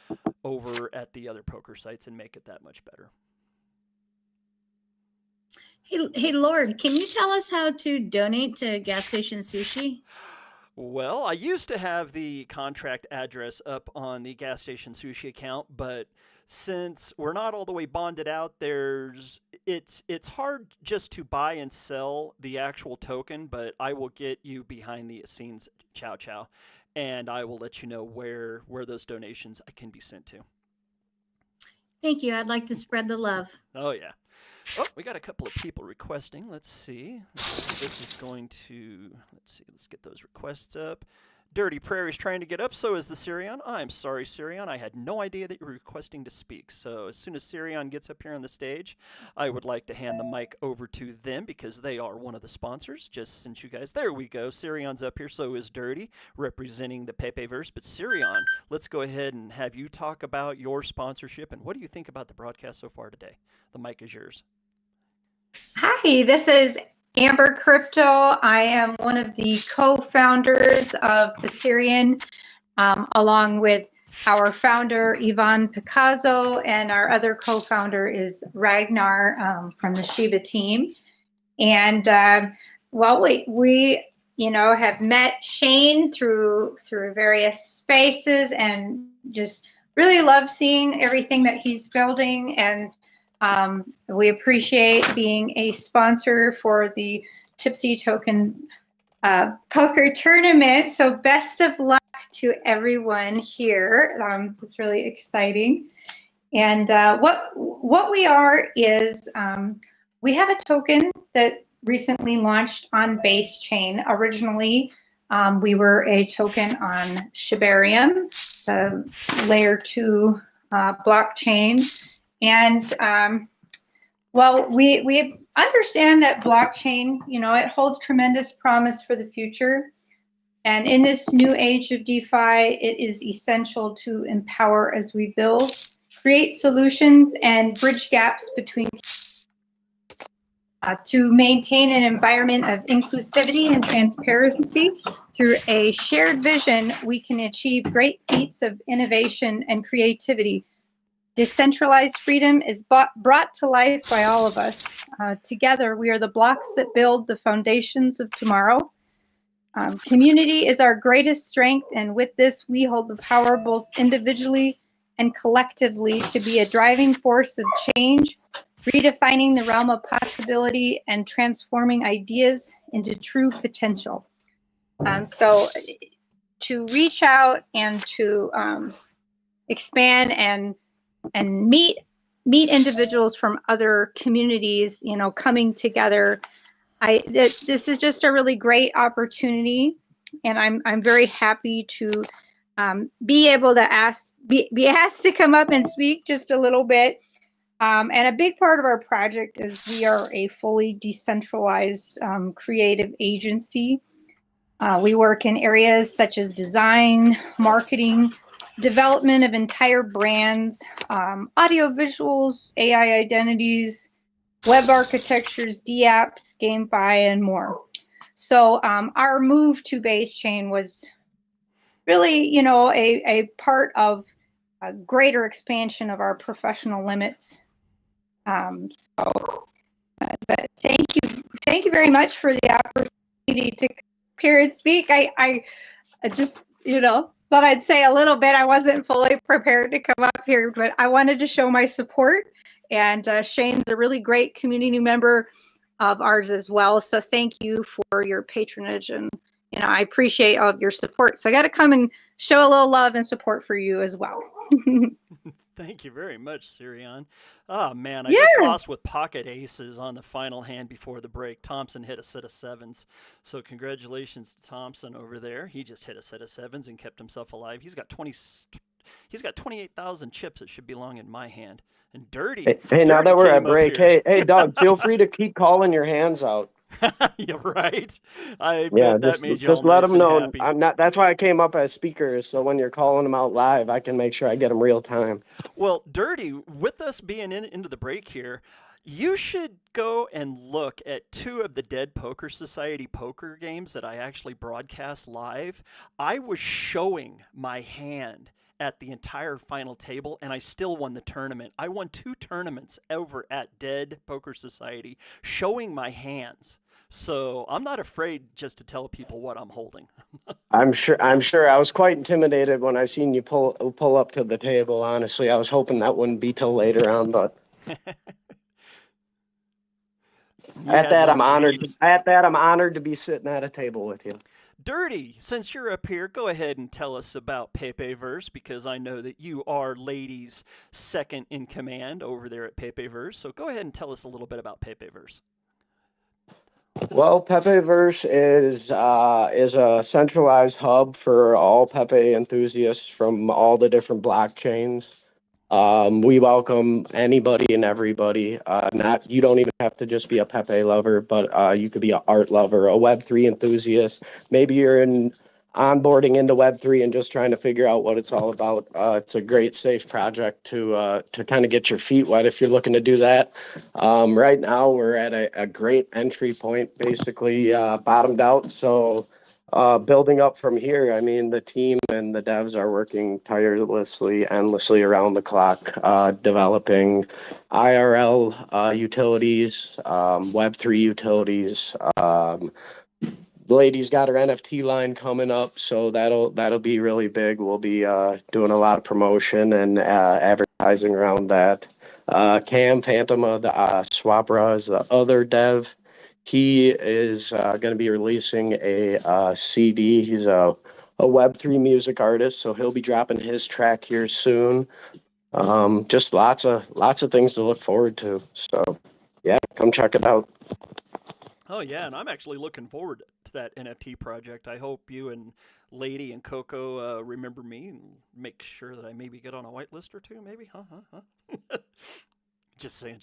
[SPEAKER 1] over at the other poker sites and make it that much better.
[SPEAKER 4] Hey, Lord, can you tell us how to donate to Gas Station Sushi?
[SPEAKER 1] Well, I used to have the contract address up on the gas station sushi account, but since we're not all the way bonded out, it's hard just to buy and sell the actual token, but I will get you behind the scenes, Chow Chow, and I will let you know where those donations can be sent to.
[SPEAKER 4] Thank you. I'd like to spread the love.
[SPEAKER 1] Oh yeah. Oh, we got a couple of people requesting. Let's see. This is going to, let's get those requests up. Dirty Prairie's trying to get up, so is the Sirion. I'm sorry, Sirion. I had no idea that you were requesting to speak. So as soon as Sirion gets up here on the stage, I would like to hand the mic over to them because they are one of the sponsors. Just since you guys, there we go. Sirion's up here, so is Dirty, representing the Pepeverse. But Sirion, let's go ahead and have you talk about your sponsorship and what do you think about the broadcast so far today? The mic is yours.
[SPEAKER 13] Hi, this is Amber Crypto. I am one of the co-founders of the Syrian, along with our founder, Ivan Picasso, and our other co-founder is Ragnar from the Shiba team. And well, we have met Shane through various spaces and just really love seeing everything that he's building. And we appreciate being a sponsor for the Tipsy Token Poker Tournament. So best of luck to everyone here. It's really exciting. And what we are is we have a token that recently launched on Base Chain. Originally, we were a token on Shibarium, the layer 2 blockchain. And well, we understand that blockchain, it holds tremendous promise for the future. And in this new age of DeFi, it is essential to empower as we build, create solutions, and bridge gaps between to maintain an environment of inclusivity and transparency. Through a shared vision, we can achieve great feats of innovation and creativity. Decentralized freedom is brought to life by all of us. Together, we are the blocks that build the foundations of tomorrow. Community is our greatest strength, and with this, we hold the power both individually and collectively to be a driving force of change, redefining the realm of possibility and transforming ideas into true potential. So to reach out and to expand and meet individuals from other communities, coming together. This is just a really great opportunity, and I'm very happy to be able to be asked to come up and speak just a little bit. And a big part of our project is we are a fully decentralized creative agency. We work in areas such as design, marketing, development of entire brands, audio visuals, AI identities, web architectures, DApps, GameFi, and more. So our move to Base Chain was really, a part of a greater expansion of our professional limits. But thank you very much for the opportunity to come here and speak. I just, thought I'd say a little bit. I wasn't fully prepared to come up here, but I wanted to show my support. And Shane's a really great community member of ours as well. So thank you for your patronage, and I appreciate all of your support. So I got to come and show a little love and support for you as well.
[SPEAKER 1] Thank you very much, Sirion. Oh, man, I just lost with pocket aces on the final hand before the break. Thompson hit a set of sevens. So congratulations to Thompson over there. He just hit a set of sevens and kept himself alive. He's got 28,000 chips that should belong in my hand. And Dirty.
[SPEAKER 14] Hey, now that we're at
[SPEAKER 1] came up
[SPEAKER 14] break,
[SPEAKER 1] here.
[SPEAKER 14] hey, Doug, feel free to keep calling your hands out.
[SPEAKER 1] You're right. I
[SPEAKER 14] Yeah,
[SPEAKER 1] bet that made you
[SPEAKER 14] just
[SPEAKER 1] all
[SPEAKER 14] let
[SPEAKER 1] nice
[SPEAKER 14] them know.
[SPEAKER 1] and happy.
[SPEAKER 14] I'm not. That's why I came up as speaker, so when you're calling them out live, I can make sure I get them real time.
[SPEAKER 1] Well, Dirty, with us being into the break here, you should go and look at 2 of the Dead Poker Society poker games that I actually broadcast live. I was showing my hand at the entire final table, and I still won the tournament. I won 2 tournaments over at Dead Poker Society showing my hands. So I'm not afraid just to tell people what I'm holding.
[SPEAKER 14] I'm sure I was quite intimidated when I seen you pull up to the table. Honestly, I was hoping that wouldn't be till later on, but at that I'm honored to be sitting at a table with you.
[SPEAKER 1] Dirty, since you're up here, go ahead and tell us about Pepeverse, because I know that you are ladies' second in command over there at Pepeverse. So go ahead and tell us a little bit about Pepeverse.
[SPEAKER 14] Well, Pepeverse is a centralized hub for all Pepe enthusiasts from all the different blockchains. We welcome anybody and everybody. You don't even have to just be a Pepe lover, but you could be an art lover, a Web3 enthusiast. Maybe you're in onboarding into Web3 and just trying to figure out what it's all about. It's a great, safe project to kind of get your feet wet if you're looking to do that. Right now, we're at a great entry point, basically bottomed out. So building up from here, I mean, the team and the devs are working tirelessly, endlessly around the clock, developing IRL utilities, Web3 utilities. Lady's got her NFT line coming up, so that'll be really big. We'll be doing a lot of promotion and advertising around that. Cam Phantoma, the Swapra is the other dev. He is going to be releasing a CD. He's a Web3 music artist, so he'll be dropping his track here soon. Just lots of things to look forward to. So yeah, come check it out.
[SPEAKER 1] Oh yeah, and I'm actually looking forward to that NFT project. I hope you and Lady and Coco remember me and make sure that I maybe get on a whitelist or two, maybe. Huh? Just saying.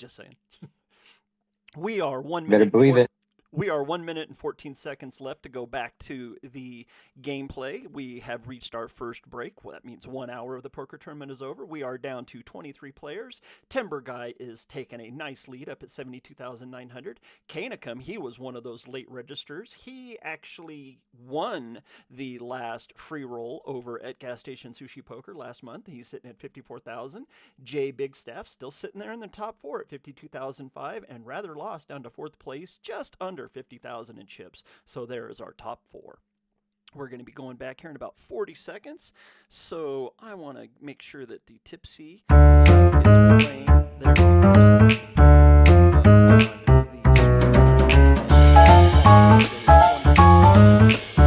[SPEAKER 1] We are 1 minute.
[SPEAKER 2] Better believe it.
[SPEAKER 1] We are 1 minute and 14 seconds left to go back to the gameplay. We have reached our first break. Well, that means 1 hour of the poker tournament is over. We are down to 23 players. Timber Guy is taking a nice lead up at 72,900. Kanacum, he was one of those late registers. He actually won the last free roll over at Gas Station Sushi Poker last month. He's sitting at 54,000. Jay Bigstaff still sitting there in the top 4 at 52,005, and rather lost down to 4th place, just under 50,000 in chips. So there is our top 4. We're going to be going back here in about 40 seconds. So I want to make sure that the Tipsy stuff is playing.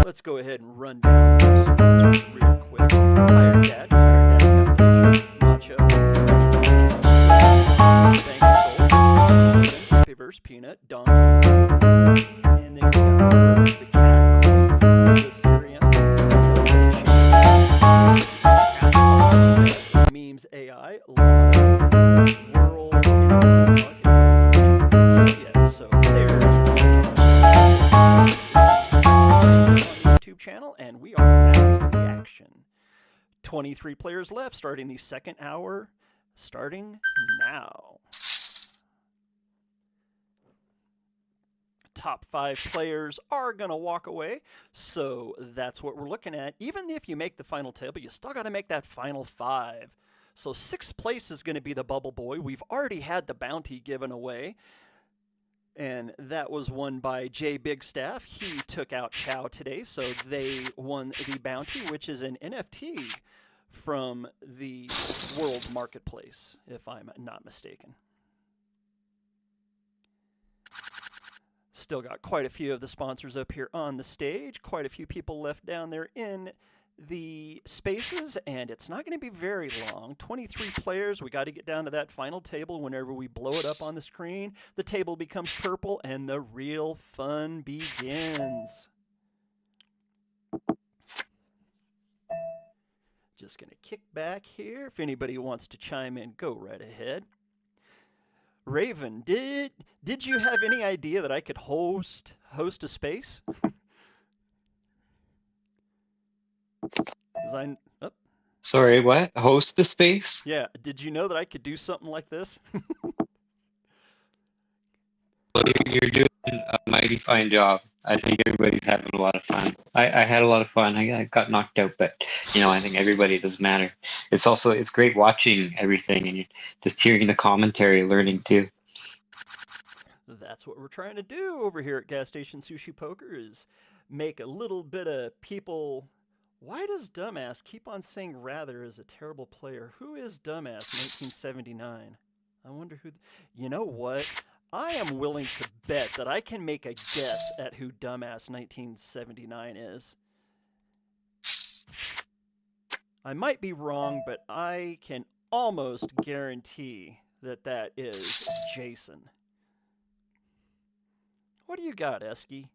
[SPEAKER 1] Let's go ahead and run down those sponsors real quick. Tired Dad Foundation, Macho, Bank Soul, Reverse Peanut, Donkey, and then we got the Cat, the Syrian, Memes AI, World Marketplace, so there's YouTube channel, and we are back to the action. 23 players left, starting the second hour, starting now. Top 5 players are going to walk away, so that's what we're looking at. Even if you make the final table, you still got to make that final 5. So 6th place is going to be the Bubble Boy. We've already had the bounty given away, and that was won by Jay Bigstaff. He took out Chow today, so they won the bounty, which is an NFT from the World Marketplace, if I'm not mistaken. Still got quite a few of the sponsors up here on the stage, quite a few people left down there in the spaces, and it's not going to be very long. 23 players. We got to get down to that final table. Whenever we blow it up on the screen, the table becomes purple and the real fun begins. Just going to kick back here. If anybody wants to chime in, go right ahead. Raven, did you have any idea that I could host a space?
[SPEAKER 2] Sorry, what? Host a space?
[SPEAKER 1] Yeah, did you know that I could do something like this?
[SPEAKER 2] Well, you're doing a mighty fine job. I think everybody's having a lot of fun. I had a lot of fun. I got knocked out, but I think everybody does matter. It's great watching everything and just hearing the commentary, learning too.
[SPEAKER 1] That's what we're trying to do over here at Gas Station Sushi Poker is make a little bit of people. Why does Dumbass keep on saying Rather is a terrible player? Who is Dumbass 1979? I wonder who. You know what? I am willing to bet that I can make a guess at who Dumbass 1979 is. I might be wrong, but I can almost guarantee that that is Jason. What do you got, Esky?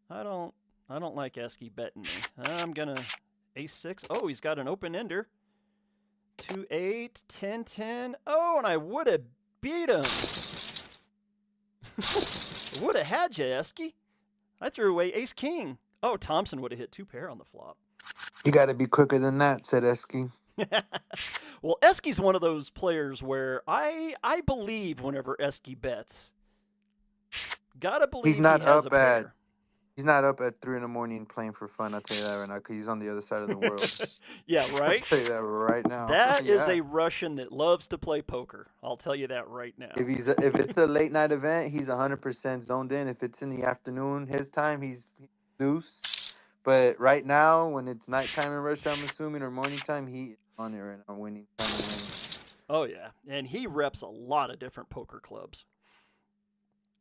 [SPEAKER 1] I don't like Esky betting me. I'm gonna ace-6. Oh, he's got an open ender. 2-8, 10-10. Oh, and I would have beat him. Would have had you, Esky. I threw away ace-king. Oh, Thompson would have hit 2 pair on the flop.
[SPEAKER 15] You got to be quicker than that, said Esky.
[SPEAKER 1] Well, Esky's one of those players where I believe whenever Esky bets. Gotta believe he has a pair.
[SPEAKER 15] He's not up at 3 a.m. playing for fun. I'll tell you that right now, because he's on the other side of the world.
[SPEAKER 1] Yeah, right?
[SPEAKER 15] I'll tell you that right now.
[SPEAKER 1] That is a Russian that loves to play poker. I'll tell you that right now.
[SPEAKER 15] If it's a late night event, he's 100% zoned in. If it's in the afternoon, his time, he's loose. But right now, when it's nighttime in Russia, I'm assuming, or morning time, he is on it right now, winning.
[SPEAKER 1] Oh, yeah. And he reps a lot of different poker clubs.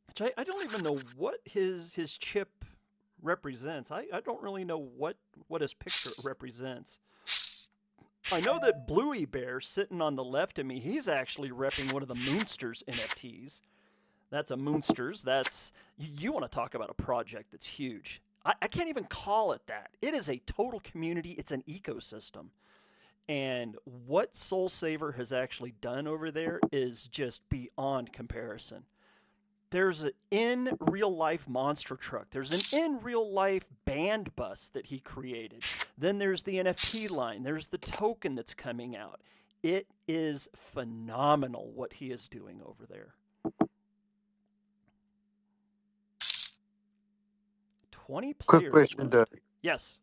[SPEAKER 1] Which I don't even know what his chip represents. I don't really know what his picture represents. I know that Bluey Bear sitting on the left of me, he's actually repping one of the Moonsters NFTs. That's a Moonsters. That's you want to talk about a project that's huge. I can't even call it that. It is a total community. It's an ecosystem. And what Soul Saver has actually done over there is just beyond comparison. There's an in real life monster truck. There's an in real life band bus that he created. Then there's the NFT line. There's the token that's coming out. It is phenomenal what he is doing over there. 20 players.
[SPEAKER 15] Quick question, Doug.
[SPEAKER 1] Yes.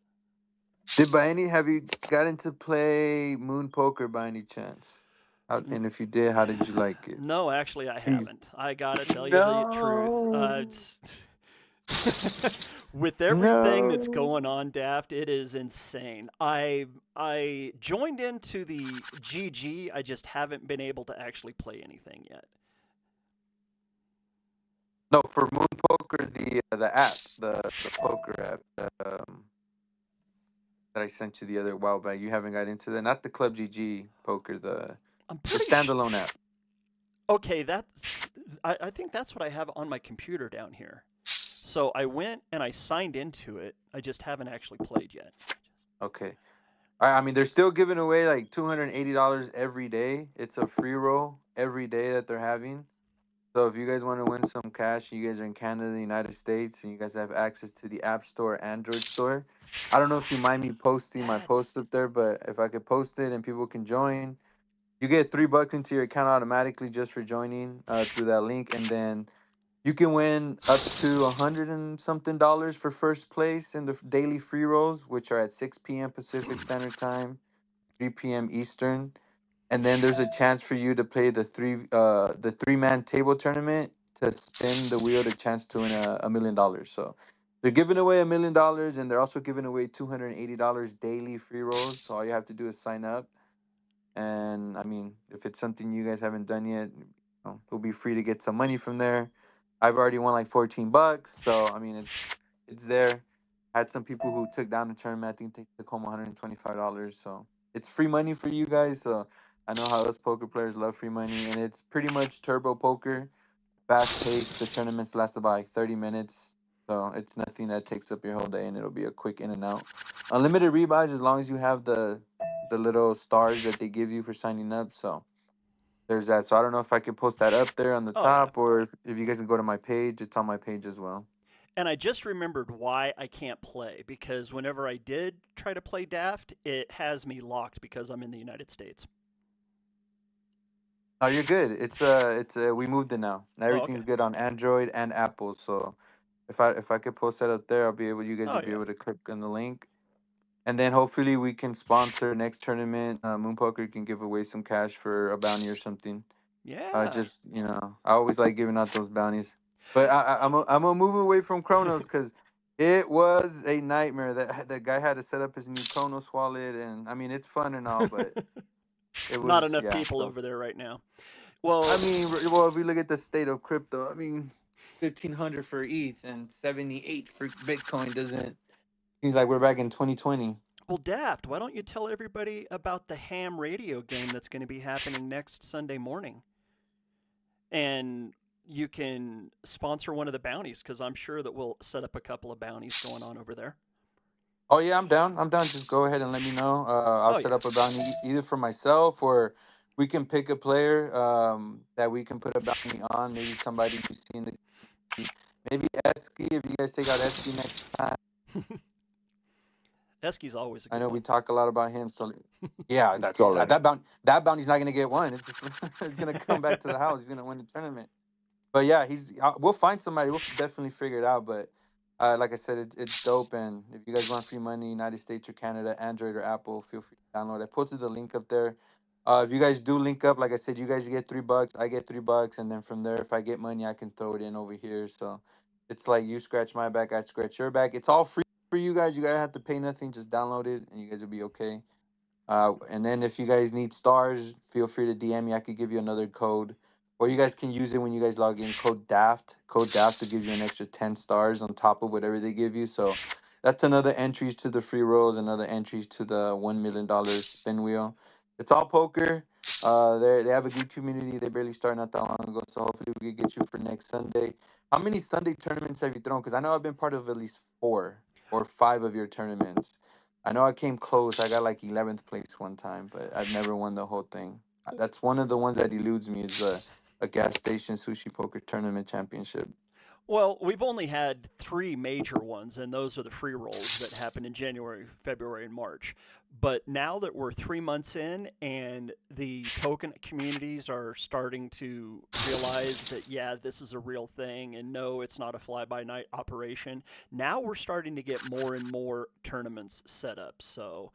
[SPEAKER 15] Have you gotten to play Moon Poker by any chance? And if you did, how did you like it?
[SPEAKER 1] No, actually, I haven't. I gotta tell you the truth. With everything that's going on, Daft, it is insane. I joined into the GG. I just haven't been able to actually play anything yet.
[SPEAKER 15] No, for Moon Poker, the app, the poker app that I sent you the other while back. You haven't got into that. Not the Club GG Poker, the standalone app.
[SPEAKER 1] Okay, I think that's what I have on my computer down here. So I went and I signed into it. I just haven't actually played yet.
[SPEAKER 15] Okay. I mean, they're still giving away like $280 every day. It's a free roll every day that they're having. So if you guys want to win some cash, you guys are in Canada, the United States, and you guys have access to the App Store, Android Store. I don't know if you mind me posting my post up there, but if I could post it and people can join, you get $3 into your account automatically just for joining through that link, and then you can win up to $100 and something for first place in the daily free rolls, which are at 6 p.m. Pacific Standard Time, 3 p.m. Eastern. And then there's a chance for you to play the three-man table tournament to spin the wheel, the chance to win $1 million. So they're giving away $1 million, and they're also giving away $280 daily free rolls. So all you have to do is sign up. And I mean, if it's something you guys haven't done yet, you'll be free to get some money from there. I've already won like $14, so I mean it's there. I had some people who took down the tournament. I think they took home $125. So it's free money for you guys. So I know how us poker players love free money, and it's pretty much turbo poker, fast paced. The tournaments last about like 30 minutes, so it's nothing that takes up your whole day, and it'll be a quick in and out. Unlimited rebuys as long as you have the little stars that they give you for signing up. So there's that. So I don't know if I can post that up there on the top, or if you guys can go to my page. It's on my page as well.
[SPEAKER 1] And I just remembered why I can't play, because whenever I did try to play Daft, it has me locked because I'm in the United States.
[SPEAKER 15] Oh, you're good. We moved it now.
[SPEAKER 1] Oh, okay.
[SPEAKER 15] Everything's good on Android and Apple. So if I could post that up there, you guys
[SPEAKER 1] Oh,
[SPEAKER 15] will be
[SPEAKER 1] yeah.
[SPEAKER 15] able to click on the link. And then hopefully we can sponsor next tournament. Moon Poker can give away some cash for a bounty or something.
[SPEAKER 1] Yeah.
[SPEAKER 15] Just I always like giving out those bounties. But I'm gonna move away from Chronos because it was a nightmare. That guy had to set up his new Chronos wallet, and I mean it's fun and all, but it
[SPEAKER 1] Not
[SPEAKER 15] was
[SPEAKER 1] enough people
[SPEAKER 15] So
[SPEAKER 1] over there right now. Well,
[SPEAKER 15] I mean, well, if we look at the state of crypto, I mean, 1,500 for ETH and 78 for Bitcoin doesn't. Seems like we're back in 2020.
[SPEAKER 1] well, Daft, why don't you tell everybody about the ham radio game that's going to be happening next Sunday morning? And you can sponsor one of the bounties because I'm sure that we'll set up a couple of bounties going on over there.
[SPEAKER 15] Oh yeah, I'm down. I'm down. Just go ahead and let me know. I'll set up a bounty either for myself or we can pick a player that we can put a bounty on. Maybe somebody you see in the maybe Esky if you guys take out Esky next time.
[SPEAKER 1] Esky's always a good
[SPEAKER 15] I know
[SPEAKER 1] one.
[SPEAKER 15] we talk a lot about him, so yeah, that bounty's not gonna get one. It's just it's gonna come back to the house. He's gonna win the tournament. But yeah, we'll find somebody. We'll definitely figure it out. But like I said, it's dope. And if you guys want free money, United States or Canada, Android or Apple, feel free to download. I posted the link up there. If you guys do link up, like I said, you guys get $3, I get $3, and then from there, if I get money, I can throw it in over here. So it's like you scratch my back, I scratch your back. It's all free for you guys. You guys have to pay nothing. Just download it, and you guys will be okay. And then if you guys need stars, feel free to DM me. I could give you another code. Or you guys can use it when you guys log in. Code DAFT. Code DAFT to give you an extra 10 stars on top of whatever they give you. So that's another entries to the free rolls, another entries to the $1 million spin wheel. It's all poker. They have a good community. They barely started not that long ago. So hopefully we can get you for next Sunday. How many Sunday tournaments have you thrown? Because I know I've been part of at least 4 or 5 of your tournaments. I know I came close. I got like 11th place one time, but I've never won the whole thing. That's one of the ones that eludes me is a gas station sushi poker tournament championship.
[SPEAKER 1] Well, we've only had 3 major ones, and those are the free rolls that happen in January, February, and March. But now that we're 3 months in and the token communities are starting to realize that, yeah, this is a real thing, and no, it's not a fly-by-night operation, now we're starting to get more and more tournaments set up. So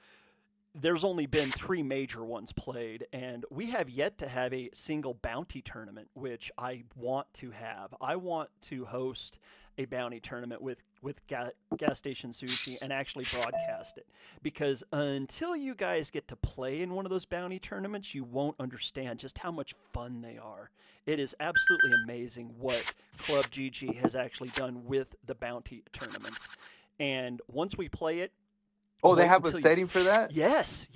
[SPEAKER 1] there's only been 3 major ones played, and we have yet to have a single bounty tournament, which I want to have. I want to host a bounty tournament with gas station sushi and actually broadcast it, because until you guys get to play in one of those bounty tournaments, you won't understand just how much fun they are. It is absolutely amazing what Club GG has actually done with the bounty tournaments, and once we play it,
[SPEAKER 15] oh, they have a setting for that?
[SPEAKER 1] Yes,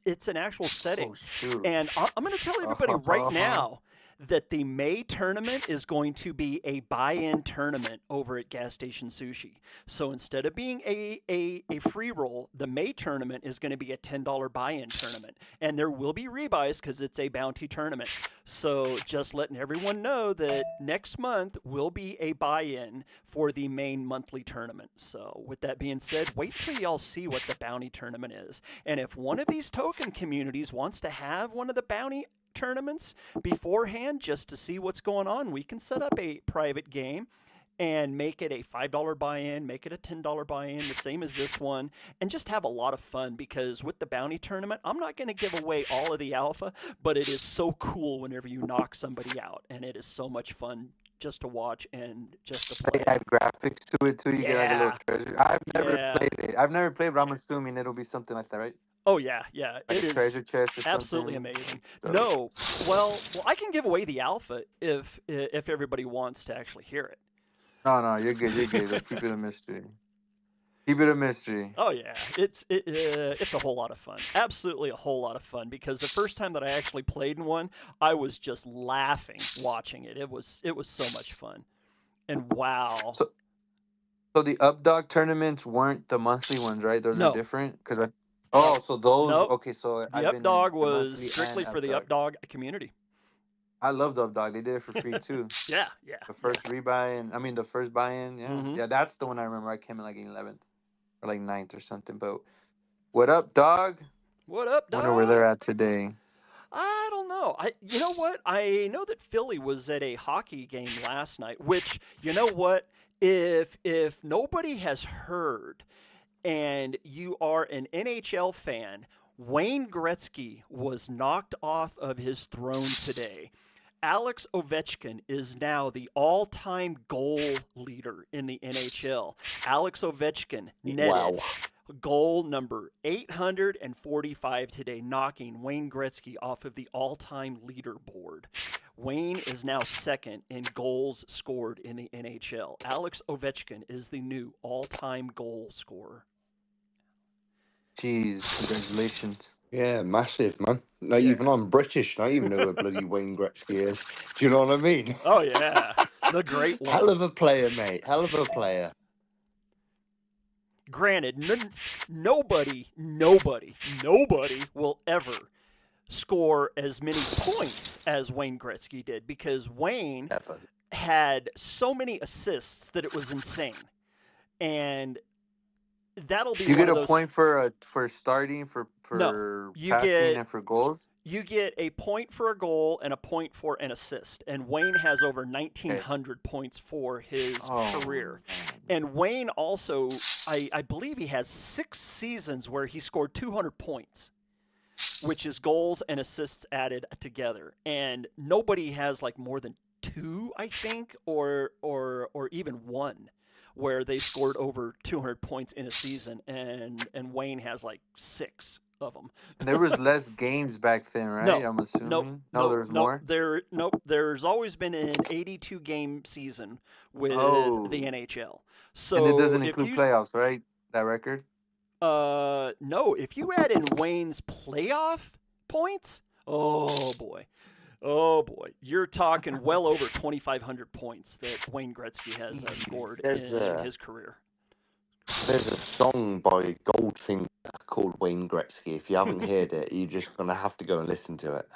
[SPEAKER 1] it's an actual setting.
[SPEAKER 15] Oh, shoot.
[SPEAKER 1] And I'm going to tell everybody right now that the May tournament is going to be a buy-in tournament over at Gas Station Sushi. So instead of being a free roll, the May tournament is going to be a $10 buy-in tournament. And there will be rebuys because it's a bounty tournament. So just letting everyone know that next month will be a buy-in for the main monthly tournament. So with that being said, wait till y'all see what the bounty tournament is. And if one of these token communities wants to have one of the bounty tournaments beforehand just to see what's going on, we can set up a private game and make it a $5 buy-in, make it a $10 buy-in, the same as this one, and just have a lot of fun, because with the bounty tournament, I'm not going to give away all of the alpha, but it is so cool whenever you knock somebody out, and it is so much fun just to watch and just to play.
[SPEAKER 15] They add graphics to it too. You get like a little treasure. I've never played it. I've never played, but I'm assuming it'll be something like that, right?
[SPEAKER 1] Oh yeah,
[SPEAKER 15] like
[SPEAKER 1] it is
[SPEAKER 15] treasure chest or
[SPEAKER 1] absolutely
[SPEAKER 15] something.
[SPEAKER 1] amazing. No, well, I can give away the alpha if everybody wants to actually hear it.
[SPEAKER 15] No, you're good. Let's keep it a mystery. Keep it a mystery.
[SPEAKER 1] Oh yeah, it's a whole lot of fun. Absolutely a whole lot of fun, because the first time that I actually played in one, I was just laughing watching it. It was so much fun, and wow.
[SPEAKER 15] So the Updog tournaments weren't the monthly ones, right? Those are different. So those.
[SPEAKER 1] Nope.
[SPEAKER 15] Okay, so
[SPEAKER 1] the Updog was strictly for the Updog community.
[SPEAKER 15] I love the Updog. They did it for free too.
[SPEAKER 1] yeah.
[SPEAKER 15] The first rebuy and the first buy-in. Yeah, yeah. That's the one I remember. I came in like 11th or like 9th or something. But what up, dog?
[SPEAKER 1] What up, dog?
[SPEAKER 15] Wonder where they're at today.
[SPEAKER 1] I don't know. You know what? I know that Philly was at a hockey game last night, which, you know what? If nobody has heard and you are an NHL fan, Wayne Gretzky was knocked off of his throne today. Alex Ovechkin is now the all-time goal leader in the NHL. Alex Ovechkin netted goal number 845 today, knocking Wayne Gretzky off of the all-time leaderboard. Wayne is now second in goals scored in the NHL. Alex Ovechkin is the new all-time goal scorer.
[SPEAKER 15] Jeez, congratulations.
[SPEAKER 10] Yeah, massive, man. No, even I'm British, and I even know who bloody Wayne Gretzky is. Do you know what I mean?
[SPEAKER 1] Oh, yeah. The great one.
[SPEAKER 10] Hell of a player, mate. Hell of a player.
[SPEAKER 1] Granted, nobody will ever score as many points as Wayne Gretzky did, because Wayne had so many assists that it was insane. And that'll be
[SPEAKER 15] you
[SPEAKER 1] one
[SPEAKER 15] get
[SPEAKER 1] of
[SPEAKER 15] a
[SPEAKER 1] those...
[SPEAKER 15] point for starting for
[SPEAKER 1] no, you
[SPEAKER 15] passing
[SPEAKER 1] get,
[SPEAKER 15] and for goals.
[SPEAKER 1] You get a point for a goal and a point for an assist. And Wayne has over 1,900 points for his career. And Wayne also, I believe he has 6 seasons where he scored 200 points, which is goals and assists added together. And nobody has like more than 2, I think, or even 1, where they scored over 200 points in a season, and Wayne has like 6 of them.
[SPEAKER 15] There was less games back then, right?
[SPEAKER 1] No,
[SPEAKER 15] I'm assuming.
[SPEAKER 1] No,
[SPEAKER 15] there was more.
[SPEAKER 1] There's always been an 82 game season with the NHL. So
[SPEAKER 15] and it doesn't include playoffs, right? That record?
[SPEAKER 1] No. If you add in Wayne's playoff points, oh boy, you're talking well over 2,500 points that Wayne Gretzky has scored in his career.
[SPEAKER 10] There's a song by Goldfinger called Wayne Gretzky. If you haven't heard it, you're just going to have to go and listen to it.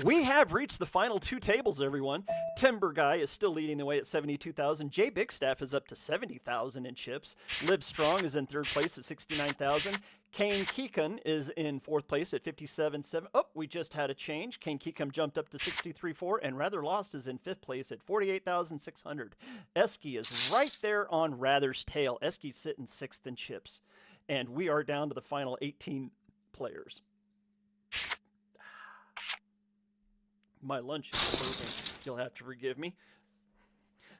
[SPEAKER 1] We have reached the final 2 tables, everyone. Timber Guy is still leading the way at 72,000. Jay Bigstaff is up to 70,000 in chips. Liv Strong is in 3rd place at 69,000. Kane Keekan is in 4th place at 57.7. Oh, we just had a change. Kane Keekan jumped up to 63.4, and Rather Lost is in 5th place at 48,600. Esky is right there on Rather's tail. Esky's sitting 6th in chips. And we are down to the final 18 players. My lunch is burping. You'll have to forgive me.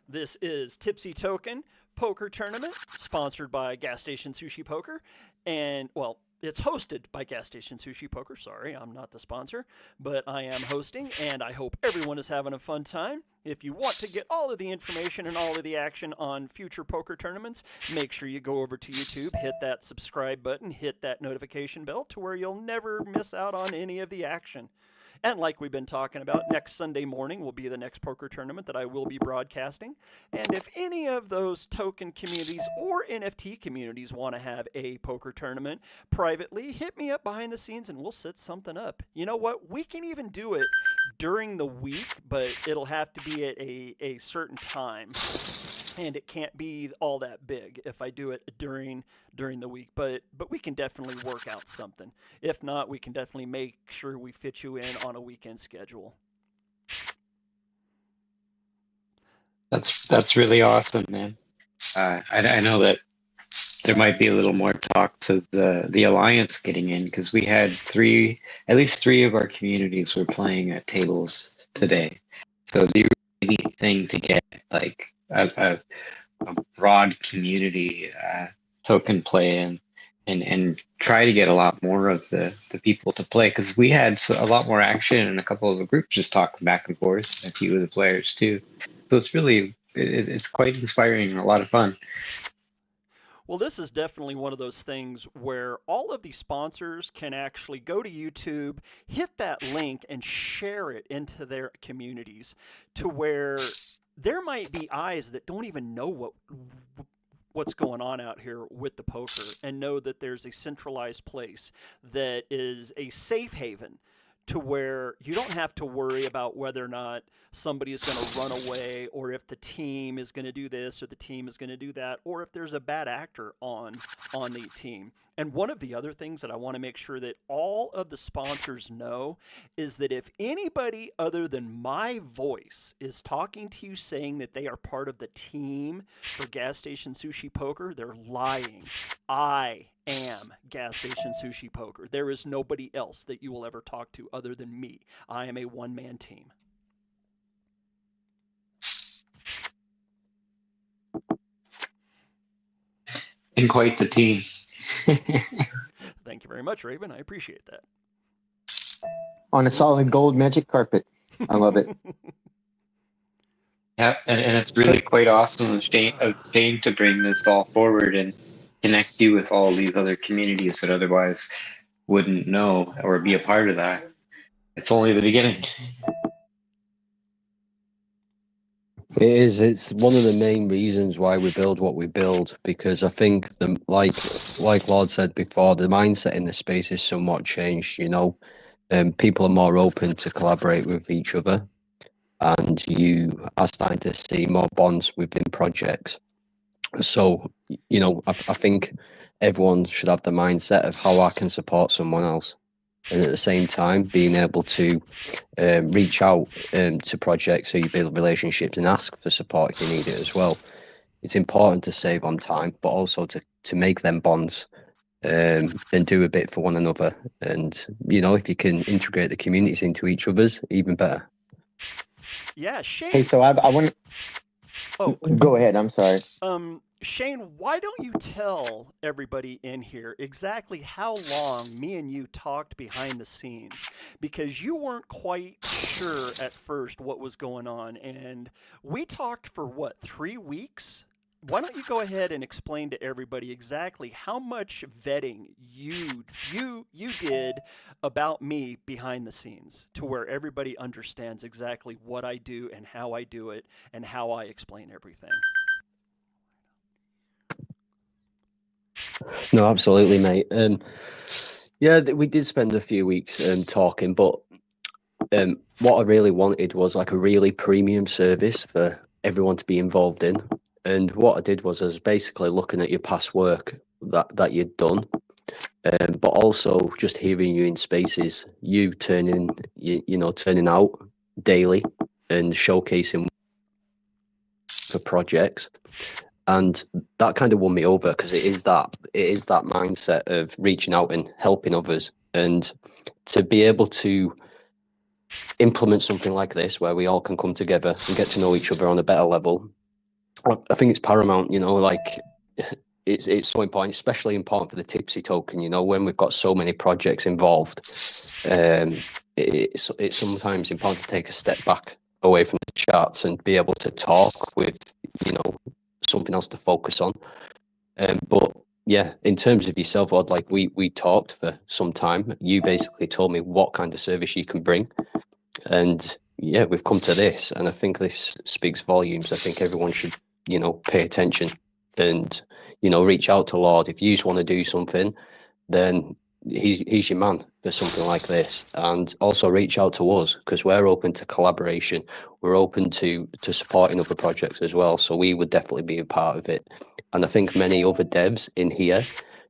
[SPEAKER 1] This is Tipsy Token Poker Tournament, sponsored by Gas Station Sushi Poker. And, well, it's hosted by Gas Station Sushi Poker. Sorry, I'm not the sponsor, but I am hosting, and I hope everyone is having a fun time. If you want to get all of the information and all of the action on future poker tournaments, make sure you go over to YouTube, hit that subscribe button, hit that notification bell to where you'll never miss out on any of the action. And like we've been talking about, next Sunday morning will be the next poker tournament that I will be broadcasting. And if any of those token communities or NFT communities want to have a poker tournament privately, hit me up behind the scenes and we'll set something up. You know what? We can even do it during the week, but it'll have to be at a certain time. And it can't be all that big if I do it during the week. But we can definitely work out something. If not, we can definitely make sure we fit you in on a weekend schedule.
[SPEAKER 2] That's really awesome, man. I know that there might be a little more talks of the alliance getting in, because we had at least three of our communities were playing at tables today. So the really neat thing to get like a broad community token play in, and try to get a lot more of the people to play, because we had a lot more action and a couple of the groups just talking back and forth, and a few of the players too. So it's really it's quite inspiring and a lot of fun.
[SPEAKER 1] Well, this is definitely one of those things where all of the sponsors can actually go to YouTube, hit that link, and share it into their communities, to where there might be eyes that don't even know what's going on out here with the poker, and know that there's a centralized place that is a safe haven to where you don't have to worry about whether or not somebody is going to run away, or if the team is going to do this or the team is going to do that, or if there's a bad actor on the team. And one of the other things that I want to make sure that all of the sponsors know is that if anybody other than my voice is talking to you saying that they are part of the team for Gas Station Sushi Poker, they're lying. I am Gas Station Sushi Poker. There is nobody else that you will ever talk to other than me. I am a one-man team.
[SPEAKER 2] And quite the team.
[SPEAKER 1] Thank you very much, Raven. I appreciate that.
[SPEAKER 8] On a solid gold magic carpet. I love it.
[SPEAKER 2] Yeah, and it's really quite awesome of Shane to bring this all forward and connect you with all these other communities that otherwise wouldn't know or be a part of that. It's only the beginning.
[SPEAKER 3] It is. It's one of the main reasons why we build what we build, because I think like Lord said before, the mindset in the space is somewhat changed. People are more open to collaborate with each other, and you are starting to see more bonds within projects. So, I think everyone should have the mindset of how I can support someone else. And at the same time, being able to reach out to projects so you build relationships and ask for support if you need it as well. It's important to save on time, but also to make them bonds and do a bit for one another. And, if you can integrate the communities into each other's, even better.
[SPEAKER 1] Yeah, Shane.
[SPEAKER 8] Hey, so I want to...
[SPEAKER 1] Oh,
[SPEAKER 8] go ahead. I'm sorry.
[SPEAKER 1] Shane, why don't you tell everybody in here exactly how long me and you talked behind the scenes? Because you weren't quite sure at first what was going on, and we talked for, 3 weeks? Why don't you go ahead and explain to everybody exactly how much vetting you did about me behind the scenes, to where everybody understands exactly what I do and how I do it and how I explain everything.
[SPEAKER 3] No, absolutely, mate. Yeah, we did spend a few weeks talking, but what I really wanted was like a really premium service for everyone to be involved in. And what I did was I was basically looking at your past work that you'd done, but also just hearing you in spaces, you turning out daily and showcasing for projects. And that kind of won me over, because it is that mindset of reaching out and helping others, and to be able to implement something like this where we all can come together and get to know each other on a better level. I think it's paramount, it's so important, especially important for the Tipsy token, when we've got so many projects involved. It's sometimes important to take a step back away from the charts and be able to talk with, something else to focus on. But yeah, in terms of yourself, Odd, like we talked for some time. You basically told me what kind of service you can bring, and yeah, we've come to this, and I think this speaks volumes. I think everyone should, pay attention and, reach out to Lord. If you just want to do something, then he's your man for something like this. And also reach out to us, because we're open to collaboration. We're open to supporting other projects as well. So we would definitely be a part of it. And I think many other devs in here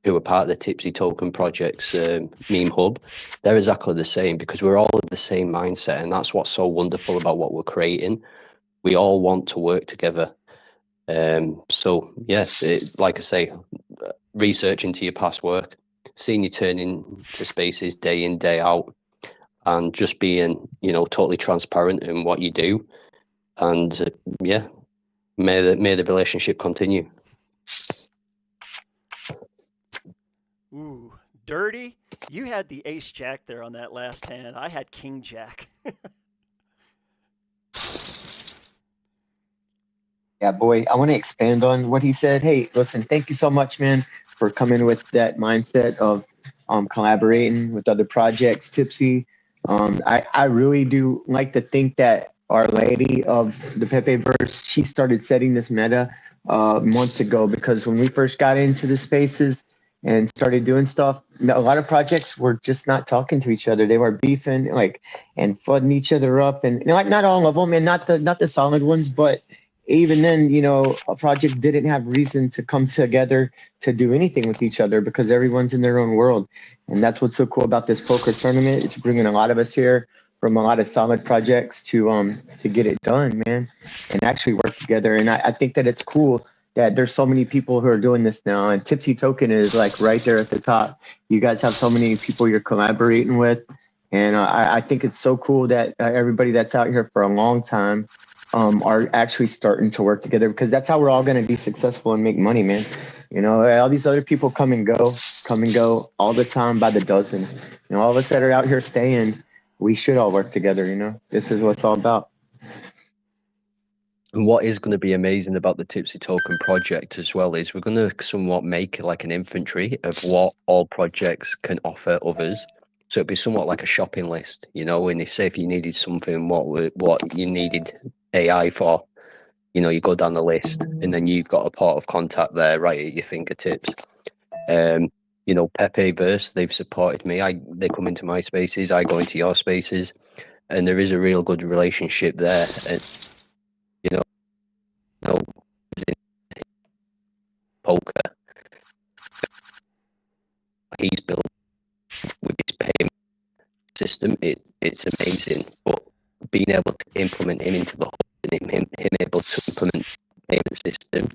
[SPEAKER 3] who are part of the Tipsy Token Project's meme hub, they're exactly the same, because we're all of the same mindset. And that's what's so wonderful about what we're creating. We all want to work together. So yes, like I say, research into your past work, seeing you turn into spaces day in, day out, and just being, totally transparent in what you do. And yeah, may the relationship continue.
[SPEAKER 1] Ooh, dirty. You had the ace jack there on that last hand. I had king jack.
[SPEAKER 8] Yeah, boy, I want to expand on what he said. Hey, listen, thank you so much, man, for coming with that mindset of collaborating with other projects, Tipsy. I really do like to think that Our Lady of the Pepe verse, she started setting this meta months ago, because when we first got into the spaces, and started doing stuff. A lot of projects were just not talking to each other. They were beefing like and flooding each other up, and like not all of them, and not the solid ones, but even then, projects didn't have reason to come together to do anything with each other because everyone's in their own world. And that's what's so cool about this poker tournament. It's bringing a lot of us here from a lot of solid projects to get it done, man, and actually work together. And I think that it's cool that there's so many people who are doing this now, and Tipsy Token is like right there at the top. You guys have so many people you're collaborating with, and I think it's so cool that everybody that's out here for a long time are actually starting to work together, because that's how we're all going to be successful and make money, man. All these other people come and go all the time by the dozen. All of us that are out here staying, we should all work together. This is what it's all about.
[SPEAKER 3] And what is going to be amazing about the Tipsy Token project as well is we're going to somewhat make like an inventory of what all projects can offer others. So it'd be somewhat like a shopping list, and if you needed something, what you needed AI for, you go down the list, and then you've got a part of contact there right at your fingertips. Pepe Verse, they've supported me. They come into my spaces, I go into your spaces, and there is a real good relationship there. And poker, he's built with his payment system. It's amazing, but being able to implement him into the whole, him able to implement payment system,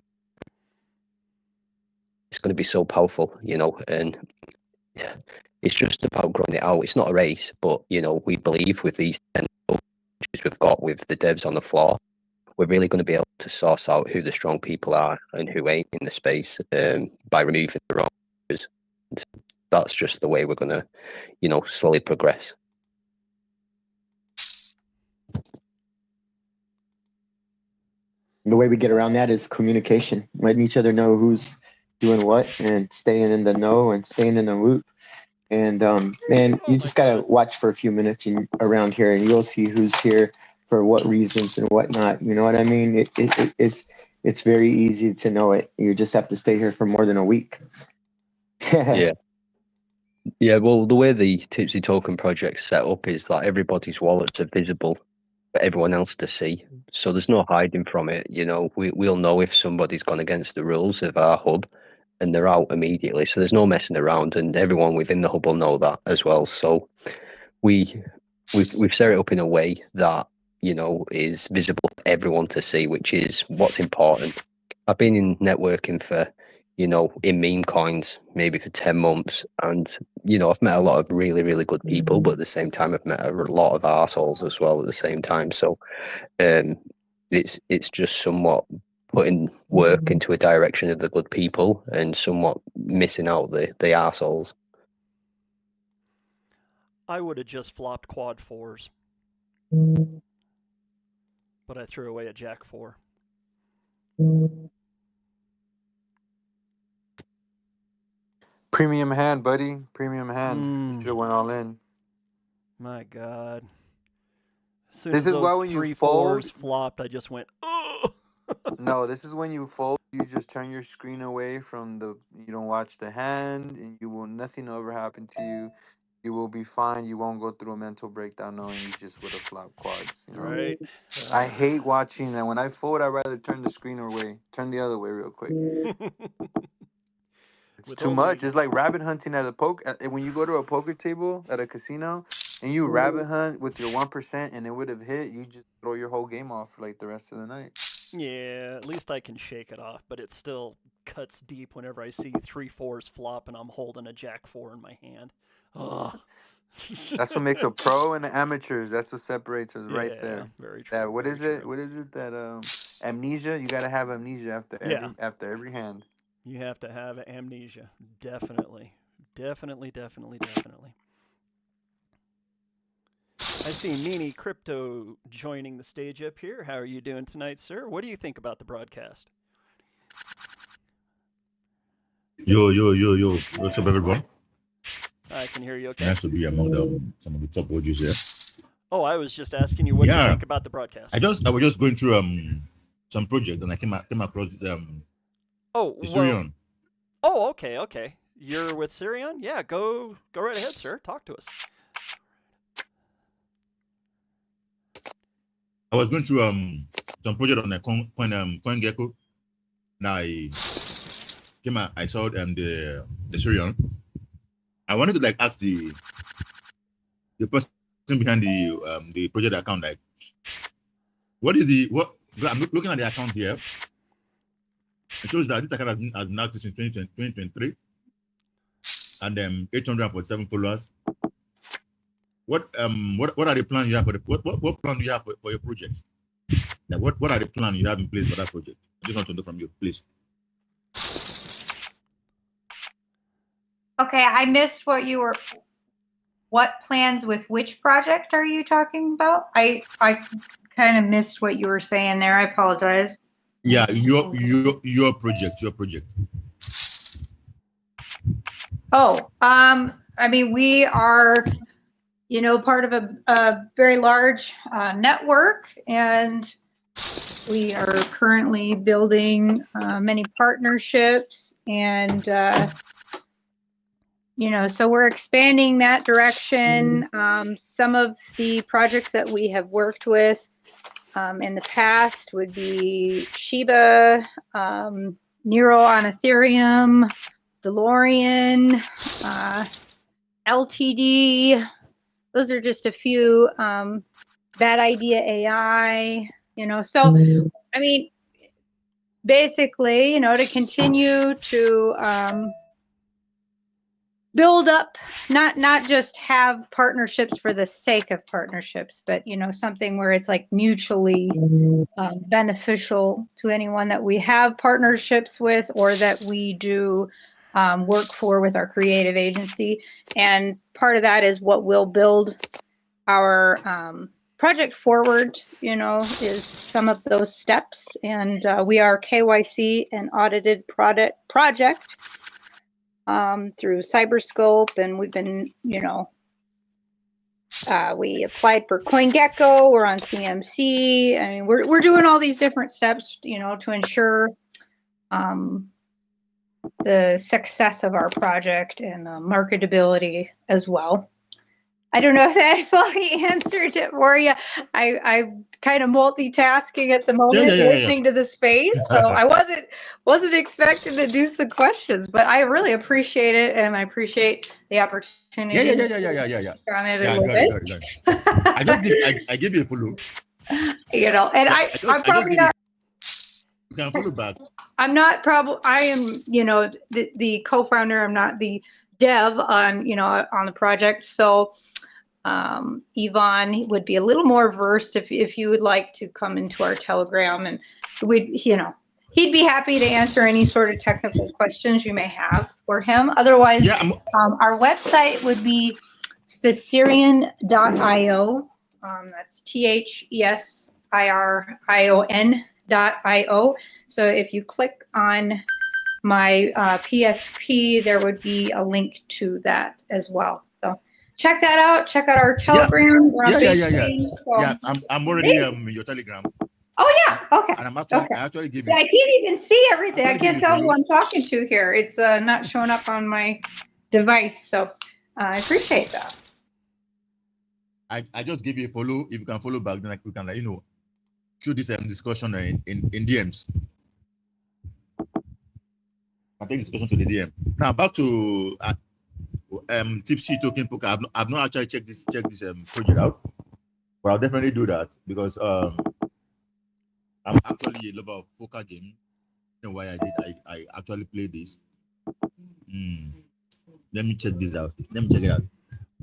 [SPEAKER 3] it's going to be so powerful, and it's just about growing it out. It's not a race, but we believe with these 10 coaches we've got with the devs on the floor, we're really going to be able to source out who the strong people are and who ain't in the space by removing the wrong. That's just the way we're going to, slowly progress.
[SPEAKER 8] The way we get around that is communication, letting each other know who's doing what and staying in the know and staying in the loop. And man, you just gotta watch for a few minutes around here, and you'll see who's here for what reasons and whatnot. You know what I mean? It's very easy to know it. You just have to stay here for more than a week.
[SPEAKER 3] Yeah. Well, the way the Tipsy Token project's set up is that everybody's wallets are visible for everyone else to see. So there's no hiding from it. We'll know if somebody's gone against the rules of our hub, and they're out immediately. So there's no messing around, and everyone within the hub will know that as well. So we've set it up in a way that is visible for everyone to see, which is what's important. I've been in networking for in meme coins maybe for 10 months, and I've met a lot of really, really good people, but at the same time I've met a lot of arseholes as well at the same time. So it's just somewhat putting work into a direction of the good people and somewhat missing out the arseholes.
[SPEAKER 1] I would have just flopped quad fours, but I threw away a jack four.
[SPEAKER 15] Premium hand, buddy. Premium hand. You should have went all in.
[SPEAKER 1] My God. As soon
[SPEAKER 15] This
[SPEAKER 1] as
[SPEAKER 15] is why
[SPEAKER 1] those
[SPEAKER 15] when you
[SPEAKER 1] 3
[SPEAKER 15] fold,
[SPEAKER 1] 4s flopped, I just went, oh.
[SPEAKER 15] No, this is when you fold. You just turn your screen away from you don't watch the hand, and nothing will ever happen to you. You will be fine. You won't go through a mental breakdown knowing you just would have flopped quads.
[SPEAKER 1] Right.
[SPEAKER 15] I hate watching that. When I fold, I'd rather turn the screen away. Turn the other way real quick. It's too much. It's like rabbit hunting at a poker. When you go to a poker table at a casino and you rabbit hunt with your 1% and it would have hit, you just throw your whole game off for like the rest of the night.
[SPEAKER 1] Yeah, at least I can shake it off, but it still cuts deep whenever I see 3 4s flop and I'm holding a jack 4 in my hand. Ugh.
[SPEAKER 15] That's what makes a pro and the amateurs. That's what separates us right there.
[SPEAKER 1] Very true.
[SPEAKER 15] That what is it? What is it? That amnesia. You gotta have amnesia after every hand.
[SPEAKER 1] You have to have amnesia. Definitely. Definitely. I see Nini Crypto joining the stage up here. How are you doing tonight, sir? What do you think about the broadcast?
[SPEAKER 16] Yo. What's up, everyone?
[SPEAKER 1] I can hear you okay.
[SPEAKER 16] Nice to be among some of the top OGs here.
[SPEAKER 1] Oh, I was just asking you what you think about the broadcast.
[SPEAKER 16] I was just going through some project and I came across this Surion.
[SPEAKER 1] Oh, okay. You're with Sirion? Yeah, go right ahead, sir. Talk to us.
[SPEAKER 16] I was going through some project on the CoinGecko. Now I saw the Sirion. I wanted to like ask the person behind the project account, like, what I'm looking at the account here. It shows that this account has been active since 2023, and 847 followers. What are the plans you have for the what plan do you have for your project? Like what are the plans you have in place for that project? I just want to know from you, please.
[SPEAKER 13] Okay, I missed what plans with which project are you talking about? I kind of missed what you were saying there. I apologize.
[SPEAKER 16] Yeah, your project.
[SPEAKER 13] Oh, I mean, we are, part of a very large network, and we are currently building many partnerships, and so we're expanding that direction. Some of the projects that we have worked with in the past would be Shiba, Nero on Ethereum, DeLorean, LTD. Those are just a few. Bad Idea AI, So, I mean, basically, to continue to build up, not just have partnerships for the sake of partnerships, but something where it's like mutually beneficial to anyone that we have partnerships with or that we do work for with our creative agency. And part of that is what will build our project forward, is some of those steps. And we are KYC and audited project through Cyberscope, and we've been, we applied for CoinGecko. We're on CMC. I mean, we're doing all these different steps, to ensure the success of our project and marketability as well. I don't know if that fully answered it for you. I'm kind of multitasking at the moment, listening to the space, so I wasn't expecting to do some questions, but I really appreciate it, and I appreciate the opportunity.
[SPEAKER 16] Yeah.
[SPEAKER 13] On it
[SPEAKER 16] Yeah,
[SPEAKER 13] a little
[SPEAKER 16] got it. I give you a follow.
[SPEAKER 13] And I'm probably not.
[SPEAKER 16] You can follow back.
[SPEAKER 13] I'm not I am, the co-founder. I'm not the dev on the project, so. Yvonne would be a little more versed if you would like to come into our Telegram, and he'd be happy to answer any sort of technical questions you may have for him. Otherwise, our website would be thesirion.io. That's thesirion.io. So if you click on my PFP, there would be a link to that as well. So check that out. Check out our Telegram.
[SPEAKER 16] Yeah. I'm already in your Telegram.
[SPEAKER 13] Oh yeah. Okay.
[SPEAKER 16] And
[SPEAKER 13] I
[SPEAKER 16] actually give you.
[SPEAKER 13] I can't even see everything. I can't tell who I'm talking to here. It's not showing up on my device. So I appreciate that.
[SPEAKER 16] I just give you a follow. If you can follow back, then we can through this discussion in DMs. I take discussion to the DM. Now back to Tipsy Token Poker. I've not actually checked this project out, but I'll definitely do that because I'm actually a lover of poker game. You know why I actually play this. Let me check this out. Let me check it out.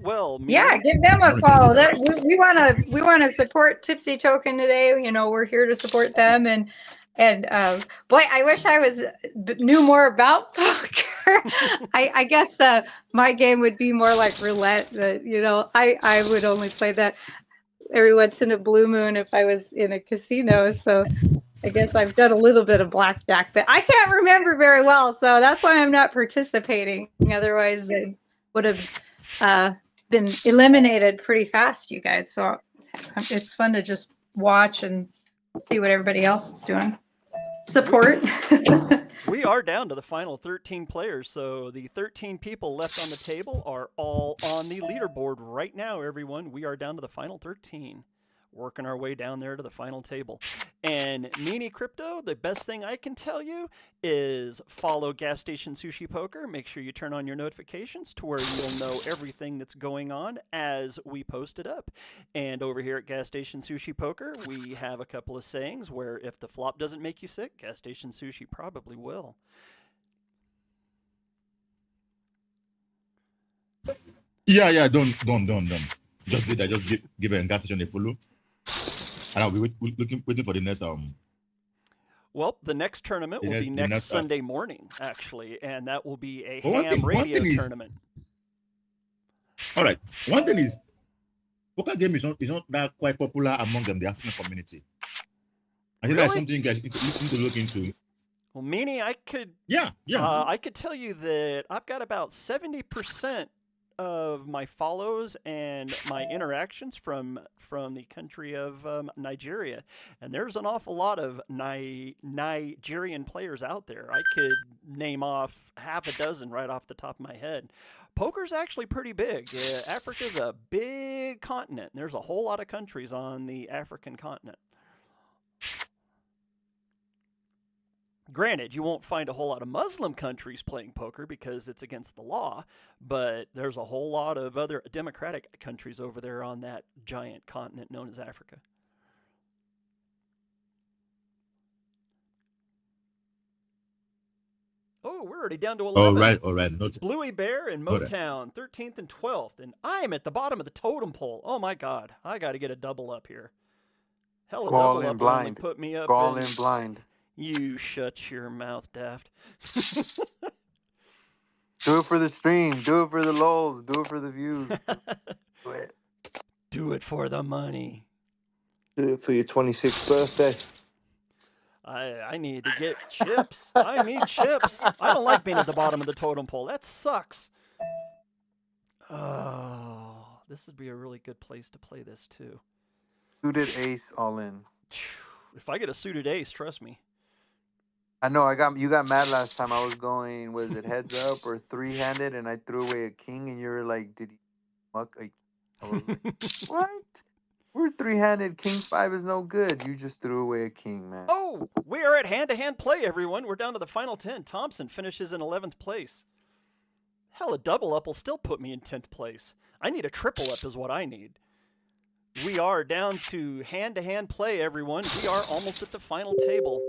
[SPEAKER 1] Well,
[SPEAKER 13] yeah, give them a follow. That we want to support Tipsy Token today. We're here to support them, and boy, I wish I knew more about poker. I guess my game would be more like roulette. But I would only play that every once in a blue moon if I was in a casino. So I guess I've done a little bit of blackjack, but I can't remember very well. So that's why I'm not participating. Otherwise, I would have been eliminated pretty fast, you guys. So it's fun to just watch and see what everybody else is doing. support.
[SPEAKER 1] We are down to the final 13 players, so the 13 people left on the table are all on the leaderboard right now, everyone. We are down to the final 13. Working our way down there to the final table. And Mini Crypto, the best thing I can tell you is follow Gas Station Sushi Poker. Make sure you turn on your notifications to where you'll know everything that's going on as we post it up. And over here at Gas Station Sushi Poker, we have a couple of sayings where if the flop doesn't make you sick, Gas Station Sushi probably will.
[SPEAKER 16] Yeah, don't. Just did I just give a gas station a follow? And I'll be waiting for the next
[SPEAKER 1] Well, the next tournament will be next Sunday morning, actually, and that will be a
[SPEAKER 16] Well,
[SPEAKER 1] ham radio
[SPEAKER 16] is-
[SPEAKER 1] tournament.
[SPEAKER 16] All right. One thing is, poker game is not that quite popular among them, the African community. I think that's
[SPEAKER 1] Really?
[SPEAKER 16] something you guys need to look into.
[SPEAKER 1] Well, Meanie, I could I could tell you that I've got about 70% of my follows and my interactions from the country of Nigeria, and there's an awful lot of Nigerian players out there. I could name off half a dozen right off the top of my head. Poker's actually pretty big. Africa's a big continent, and there's a whole lot of countries on the African continent. Granted, you won't find a whole lot of Muslim countries playing poker because it's against the law, but there's a whole lot of other democratic countries over there on that giant continent known as Africa. Oh, we're already down to 11.
[SPEAKER 16] All right. Noted.
[SPEAKER 1] Bluey Bear and
[SPEAKER 16] All right.
[SPEAKER 1] Motown, 13th and 12th, and I'm at the bottom of the totem pole. Oh my God, I got to get a double up here. Hell, a
[SPEAKER 15] Go all
[SPEAKER 1] double
[SPEAKER 15] in
[SPEAKER 1] up will only
[SPEAKER 15] blind.
[SPEAKER 1] put me up.
[SPEAKER 15] Go all in blind.
[SPEAKER 1] You shut your mouth, Daft.
[SPEAKER 15] Do it for the stream. Do it for the lulz. Do it for the views. Do it.
[SPEAKER 1] Do it for the money.
[SPEAKER 10] Do it for your 26th birthday.
[SPEAKER 1] I need to get chips. I need chips. I don't like being at the bottom of the totem pole. That sucks. Oh, this would be a really good place to play this too.
[SPEAKER 15] Suited ace all in.
[SPEAKER 1] If I get a suited ace, trust me.
[SPEAKER 15] I know you got mad last time. I was going, was it heads up or 3-handed, and I threw away a king, and you were like, "Did he muck a?" I was like, "What? We're 3-handed. King 5 is no good. You just threw away a king, man."
[SPEAKER 1] Oh, we are at hand-to-hand play, everyone. We're down to the final 10. Thompson finishes in 11th place. Hell, a double up will still put me in 10th place. I need a triple up is what I need. We are down to hand-to-hand play, everyone. We are almost at the final table.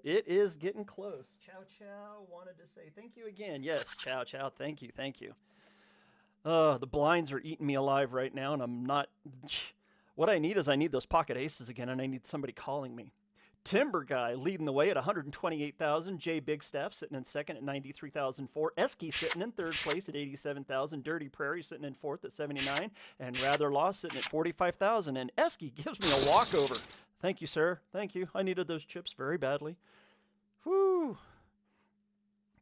[SPEAKER 1] It is getting close. Chow Chow wanted to say thank you again. Yes, Chow Chow, thank you. The blinds are eating me alive right now, and I'm not... What I need is those pocket aces again, and I need somebody calling me. Timber Guy leading the way at 128,000. Jay Bigstaff sitting in second at 93,004. Esky sitting in third place at 87,000. Dirty Prairie sitting in fourth at 79. And Rather Lost sitting at 45,000. And Esky gives me a walkover. Thank you, sir. Thank you. I needed those chips very badly. Whew.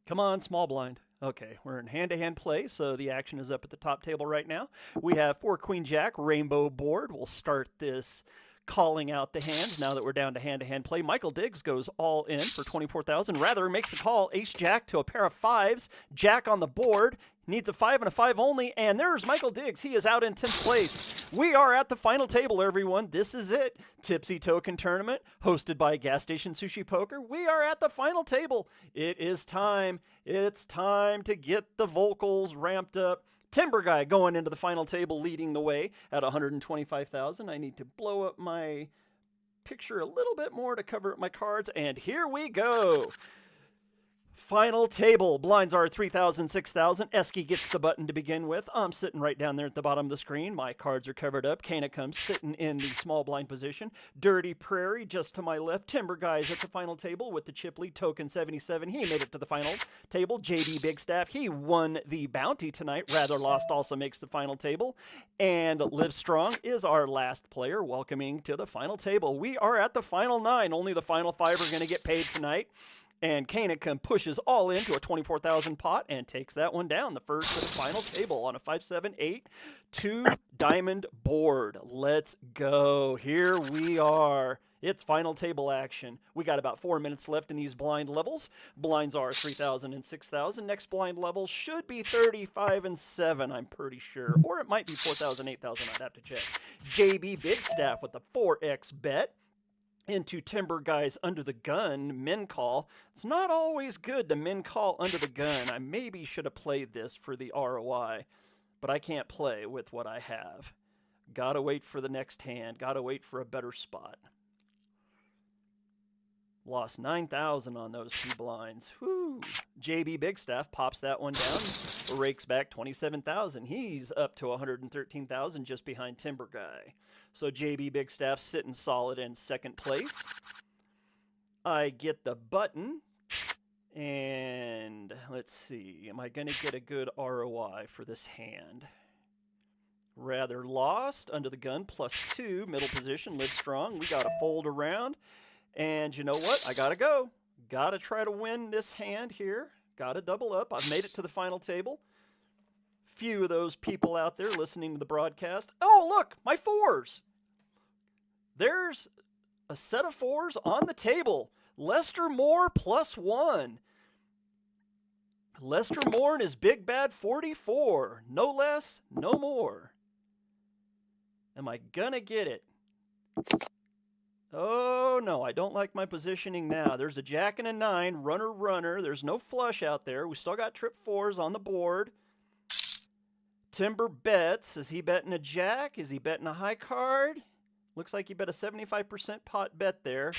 [SPEAKER 1] Come on, small blind. Okay, we're in hand-to-hand play, so the action is up at the top table right now. We have 4 Queen Jack, rainbow board. We'll start this calling out the hands now that we're down to hand-to-hand play. Michael Diggs goes all in for 24,000. Rather makes the call, ace jack to a pair of 5s. Jack on the board, needs a 5 and a 5 only, and there's Michael Diggs. He is out in 10th place. We are at the final table, everyone. This is it. Tipsy Token Tournament, hosted by Gas Station Sushi Poker. We are at the final table. It is time. It's time to get the vocals ramped up. Timber Guy going into the final table, leading the way at 125,000. I need to blow up my picture a little bit more to cover up my cards, and here we go. Final table. Blinds are 3,000, 6,000. Esky gets the button to begin with. I'm sitting right down there at the bottom of the screen. My cards are covered up. Kana comes sitting in the small blind position. Dirty Prairie just to my left. Timber Guy's at the final table with the chip lead. Token 77. He made it to the final table. JD Bigstaff, he won the bounty tonight. Rather Lost also makes the final table. And Live Strong is our last player welcoming to the final table. We are at the final 9. Only the final 5 are going to get paid tonight. And Kanakam pushes all into a 24,000 pot and takes that one down. The first to the final table on a 5-7-8 2 diamond board. Let's go. Here we are. It's final table action. We got about 4 minutes left in these blind levels. Blinds are 3,000 and 6,000. Next blind level should be 35 and 7, I'm pretty sure. Or it might be 4,000, 8,000, I'd have to check. JB Big Staff with a 4x bet into Timber Guy's under the gun min call. It's not always good to min call under the gun. I maybe should have played this for the ROI, but I can't play with what I have. Gotta wait for the next hand. Gotta wait for a better spot. Lost 9,000 on those 2 blinds. Whew. JB Bigstaff pops that one down, rakes back 27,000. He's up to 113,000 just behind Timber Guy. So JB Bigstaff sitting solid in second place. I get the button, and let's see, am I going to get a good ROI for this hand? Rather lost, under the gun, +2, middle position, live strong. We got to fold around. And you know what? I got to go. Got to try to win this hand here. Got to double up. I've made it to the final table. Few of those people out there listening to the broadcast. Oh, look, my 4s. There's a set of 4s on the table. Lester Moore +1. Lester Moore and his Big Bad 44. No less, no more. Am I gonna get it? Oh, no, I don't like my positioning now. There's a jack and a 9, runner. There's no flush out there. We still got trip 4s on the board. Timber bets. Is he betting a jack? Is he betting a high card? Looks like he bet a 75% pot bet there.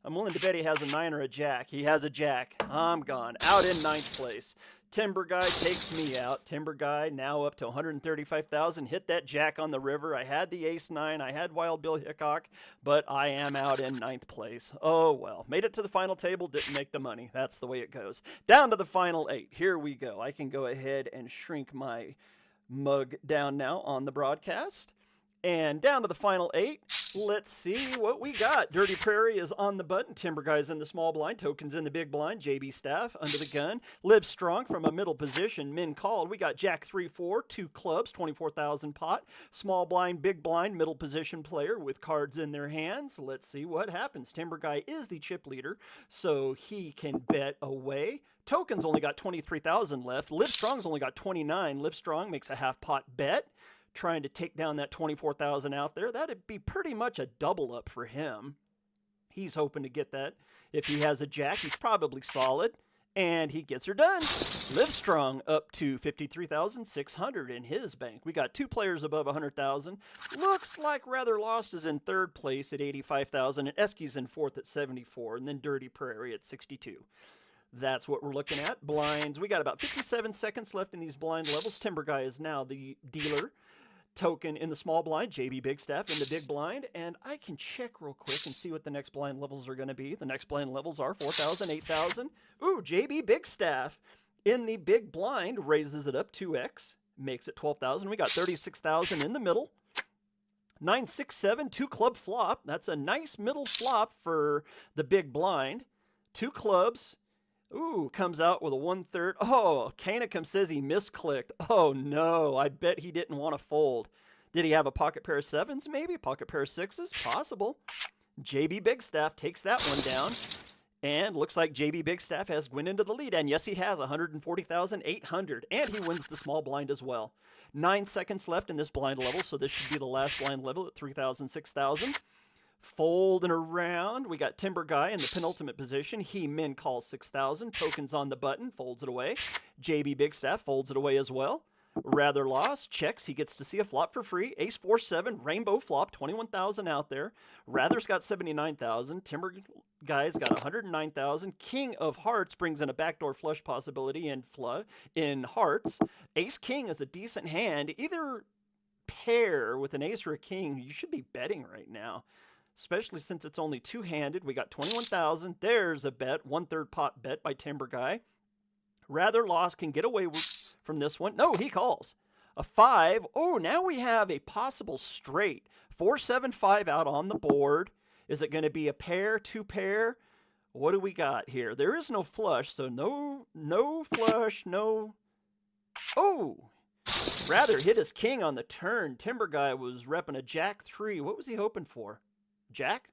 [SPEAKER 1] I'm willing to bet he has a 9 or a jack. He has a jack. I'm gone. Out in 9th place. Timber Guy takes me out. Timber Guy now up to 135,000. Hit that jack on the river. I had the ace-9. I had Wild Bill Hickok, but I am out in 9th place. Oh, well. Made it to the final table. Didn't make the money. That's the way it goes. Down to the final 8. Here we go. I can go ahead and shrink my mug down now on the broadcast. And down to the final 8. Let's see what we got. Dirty Prairie is on the button. Timber Guy's in the small blind. Tokens in the big blind. JB Staff under the gun. Live strong from a middle position. Min called. We got Jack 3-4, 2 clubs, 24,000 pot. Small blind, big blind, middle position player with cards in their hands. Let's see what happens. Timber Guy is the chip leader, so he can bet away. Tokens only got 23,000 left. Live Strong's only got 29. Live Strong makes a half pot bet, trying to take down that 24,000 out there. That'd be pretty much a double up for him. He's hoping to get that. If he has a jack, he's probably solid, and he gets her done. Live Strong up to 53,600 in his bank. We got 2 players above 100,000. Looks like Rather Lost is in 3rd place at 85,000, and Esky's in 4th at 74, and then Dirty Prairie at 62. That's what we're looking at. Blinds. We got about 57 seconds left in these blind levels. Timber Guy is now the dealer. Token in the small blind, JB Bigstaff in the big blind, and I can check real quick and see what the next blind levels are going to be. The next blind levels are 4,000, 8,000. Ooh, JB Bigstaff in the big blind raises it up 2x, makes it 12,000. We got 36,000 in the middle. 9, 6, 7, 2 club flop. That's a nice middle flop for the big blind. 2 clubs. Ooh, comes out with a 1/3. Oh, Kanacum says he misclicked. Oh, no. I bet he didn't want to fold. Did he have a pocket pair of 7s, maybe? Pocket pair of 6s? Possible. JB Bigstaff takes that one down. And looks like JB Bigstaff has went into the lead. And yes, he has 140,800. And he wins the small blind as well. 9 seconds left in this blind level, so this should be the last blind level at 3,000, 6,000. Folding around, we got Timber Guy in the penultimate position. He min calls 6,000. Tokens on the button, folds it away. JB Bigstaff folds it away as well. Rather Lost checks. He gets to see a flop for free. Ace 4-7, rainbow flop, 21,000 out there. Rather's got 79,000. Timber Guy's got 109,000. King of Hearts brings in a backdoor flush possibility in hearts. Ace King is a decent hand. Either pair with an ace or a king, you should be betting right now, especially since it's only 2-handed. We got 21,000. There's a bet, 1/3 pot bet by Timber Guy. Rather Lost can get away from this one. No, he calls. A 5. Oh, now we have a possible straight. 4-7-5 out on the board. Is it going to be a pair, 2 pair? What do we got here? There is no flush, so no flush, no. Oh, Rather hit his king on the turn. Timber Guy was repping a Jack 3. What was he hoping for? Jack?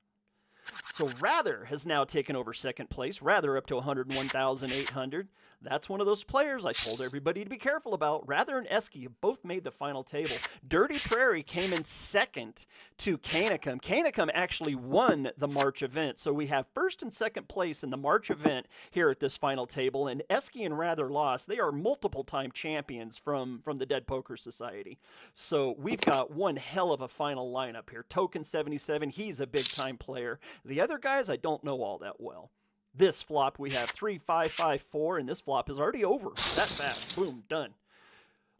[SPEAKER 1] So Rather has now taken over second place. Rather up to 101,800. That's one of those players I told everybody to be careful about. Rather and Esky have both made the final table. Dirty Prairie came in second to Canicum. Canicum actually won the March event. So we have first and second place in the March event here at this final table. And Esky and Rather lost. They are multiple-time champions from the Dead Poker Society. So we've got one hell of a final lineup here. Token 77, he's a big-time player. The other guys I don't know all that well. This flop, we have 3, 5, 5, 4, and this flop is already over. That fast. Boom, done.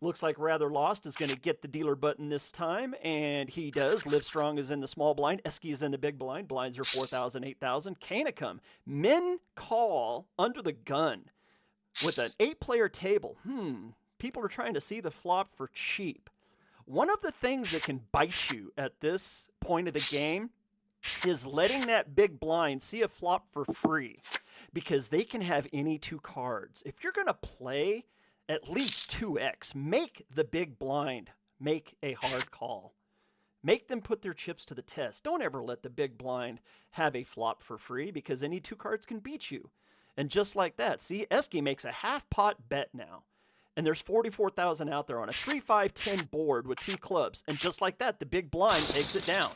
[SPEAKER 1] Looks like Rather Lost is going to get the dealer button this time, and he does. Livestrong is in the small blind. Esky is in the big blind. Blinds are 4,000, 8,000. Canicum, min call under the gun with an 8-player table. People are trying to see the flop for cheap. One of the things that can bite you at this point of the game is letting that big blind see a flop for free, because they can have any 2 cards. If you're going to play at least 2x, make the big blind make a hard call. Make them put their chips to the test. Don't ever let the big blind have a flop for free, because any 2 cards can beat you. And just like that, see, Esky makes a half pot bet now. And there's 44,000 out there on a 3, 5, 10 board with 2 clubs. And just like that, the big blind takes it down.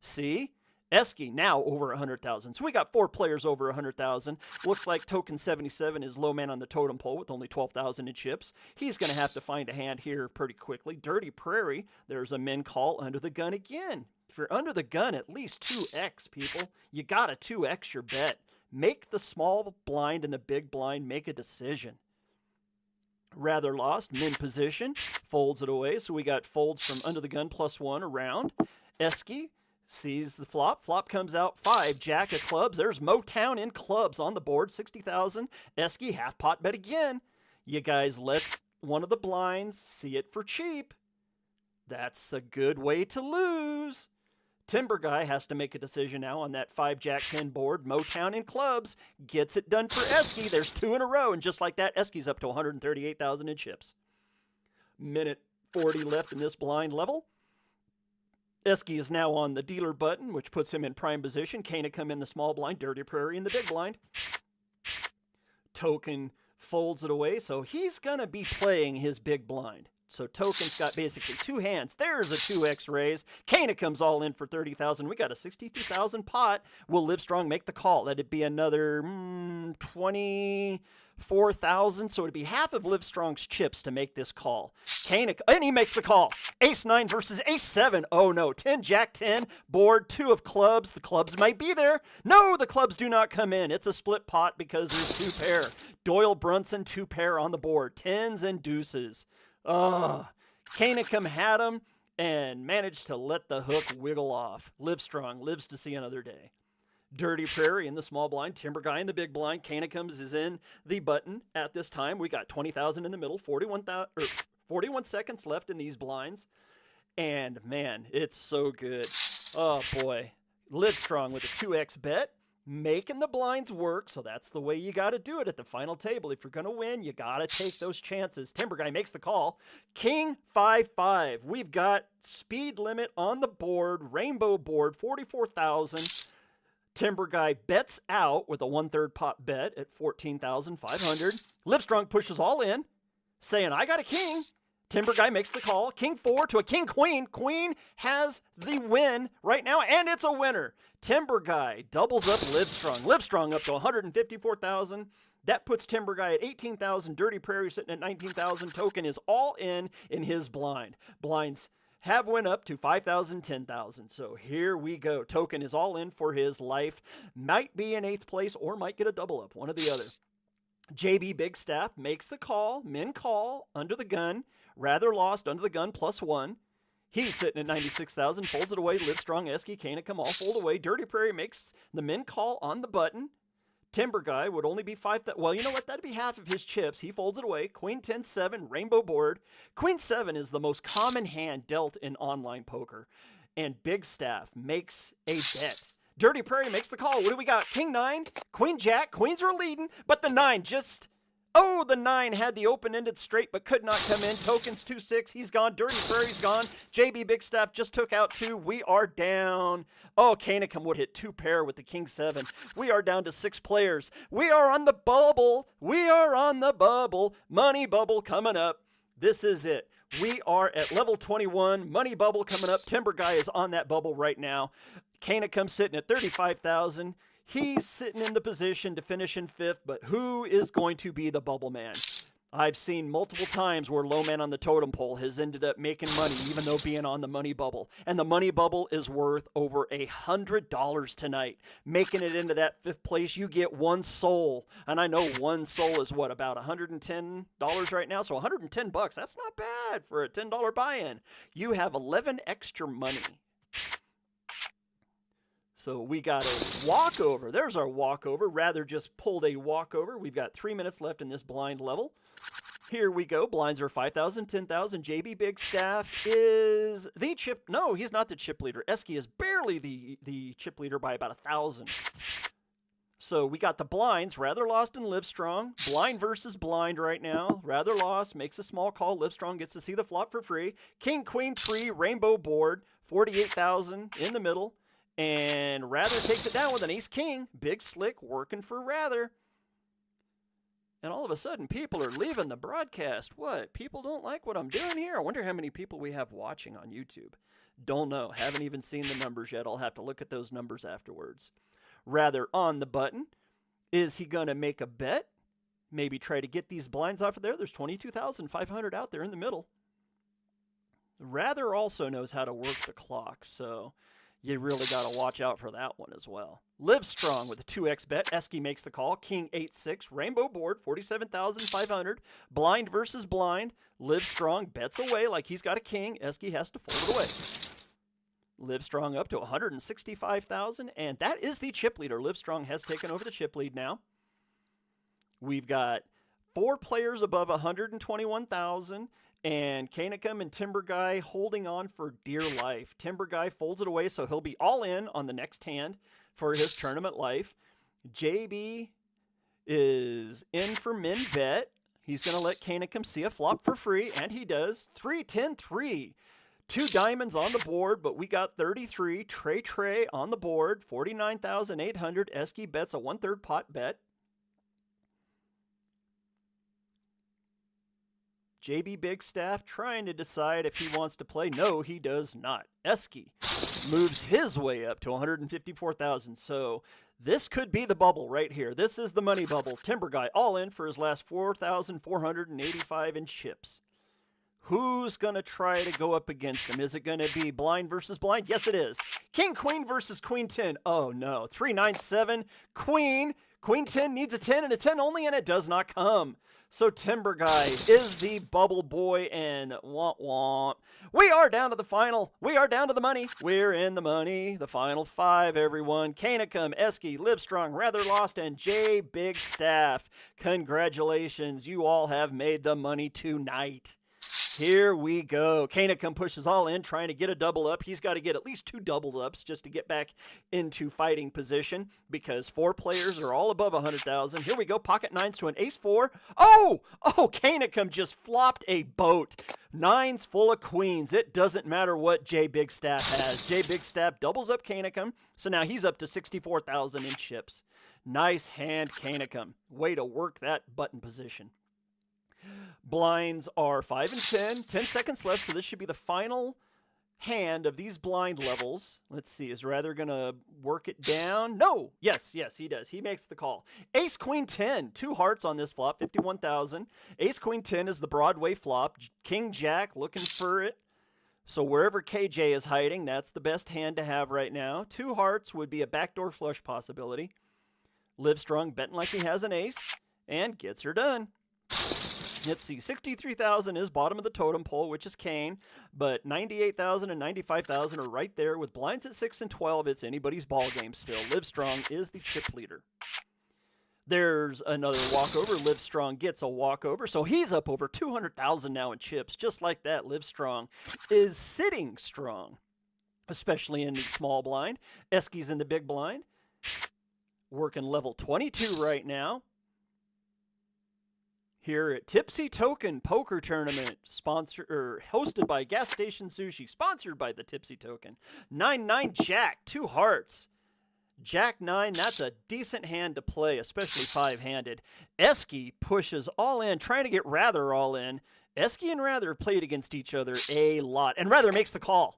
[SPEAKER 1] See? Esky now over 100,000. So we got 4 players over 100,000. Looks like Token 77 is low man on the totem pole with only 12,000 in chips. He's going to have to find a hand here pretty quickly. Dirty Prairie, there's a min call under the gun again. If you're under the gun, at least 2x, people. You got to 2x your bet. Make the small blind and the big blind make a decision. Rather Lost, min position, folds it away. So we got folds from under the gun +1 around. Esky sees the flop. Flop comes out 5, jack of clubs. There's Motown in clubs on the board, 60,000. Esky, half pot bet again. You guys let one of the blinds see it for cheap. That's a good way to lose. Timber Guy has to make a decision now on that 5, jack 10 board. Motown in clubs gets it done for Esky. There's 2 in a row, and just like that, Esky's up to 138,000 in chips. Minute 40 left in this blind level. Esky is now on the dealer button, which puts him in prime position. Canicum in the small blind, Dirty Prairie in the big blind. Token folds it away, so he's going to be playing his big blind. So Token's got basically 2 hands. There's a 2x raise. Canicum's all in for 30,000. We got a 62,000 pot. Will Livestrong make the call? That'd be another 24,000. So it'd be half of Livestrong's chips to make this call. And he makes the call. Ace 9 versus Ace 7. Oh no, 10, jack 10, board 2 of clubs. The clubs might be there. No, the clubs do not come in. It's a split pot because there's 2 pair. Doyle Brunson, 2 pair on the board. 10s and deuces. Canicum had him and managed to let the hook wiggle off. Livestrong lives to see another day. Dirty Prairie in the small blind, Timber Guy in the big blind. Canicums is in the button at this time. We got 20,000 in the middle, 41 seconds left in these blinds. And man, it's so good. Oh boy. Livestrong with a 2x bet. Making the blinds work, so that's the way you got to do it at the final table. If you're going to win, you got to take those chances. Timber Guy makes the call. King 5-5. We've got speed limit on the board, rainbow board, 44,000. Timber Guy bets out with a 1/3 pot bet at 14,500. Livestrong pushes all in, saying, I got a king. Timber Guy makes the call. King 4 to a King Queen. Queen has the win right now, and it's a winner. Timber Guy doubles up Livestrong. Livestrong up to 154,000. That puts Timber Guy at 18,000. Dirty Prairie sitting at 19,000. Token is all in his blind. Blinds have went up to 5,000, 10,000. So here we go. Token is all in for his life. Might be in 8th place or might get a double up, one or the other. JB Big Staff makes the call. Min call under the gun. Rather Lost under the gun +1. He's sitting at 96,000. Folds it away. Livestrong, Esky, Canicum all fold away. Dirty Prairie makes the min call on the button. Timber Guy would only be 5,000. Well, you know what? That'd be half of his chips. He folds it away. Queen 10-7, rainbow board. Queen 7 is the most common hand dealt in online poker. And Big Staff makes a bet. Dirty Prairie makes the call. What do we got? King 9, Queen Jack. Queens are leading, but the 9 just Oh, the 9 had the open-ended straight but could not come in. Tokens 2-6. He's gone. Dirty Prairie's gone. JB Big Staff just took out 2. We are down. Oh, Kanacum would hit 2 pair with the King 7. We are down to 6 players. We are on the bubble. We are on the bubble. Money bubble coming up. This is it. We are at level 21. Money bubble coming up. Timber Guy is on that bubble right now. Kanacum sitting at 35,000. He's sitting in the position to finish in 5th, but who is going to be the bubble man? I've seen multiple times where low man on the totem pole has ended up making money even though being on the money bubble. And the money bubble is worth over $100 tonight. Making it into that 5th place, you get 1 soul. And I know 1 soul is what, about $110 right now? So $110, that's not bad for a $10 buy-in. You have 11 extra money. So we got a walkover. There's our walkover. Rather just pulled a walkover. We've got 3 minutes left in this blind level. Here we go. Blinds are 5,000, 10,000. JB Big Staff is the chip. No, he's not the chip leader. Esky is barely the chip leader by about 1,000. So we got the blinds. Rather Lost and Livestrong. Blind versus blind right now. Rather Lost makes a small call. Livestrong gets to see the flop for free. King, Queen, 3, rainbow board. 48,000 in the middle. And Rather takes it down with an ace-king. Big Slick working for Rather. And all of a sudden, people are leaving the broadcast. What? People don't like what I'm doing here? I wonder how many people we have watching on YouTube. Don't know. Haven't even seen the numbers yet. I'll have to look at those numbers afterwards. Rather on the button. Is he going to make a bet? Maybe try to get these blinds off of there. There's 22,500 out there in the middle. Rather also knows how to work the clock, so you really got to watch out for that one as well. Livestrong with a 2x bet. Esky makes the call. King 8-6. Rainbow board. 47,500. Blind versus blind. Livestrong bets away like he's got a king. Esky has to fold it away. Livestrong up to 165,000. And that is the chip leader. Livestrong has taken over the chip lead now. We've got 4 players above 121,000. And Kanacum and Timber Guy holding on for dear life. Timber Guy folds it away, so he'll be all in on the next hand for his tournament life. JB is in for min bet. He's going to let Kanacum see a flop for free, and he does. 3, 10, 3. 2 diamonds on the board, but we got 33. Trey on the board. 49,800. Esky bets a 1/3 pot bet. JB Big Staff trying to decide if he wants to play. No, he does not. Esky moves his way up to 154,000. So this could be the bubble right here. This is the money bubble. Timber Guy all in for his last 4,485 in chips. Who's going to try to go up against him? Is it going to be blind versus blind? Yes, it is. King, Queen versus Queen 10. Oh, no. 3, 9, 7. Queen. Queen 10 needs a 10 and a 10 only, and it does not come. So Timber Guy is the bubble boy, and womp womp. We are down to the final. We are down to the money. We're in the money. The final 5, everyone. Kanacum, Esky, Livestrong, Rather Lost, and J Big Staff. Congratulations. You all have made the money tonight. Here we go. Kanacum pushes all in, trying to get a double up. He's got to get at least 2 double ups just to get back into fighting position because 4 players are all above 100,000. Here we go. Pocket 9s to an ace-4. Oh, Kanacum just flopped a boat. 9s full of queens. It doesn't matter what J Big Staff has. J Big Staff doubles up Kanacum, so now he's up to 64,000 in chips. Nice hand, Kanacum. Way to work that button position. Blinds are 5 and 10. 10 seconds left, so this should be the final hand of these blind levels. Let's see, is Rather going to work it down? No! Yes, he does. He makes the call. Ace, Queen 10. 2 hearts on this flop, 51,000. Ace, Queen 10 is the Broadway flop. King, Jack looking for it. So wherever KJ is hiding, that's the best hand to have right now. 2 hearts would be a backdoor flush possibility. Livestrong betting like he has an ace and gets her done. Let's see, 63,000 is bottom of the totem pole, which is Kane, but 98,000 and 95,000 are right there. With blinds at 6 and 12, it's anybody's ball game still. Livestrong is the chip leader. There's another walkover. Livestrong gets a walkover, so he's up over 200,000 now in chips. Just like that, Livestrong is sitting strong, especially in the small blind. Esky's in the big blind, working level 22 right now. here at Tipsy Token Poker Tournament, hosted by Gas Station Sushi, sponsored by the Tipsy Token. 9-9 Jack, 2 hearts. Jack 9, that's a decent hand to play, especially 5-handed. Esky pushes all in, trying to get Rather all in. Esky and Rather played against each other a lot, and Rather makes the call.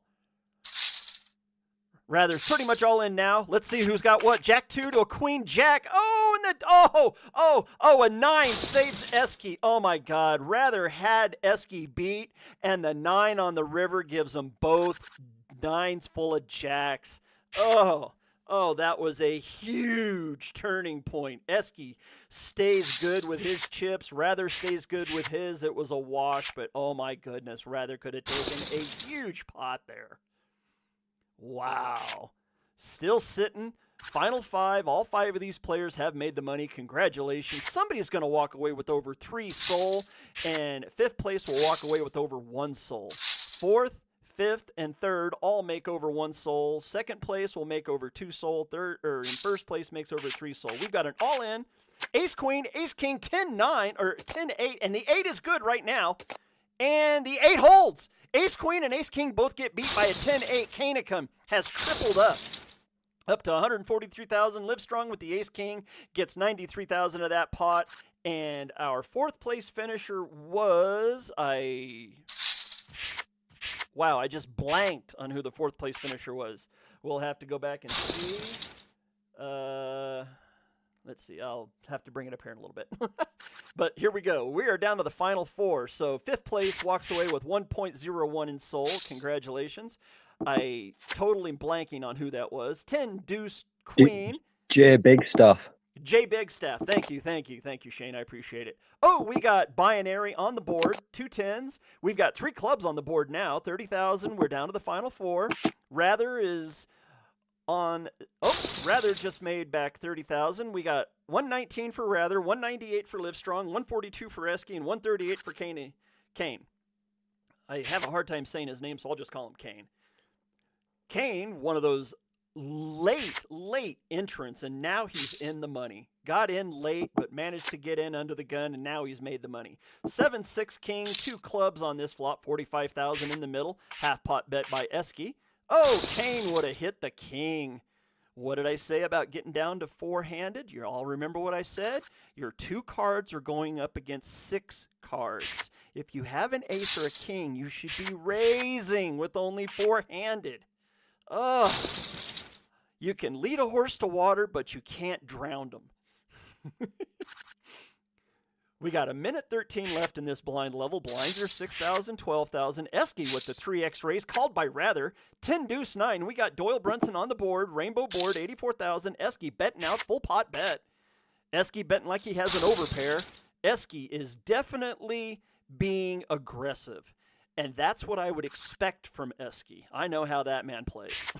[SPEAKER 1] Rather's pretty much all in now. Let's see who's got what. Jack 2 to a Queen Jack. Oh, and a 9 saves Esky. Oh my God. Rather had Esky beat, and the 9 on the river gives them both 9s full of jacks. Oh, that was a huge turning point. Esky stays good with his chips. Rather stays good with his. It was a wash, but oh my goodness, Rather could have taken a huge pot there. Wow. Still sitting. Final 5. All 5 of these players have made the money. Congratulations. Somebody's going to walk away with over 3 soul, and 5th place will walk away with over 1 soul. 4th, 5th, and 3rd all make over 1 soul. 2nd place will make over 2 soul. In 1st place makes over 3 soul. We've got an all-in. Ace Queen, Ace King, 10-9, or 10-8, and the 8 is good right now. And the 8 holds. Ace Queen and Ace King both get beat by a 10-8. Canicum has tripled up to 143,000. Livestrong with the Ace King gets 93,000 of that pot. And our 4th place finisher was wow, I just blanked on who the 4th place finisher was. We'll have to go back and see. Let's see. I'll have to bring it up here in a little bit. But here we go. We are down to the final 4. So 5th place walks away with 1.01 in soul. Congratulations. I totally blanking on who that was. 10 Deuce Queen.
[SPEAKER 3] J Big Stuff.
[SPEAKER 1] J Big Staff. Thank you, Shane. I appreciate it. Oh, we got Binary on the board. 2 10s. We've got 3 clubs on the board now. 30,000. We're down to the final 4. Rather is on. Oh, Rather just made back 30,000. We got 119 for Rather, 198 for Livestrong, 142 for Esky, and 138 for Kane. I have a hard time saying his name, so I'll just call him Kane. Kane, one of those late entrants, and now he's in the money. Got in late, but managed to get in under the gun, and now he's made the money. 7-6 King, 2 clubs on this flop, 45,000 in the middle. Half pot bet by Esky. Oh, Kane would have hit the king. What did I say about getting down to 4-handed? You all remember what I said? Your 2 cards are going up against 6 cards. If you have an ace or a king, you should be raising with only 4-handed. Oh, you can lead a horse to water, but you can't drown them. We got 1:13 left in this blind level. Blinds are 6,000, 12,000. Esky with the 3x raise, called by Rather. 10 Deuce 9. We got Doyle Brunson on the board. Rainbow board, 84,000. Esky betting out, full pot bet. Esky betting like he has an overpair. Esky is definitely being aggressive. And that's what I would expect from Esky. I know how that man plays.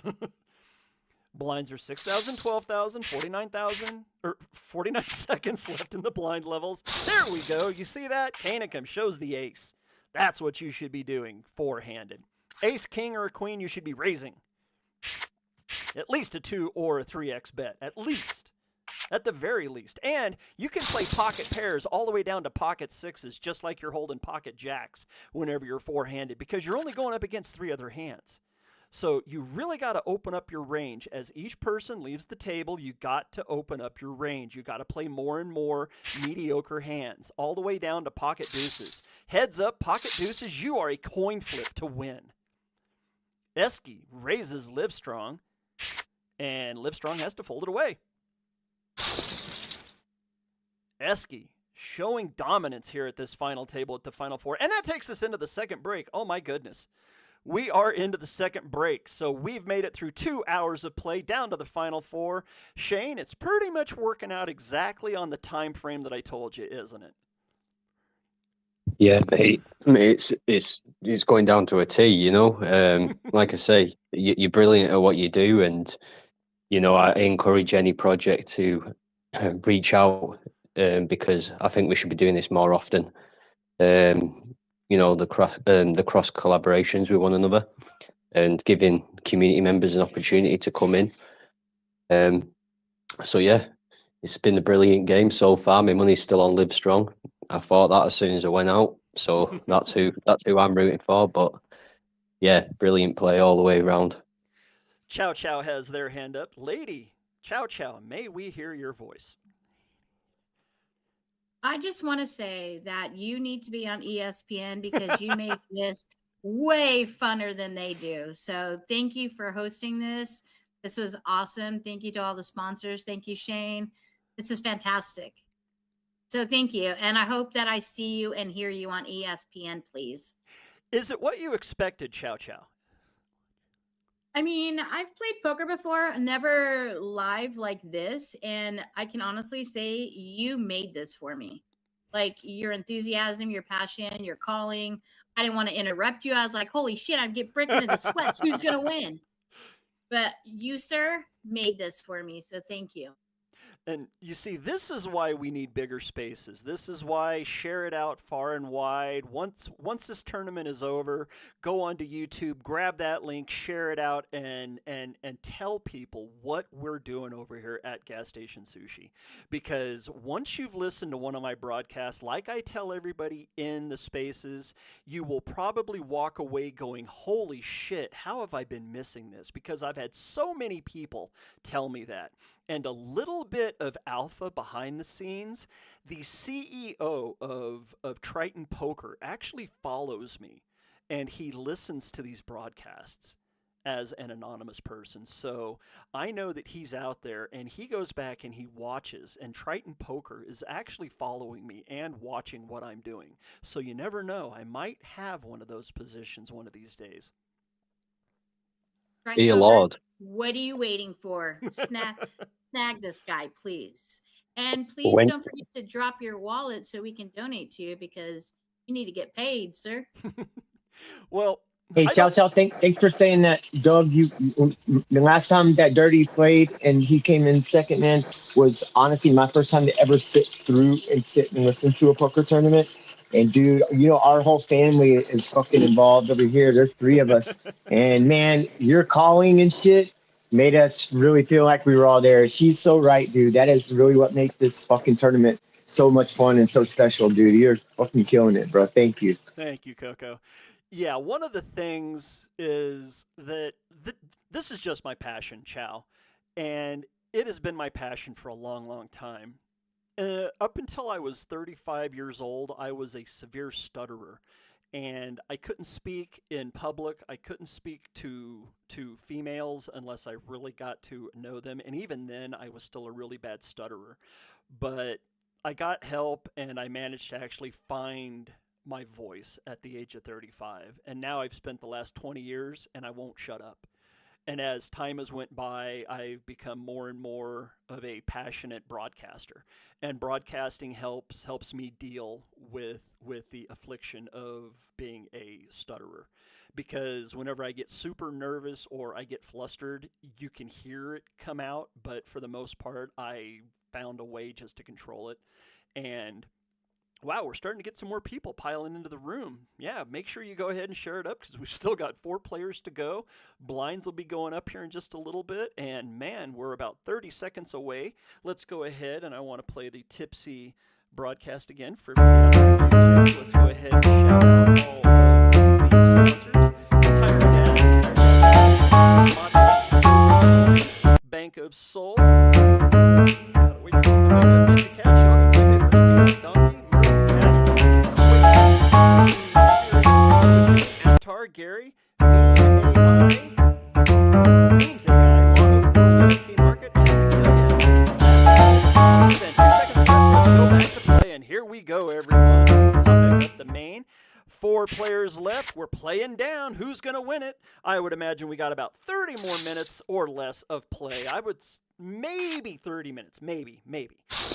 [SPEAKER 1] Blinds are 6,000, 12,000, 49,000, or 49 seconds left in the blind levels. There we go. You see that? Canicum shows the ace. That's what you should be doing, 4-handed. Ace, king, or a queen, you should be raising. At least a 2 or a 3x bet. At least. At the very least. And you can play pocket pairs all the way down to pocket 6s, just like you're holding pocket jacks whenever you're 4-handed, because you're only going up against 3 other hands. So you really got to open up your range. As each person leaves the table, you got to open up your range. You got to play more and more mediocre hands, all the way down to pocket deuces. Heads up, pocket deuces, you are a coin flip to win. Esky raises Livestrong, and Livestrong has to fold it away. Esky showing dominance here at this final table at the final 4. And that takes us into the second break. Oh my goodness. We are into the second break, so we've made it through 2 hours of play, down to the final 4. Shane, it's pretty much working out exactly on the time frame that I told you, isn't it?
[SPEAKER 3] Yeah, mate. It's going down to a T, you know. Like I say, you're brilliant at what you do, and you know I encourage any project to reach out because I think we should be doing this more often. You know, the cross collaborations with one another, and giving community members an opportunity to come in. So yeah, it's been a brilliant game so far. My money's still on Livestrong. I thought that as soon as I went out. So that's who I'm rooting for. But yeah, brilliant play all the way around.
[SPEAKER 1] Chow Chow has their hand up. Lady Chow Chow, may we hear your voice?
[SPEAKER 4] I just want to say that you need to be on ESPN because you make this way funner than they do. So thank you for hosting this. This was awesome. Thank you to all the sponsors. Thank you, Shane. This is fantastic. So thank you. And I hope that I see you and hear you on ESPN, please.
[SPEAKER 1] Is it what you expected, Chow Chow?
[SPEAKER 4] I mean, I've played poker before, never live like this. And I can honestly say you made this for me. Like your enthusiasm, your passion, your calling. I didn't want to interrupt you. I was like, holy shit, I'm getting breaking into sweats. Who's going to win? But you, sir, made this for me. So thank you.
[SPEAKER 1] And you see, this is why we need bigger spaces. This is why share it out far and wide. Once this tournament is over, go onto YouTube, grab that link, share it out, and tell people what we're doing over here at Gas Station Sushi. Because once you've listened to one of my broadcasts, like I tell everybody in the spaces, you will probably walk away going, holy shit, how have I been missing this? Because I've had so many people tell me that. And a little bit of alpha behind the scenes, the CEO of Triton Poker actually follows me, and he listens to these broadcasts as an anonymous person. So I know that he's out there, and he goes back and he watches, and Triton Poker is actually following me and watching what I'm doing. So you never know. I might have one of those positions one of these days.
[SPEAKER 3] Be a lord.
[SPEAKER 4] What are you waiting for? Snag this guy, please. And please don't forget to drop your wallet so we can donate to you because you need to get paid, sir.
[SPEAKER 1] Well,
[SPEAKER 8] hey, Chow Chow, thanks for saying that, Doug. The last time that Dirty played and he came in second, man, was honestly my first time to ever sit and listen to a poker tournament. And dude, our whole family is fucking involved over here. There's 3 of us, and man, your calling and shit made us really feel like we were all there. She's so right, dude. That is really what makes this fucking tournament so much fun and so special, dude. You're fucking killing it, bro. Thank you.
[SPEAKER 1] Thank you, Coco. Yeah, one of the things is that this is just my passion, Chow. And it has been my passion for a long, long time. Up until I was 35 years old, I was a severe stutterer. And I couldn't speak in public. I couldn't speak to females unless I really got to know them. And even then, I was still a really bad stutterer. But I got help, and I managed to actually find my voice at the age of 35. And now I've spent the last 20 years, and I won't shut up. And as time has went by, I've become more and more of a passionate broadcaster. And broadcasting helps me deal with the affliction of being a stutterer. Because whenever I get super nervous or I get flustered, you can hear it come out. But for the most part, I found a way just to control it. And wow, we're starting to get some more people piling into the room. Yeah, make sure you go ahead and share it up because we've still got 4 players to go. Blinds will be going up here in just a little bit. And man, we're about 30 seconds away. Let's go ahead, and I want to play the Tipsy broadcast again for everybody on YouTube. Let's go ahead and shout out all of the sponsors. Bank of Soul. Gotta wait for it to make a bid to cash out and play papers, Donkey. Avatar, Gary, AI, Means AI, Lonnie, Market, and 2 seconds left. Let's go back to play, and here we go, everyone. Pop back up the main. 4 players left. We're playing down. Who's going to win it? I would imagine we got about 30 more minutes or less of play. I would maybe 30 minutes. Maybe.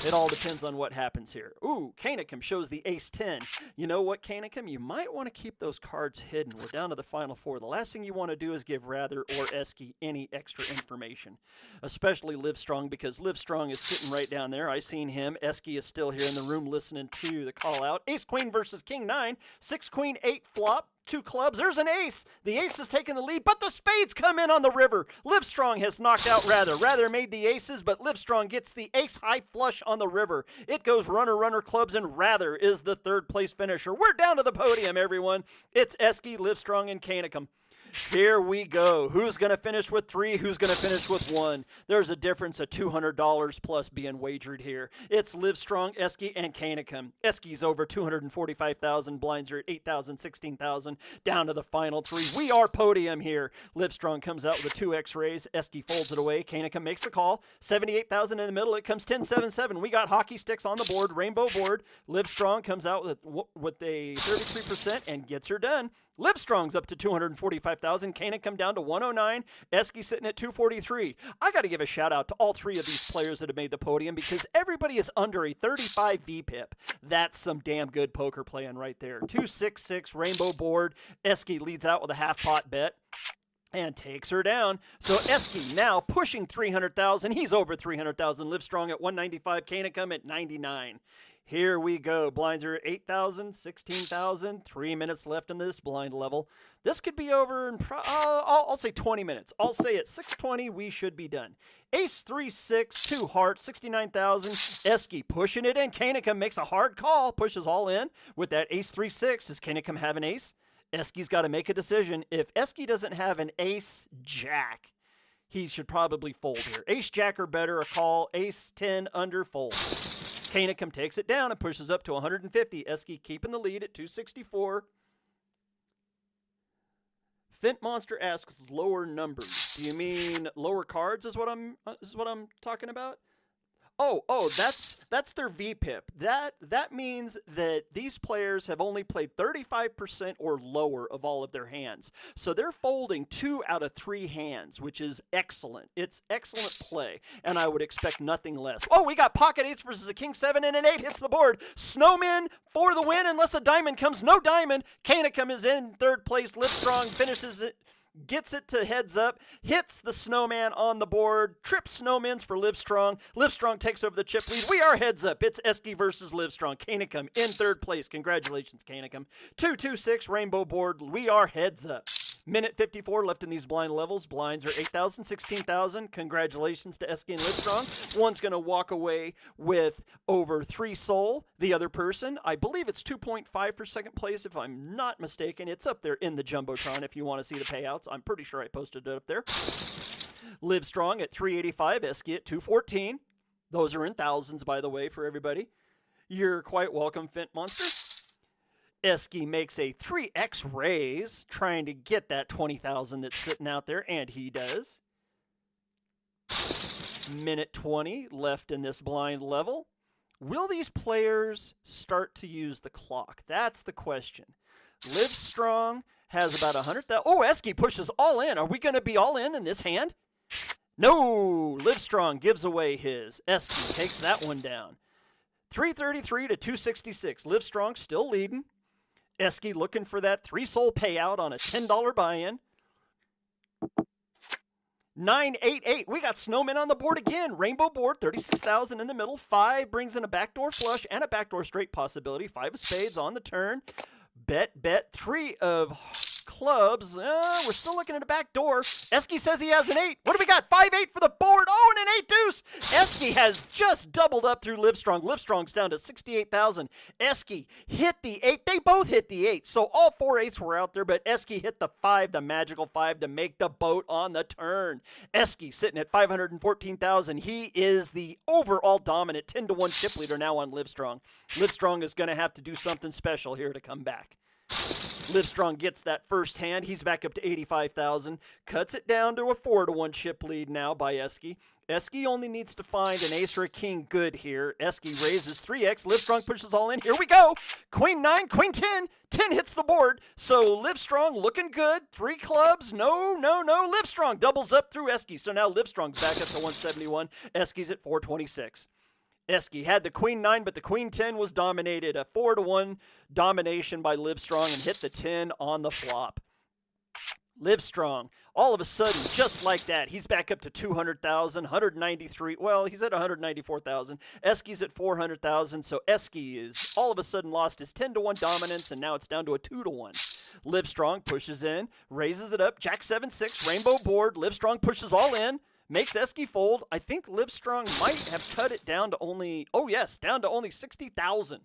[SPEAKER 1] It all depends on what happens here. Ooh, Kanakim shows the ace-10. You know what, Kanakim? You might want to keep those cards hidden. We're down to the final 4. The last thing you want to do is give Rather or Esky any extra information, especially Livestrong, because Livestrong is sitting right down there. I seen him. Esky is still here in the room listening to the call out. Ace-Queen versus King-9. 6-Queen, 8 flop. two clubs. There's an ace. The ace is taking the lead, but the spades come in on the river. Livestrong has knocked out Rather. Rather made the aces, but Livestrong gets the ace high flush on the river. It goes runner, runner clubs, and Rather is the third place finisher. We're down to the podium, everyone. It's Eske, Livestrong, and Kanicum. Here we go. Who's going to finish with 3? Who's going to finish with 1? There's a difference of $200 plus being wagered here. It's Livestrong, Eske, and Kanicum. Eske's over 245,000. Blinds are at 8,000, 16,000. Down to the final 3. We are podium here. Livestrong comes out with a 2x raise. Eske folds it away. Kanicum makes the call. 78,000 in the middle. It comes 10-7-7. We got hockey sticks on the board, rainbow board. Livestrong comes out with a 33% and gets her done. Livestrong's up to 245,000. Kanicum down to 109. Eske sitting at 243. I got to give a shout out to all 3 of these players that have made the podium because everybody is under a 35 VPIP. That's some damn good poker playing right there. 266 rainbow board. Eske leads out with a half pot bet and takes her down. So Eske now pushing 300,000. He's over 300,000. Livestrong at 195. Kanicum at 99. Here we go. Blinds are 8,000, 16,000. 3 minutes left in this blind level. This could be over in, I'll say 20 minutes. I'll say at 6:20 we should be done. Ace 3-6, 2 hearts, 69,000. Eske pushing it in. Kanicum makes a hard call, pushes all in with that ace 3-6. Does Kanicum have an ace? Eske's got to make a decision. If Eske doesn't have an ace jack, he should probably fold here. Ace jack or better, a call. Ace 10 under, fold. Kanicum takes it down and pushes up to 150. Eske keeping the lead at 264. Fint Monster asks lower numbers. Do you mean lower cards is what I'm talking about? Oh, that's their VPIP. That means that these players have only played 35% or lower of all of their hands. So they're folding 2 out of 3 hands, which is excellent. It's excellent play, and I would expect nothing less. Oh, we got pocket 8s versus a king 7 and an 8 hits the board. Snowman for the win unless a diamond comes. No diamond. Kanicum is in third place. Livestrong finishes it. Gets it to heads up, hits the snowman on the board, trips snowmans for Livestrong. Livestrong takes over the chip lead. We are heads up. It's Eske versus Livestrong. Kanicum in third place. Congratulations, Kanicum. 226 rainbow board. We are heads up. Minute 54 left in these blind levels. Blinds are 8,000, 16,000. Congratulations to Eske and Livestrong. One's going to walk away with over 3 soul. The other person, I believe it's 2.5 for second place, if I'm not mistaken. It's up there in the Jumbotron if you want to see the payouts. I'm pretty sure I posted it up there. Livestrong at 385, Eske at 214. Those are in thousands, by the way, for everybody. You're quite welcome, Fint Monster. Eske makes a 3x raise, trying to get that 20,000 that's sitting out there, and he does. Minute 20 left in this blind level. Will these players start to use the clock? That's the question. Livestrong has about 100,000. Oh, Eske pushes all in. Are we going to be all in this hand? No! Livestrong gives away his. Eske takes that one down. 333 to 266. Livestrong still leading. Eske looking for that 3 soul payout on a $10 buy-in. 988. We got Snowman on the board again. Rainbow board, 36,000 in the middle. 5 brings in a backdoor flush and a backdoor straight possibility. 5 of spades on the turn. Bet. 3 of clubs. We're still looking at a back door. Eske says he has an 8. What do we got? 5-8 for the board. Oh, and an 8 deuce. Eske has just doubled up through Livestrong. Livestrong's down to 68,000. Eske hit the 8. They both hit the 8. So all 4 8s were out there, but Eske hit the 5, the magical 5, to make the boat on the turn. Eske sitting at 514,000. He is the overall dominant 10-1 chip leader now on Livestrong. Livestrong is going to have to do something special here to come back. Livestrong gets that first hand. He's back up to 85,000. Cuts it down to a 4-1 chip lead now by Eske. Eske only needs to find an ace or a king good here. Eske raises 3x. Livestrong pushes all in. Here we go. Queen 9, Queen 10. 10 hits the board. So Livestrong looking good. 3 clubs. No. Livestrong doubles up through Eske. So now Livestrong's back up to 171. Eske's at 426. Eske had the Queen 9, but the Queen 10 was dominated. A 4-1 domination by Livestrong and hit the 10 on the flop. Livestrong, all of a sudden, just like that, he's back up to 200,000, 193. Well, he's at 194,000. Eske's at 400,000. So Eske is all of a sudden lost his 10-1 dominance, and now it's down to a 2-1. Livestrong pushes in, raises it up. Jack 7-6, rainbow board. Livestrong pushes all in, makes Esky fold. I think Livestrong might have cut it down to only, down to only 60,000.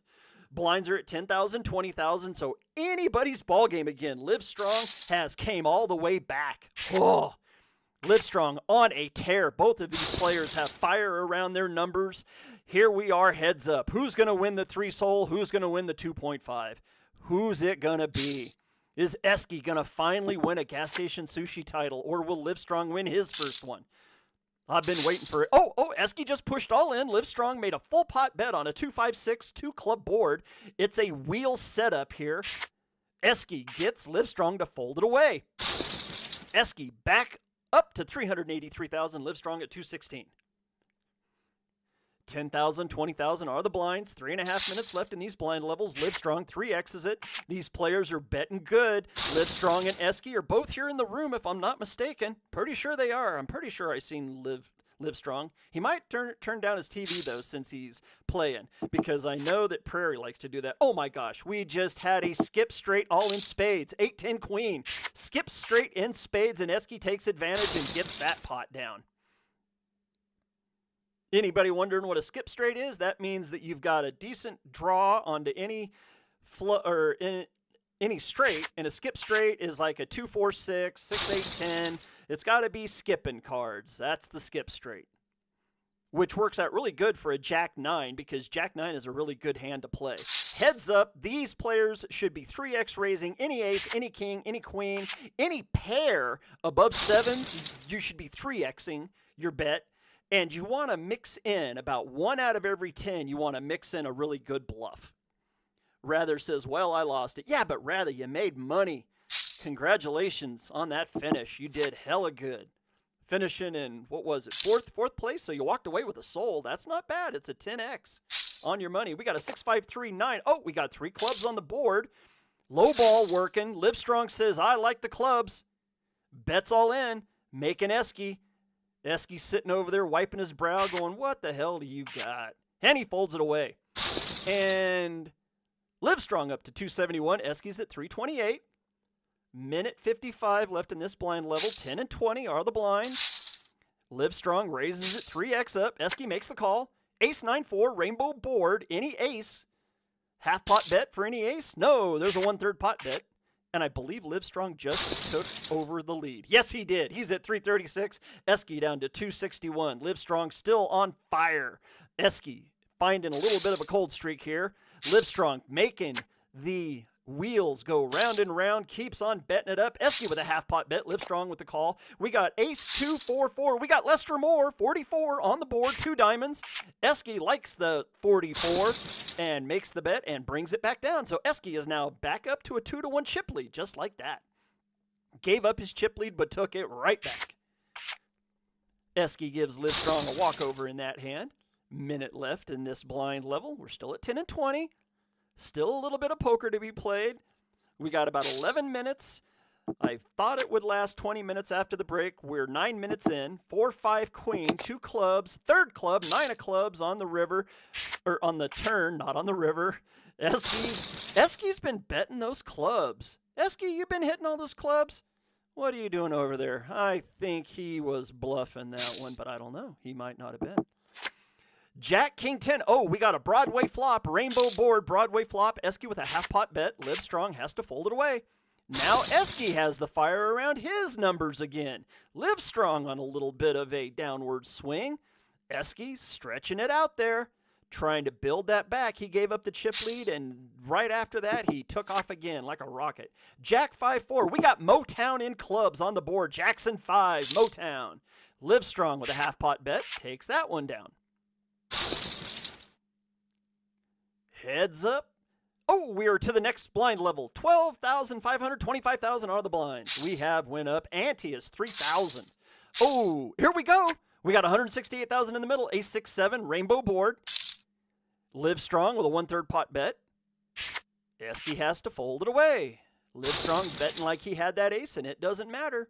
[SPEAKER 1] Blinds are at 10,000, 20,000, so anybody's ball game again. Livestrong has came all the way back. Oh, Livestrong on a tear. Both of these players have fire around their numbers. Here we are, heads up. Who's going to win the 3 soul? Who's going to win the 2.5? Who's it going to be? Is Esky going to finally win a gas station sushi title, or will Livestrong win his first one? I've been waiting for it. Esky just pushed all in. Livestrong made a full pot bet on a 2-5-6 2-club board. It's a wheel setup here. Esky gets Livestrong to fold it away. Esky back up to 383,000. Livestrong at 216. 10,000, 20,000 are the blinds. 3.5 minutes left in these blind levels. Livestrong 3X's it. These players are betting good. Livestrong and Esky are both here in the room, if I'm not mistaken. Pretty sure they are. I'm pretty sure I've seen Livestrong. He might turn down his TV, though, since he's playing, because I know that Prairie likes to do that. Oh, my gosh. We just had a skip straight all in spades. 8-10 queen. Skip straight in spades, and Esky takes advantage and gets that pot down. Anybody wondering what a skip straight is? That means that you've got a decent draw onto any any straight, and a skip straight is like a 2-4-6, 6-8-10. It's got to be skipping cards. That's the skip straight, which works out really good for a Jack 9 because Jack 9 is a really good hand to play. Heads up, these players should be 3x raising any ace, any king, any queen, any pair above 7s. You should be 3xing your bet. And you want to mix in about 1 out of every 10. You want to mix in a really good bluff. Rather says, well, I lost it. Yeah, but rather, you made money. Congratulations on that finish. You did hella good. Finishing in, what was it, fourth place? So you walked away with a soul. That's not bad. It's a 10x on your money. We got a 6-5-3-9. Oh, we got 3 clubs on the board. Low ball working. Livestrong says, I like the clubs. Bets all in. Making Esky. Esky's sitting over there wiping his brow going, what the hell do you got? And he folds it away. And Livestrong up to 271. Esky's at 328. Minute 55 left in this blind level. 10 and 20 are the blinds. Livestrong raises it 3x up. Esky makes the call. Ace 9-4, rainbow board. Any ace. Half pot bet for any ace? No, there's a 1/3 pot bet. And I believe Livestrong just took over the lead. Yes, he did. He's at 336. Esky down to 261. Livestrong still on fire. Esky finding a little bit of a cold streak here. Livestrong making the wheels go round and round, keeps on betting it up. Esky with a half pot bet. Livestrong with the call. We got ace 2-4-4. We got Lester Moore, 44 on the board, 2 diamonds. Esky likes the 44 and makes the bet and brings it back down. So Esky is now back up to a 2-1 chip lead, just like that. Gave up his chip lead, but took it right back. Esky gives Livestrong a walkover in that hand. Minute left in this blind level. We're still at 10 and 20. Still a little bit of poker to be played. We got about 11 minutes. I thought it would last 20 minutes after the break. We're 9 minutes in. 4-5 queen, 2 clubs, 3rd club, 9 of clubs on the river, or on the turn, not on the river. Esky's been betting those clubs. Esky, you been hitting all those clubs? What are you doing over there? I think he was bluffing that one, but I don't know. He might not have been. Jack, King 10. Oh, we got a Broadway flop. Rainbow board, Broadway flop. Esky with a half pot bet. Livestrong has to fold it away. Now Esky has the fire around his numbers again. Livestrong on a little bit of a downward swing. Esky stretching it out there, trying to build that back. He gave up the chip lead, and right after that, he took off again like a rocket. Jack 5-4. We got Motown in clubs on the board. Jackson 5, Motown. Livestrong with a half pot bet takes that one down. Heads up. Oh, we are to the next blind level. 12,500, 25,000 are the blinds. We have went up. Ante is 3,000. Oh, here we go. We got 168,000 in the middle. Ace 6-7, rainbow board. Livestrong with a 1/3 pot bet. Esky has to fold it away. Livestrong betting like he had that ace, and it doesn't matter.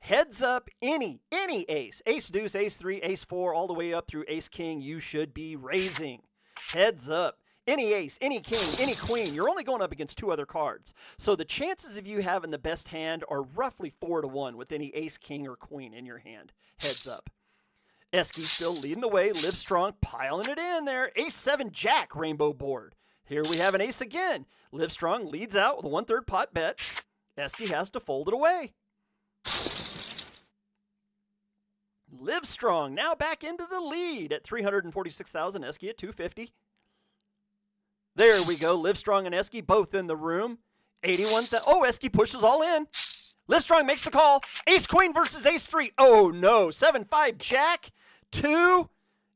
[SPEAKER 1] Heads up, any ace. Ace deuce, ace 3, ace 4, all the way up through ace king, you should be raising. Heads up. any ace, any king, any queen, you're only going up against 2 other cards. So the chances of you having the best hand are roughly 4 to 1 with any ace, king, or queen in your hand. Heads up. Esky still leading the way. Live Strong piling it in there. Ace 7 Jack rainbow board. Here we have an ace again. Live Strong leads out with a 1/3 pot bet. Esky has to fold it away. Live Strong now back into the lead at 346,000. Esky at 250. There we go. Live Strong and Esky both in the room. 81,000. Oh, Esky pushes all in. Live Strong makes the call. Ace Queen versus Ace 3. Oh no. 7-5 Jack. 2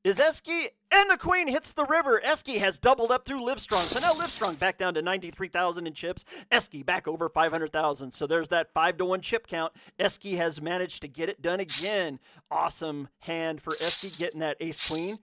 [SPEAKER 1] is Esky, and the Queen hits the river. Esky has doubled up through Live Strong. So now Live Strong back down to 93,000 in chips. Esky back over 500,000. So there's that 5 to 1 chip count. Esky has managed to get it done again. Awesome hand for Esky getting that Ace Queen.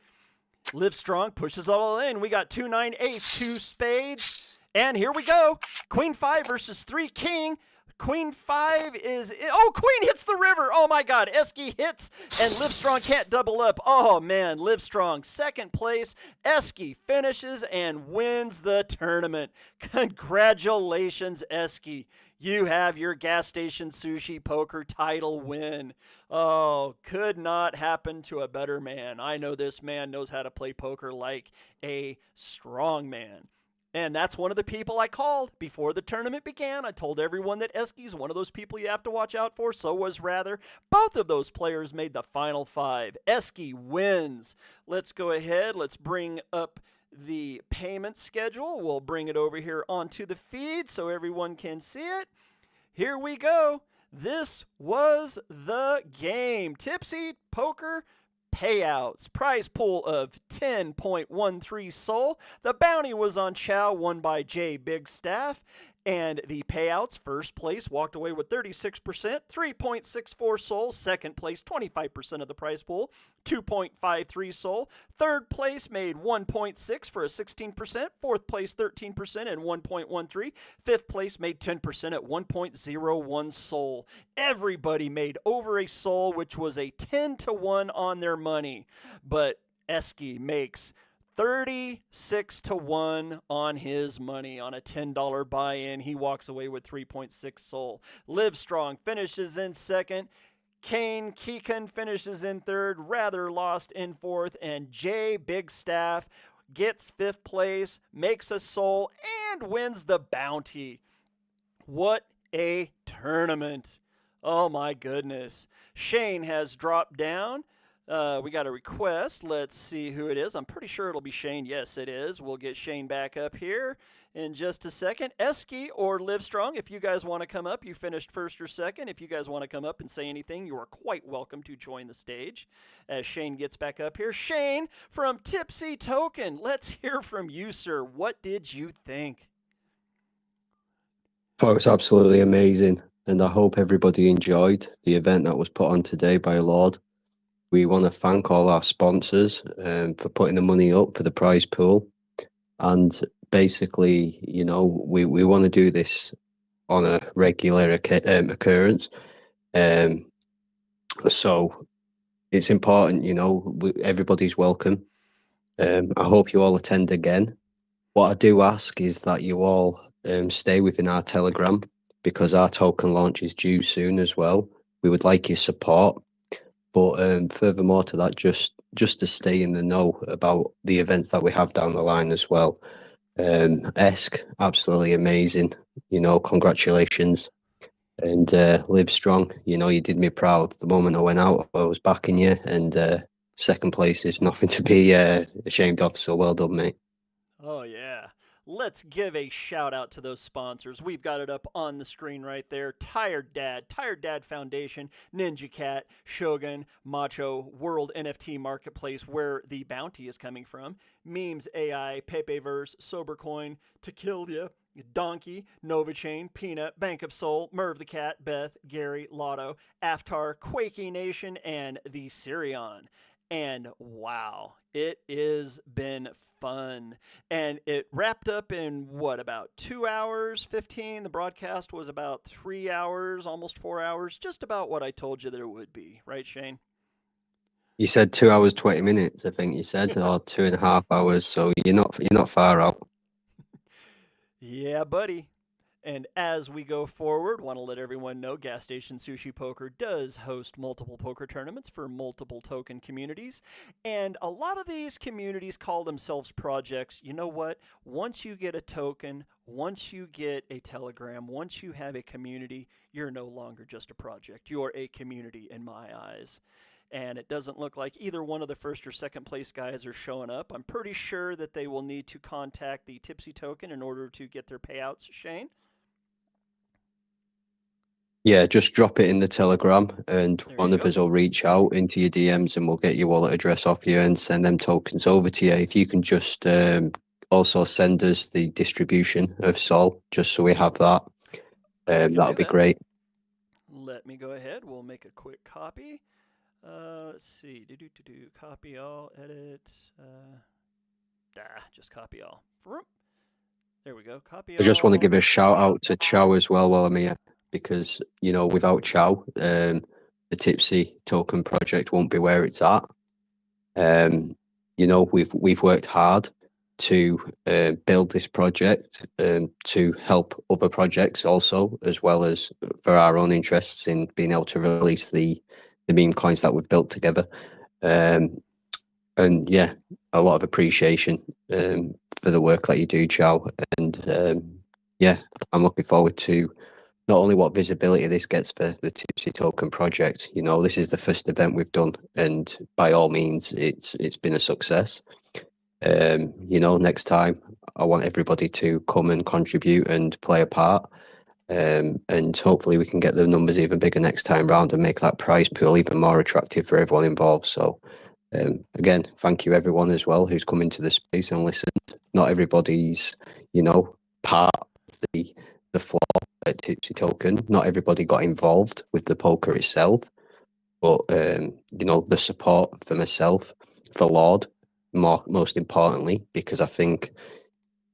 [SPEAKER 1] Live Strong pushes all in. We got 2-9 Ace, 2 spades. And here we go. Queen 5 versus 3 King. Queen 5 is... Oh, Queen hits the river. Oh, my God. Esky hits, and Live Strong can't double up. Oh, man. Live Strong, second place. Esky finishes and wins the tournament. Congratulations, Esky. You have your gas station sushi poker title win. Oh, could not happen to a better man. I know this man knows how to play poker like a strong man. And that's one of the people I called before the tournament began. I told everyone that Esky's one of those people you have to watch out for. So was Rather. Both of those players made the final 5. Esky wins. Let's go ahead. Let's bring up the payment schedule. We'll bring it over here onto the feed so everyone can see it. Here we go. This was the game. Tipsy Poker payouts. Prize pool of 10.13 Sol. The bounty was on Chow, won by Jay Bigstaff. And the payouts, first place walked away with 36%, 3.64 Sol. Second place, 25% of the prize pool, 2.53 Sol. Third place made 1.6 for a 16%. Fourth place, 13% and 1.13. Fifth place made 10% at 1.01 Sol. Everybody made over a Sol, which was a 10 to 1 on their money. But Esky makes 36 to 1 on his money on a $10 buy-in. He walks away with 3.6 Sol. Live Strong finishes in second. Kane Keegan finishes in third. Rather lost in fourth. And Jay Bigstaff gets fifth place, makes a Sol, and wins the bounty. What a tournament. Oh my goodness. Shane has dropped down. We got a request. Let's see who it is. I'm pretty sure it'll be Shane. Yes, it is. We'll get Shane back up here in just a second. Esky or Live Strong, if you guys want to come up, you finished first or second. If you guys want to come up and say anything, you are quite welcome to join the stage as Shane gets back up here. Shane from Tipsy Token, let's hear from you, sir. What did you think?
[SPEAKER 3] Thought it was absolutely amazing, and I hope everybody enjoyed the event that was put on today by Lord. We want to thank all our sponsors for putting the money up for the prize pool. And basically, you know, we want to do this on a regular occurrence. So it's important, you know, everybody's welcome. I hope you all attend again. What I do ask is that you all stay within our Telegram, because our token launch is due soon as well. We would like your support. But furthermore to that, just to stay in the know about the events that we have down the line as well. Esk, absolutely amazing. You know, congratulations. And Live Strong, you know, you did me proud. The moment I went out, I was backing you. And second place is nothing to be ashamed of. So well done, mate.
[SPEAKER 1] Oh, yeah. Let's give a shout out to those sponsors. We've got it up on the screen right there. Tired Dad Foundation, Ninja Cat, Shogun, Macho, World NFT Marketplace, where the bounty is coming from, Memes AI, Pepeverse, Sobercoin, Tequila, Donkey, Novachain, Peanut, Bank of Soul, Merv the Cat, Beth, Gary, Lotto, Aftar, Quakey Nation, and the Sirion. And wow, it has been fun. And it wrapped up in what, about 2 hours, 15? The broadcast was about 3 hours, almost 4 hours, just about what I told you there would be. Right, Shane?
[SPEAKER 3] You said 2 hours 20 minutes, I think you said, or 2.5 hours. So you're not far out.
[SPEAKER 1] Yeah, buddy. And as we go forward, want to let everyone know Gas Station Sushi Poker does host multiple poker tournaments for multiple token communities. And a lot of these communities call themselves projects. You know what? Once you get a token, once you get a telegram, once you have a community, you're no longer just a project. You're a community in my eyes. And it doesn't look like either one of the first or second place guys are showing up. I'm pretty sure that they will need to contact the Tipsy Token in order to get their payouts, Shane.
[SPEAKER 3] Yeah, just drop it in the Telegram and
[SPEAKER 1] There
[SPEAKER 3] one
[SPEAKER 1] you
[SPEAKER 3] of
[SPEAKER 1] go.
[SPEAKER 3] us will reach out into your DMs and we'll get your wallet address off you and send them tokens over to you. If you can just also send us the distribution of Sol, just so we have that, that'll be great.
[SPEAKER 1] Let me go ahead. We'll make a quick copy. Let's see. Copy all, edit. Just copy all. There we go. Copy all.
[SPEAKER 3] I just want to give a shout out to Chow as well while I'm here, because, you know, without Chow, the Tipsy Token project won't be where it's at. You know, we've worked hard to build this project to help other projects also, as well as for our own interests in being able to release the meme coins that we've built together. And yeah, a lot of appreciation for the work that you do, Chow. And yeah, I'm looking forward to not only what visibility this gets for the Tipsy Token project. You know, this is the first event we've done, and by all means, it's been a success. You know, next time I want everybody to come and contribute and play a part. And hopefully we can get the numbers even bigger next time round and make that prize pool even more attractive for everyone involved. So again, thank you everyone as well who's come into the space and listened. Not everybody's, you know, part of the floor at Tipsy Token. Not everybody got involved with the poker itself, but you know, the support for myself, for Lord, most importantly, because I think,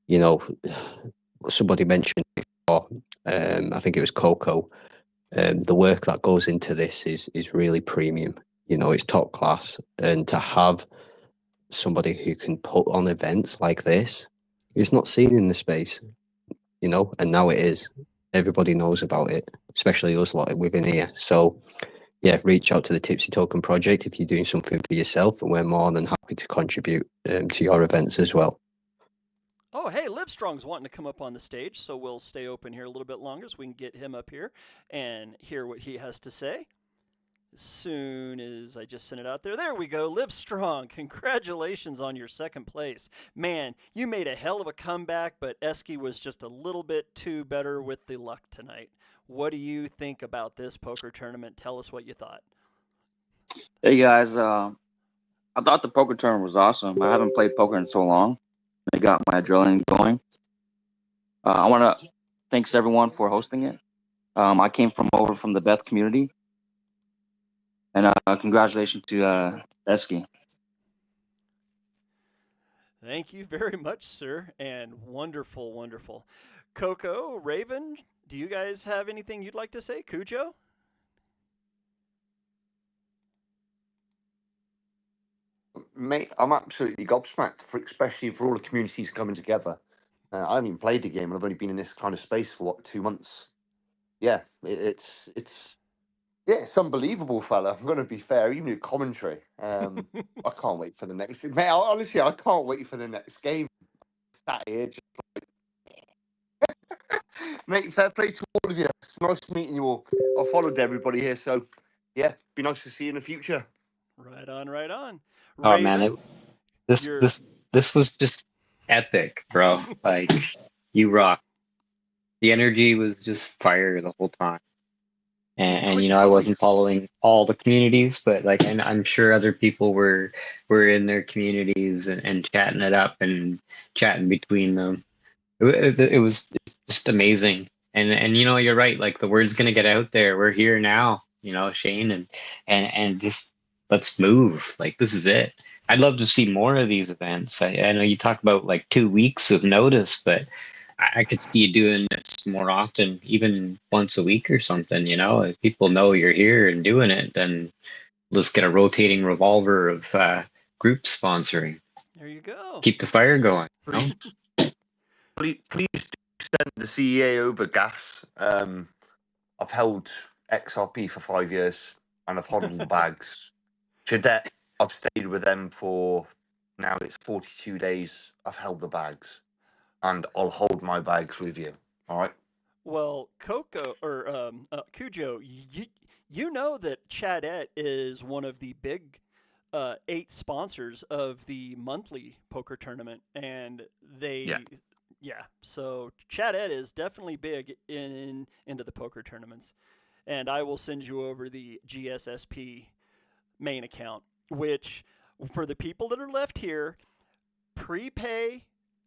[SPEAKER 3] you know, somebody mentioned before, I think it was Coco, the work that goes into this is really premium. You know, it's top class, and to have somebody who can put on events like this is not seen in the space, you know, and now it is. Everybody knows about it, especially us lot within here. So yeah, reach out to the Tipsy Token project if you're doing something for yourself, and we're more than happy to contribute to your events as well.
[SPEAKER 1] Oh, hey, Livestrong's wanting to come up on the stage, so we'll stay open here a little bit longer so we can get him up here and hear what he has to say. As soon as I just sent it out there. There we go, Livestrong. Congratulations on your second place. Man, you made a hell of a comeback, but Esky was just a little bit too better with the luck tonight. What do you think about this poker tournament? Tell us what you thought.
[SPEAKER 17] Hey guys, I thought the poker tournament was awesome. I haven't played poker in so long. It got my adrenaline going. I want to thanks everyone for hosting it. I came over from the Beth community, and congratulations to Esky.
[SPEAKER 1] Thank you very much, sir, and wonderful, wonderful. Coco, Raven, do you guys have anything you'd like to say? Cujo?
[SPEAKER 10] Mate, I'm absolutely gobsmacked, especially for all the communities coming together. I haven't even played the game, and I've only been in this kind of space for 2 months. Yeah, it's unbelievable, fella. I'm going to be fair, even with commentary. I can't wait for the next. Mate, honestly, I can't wait for the next game. Sat here, just mate, fair play to all of you. It's nice meeting you all. I've followed everybody here, so yeah, be nice to see you in the future.
[SPEAKER 1] Right on, right on.
[SPEAKER 2] Oh
[SPEAKER 1] Raven,
[SPEAKER 2] man, this was just epic, bro. Like, you rock. The energy was just fire the whole time. And you know, I wasn't following all the communities, but like, and I'm sure other people were in their communities and chatting it up and chatting between them. It was just amazing. And you know, you're right. Like, the word's gonna get out there. We're here now, you know, Shane, and just let's move. Like, this is it. I'd love to see more of these events. I know you talk about like 2 weeks of notice, but I could see you doing this more often, even once a week or something. You know, if people know you're here and doing it, then let's get a rotating revolver of group sponsoring.
[SPEAKER 1] There you go.
[SPEAKER 2] Keep the fire going.
[SPEAKER 10] Please, please do send the CEA over, Gas. I've held XRP for 5 years, and I've held all the bags. Chadette, I've stayed with them for now. It's 42 days. I've held the bags, and I'll hold my bags with you. All right.
[SPEAKER 1] Well, Coco or Cujo, you know that Chadette is one of the big 8 sponsors of the monthly poker tournament, and yeah. So Chadette is definitely big into the poker tournaments, and I will send you over the GSSP main account, which for the people that are left here, prepay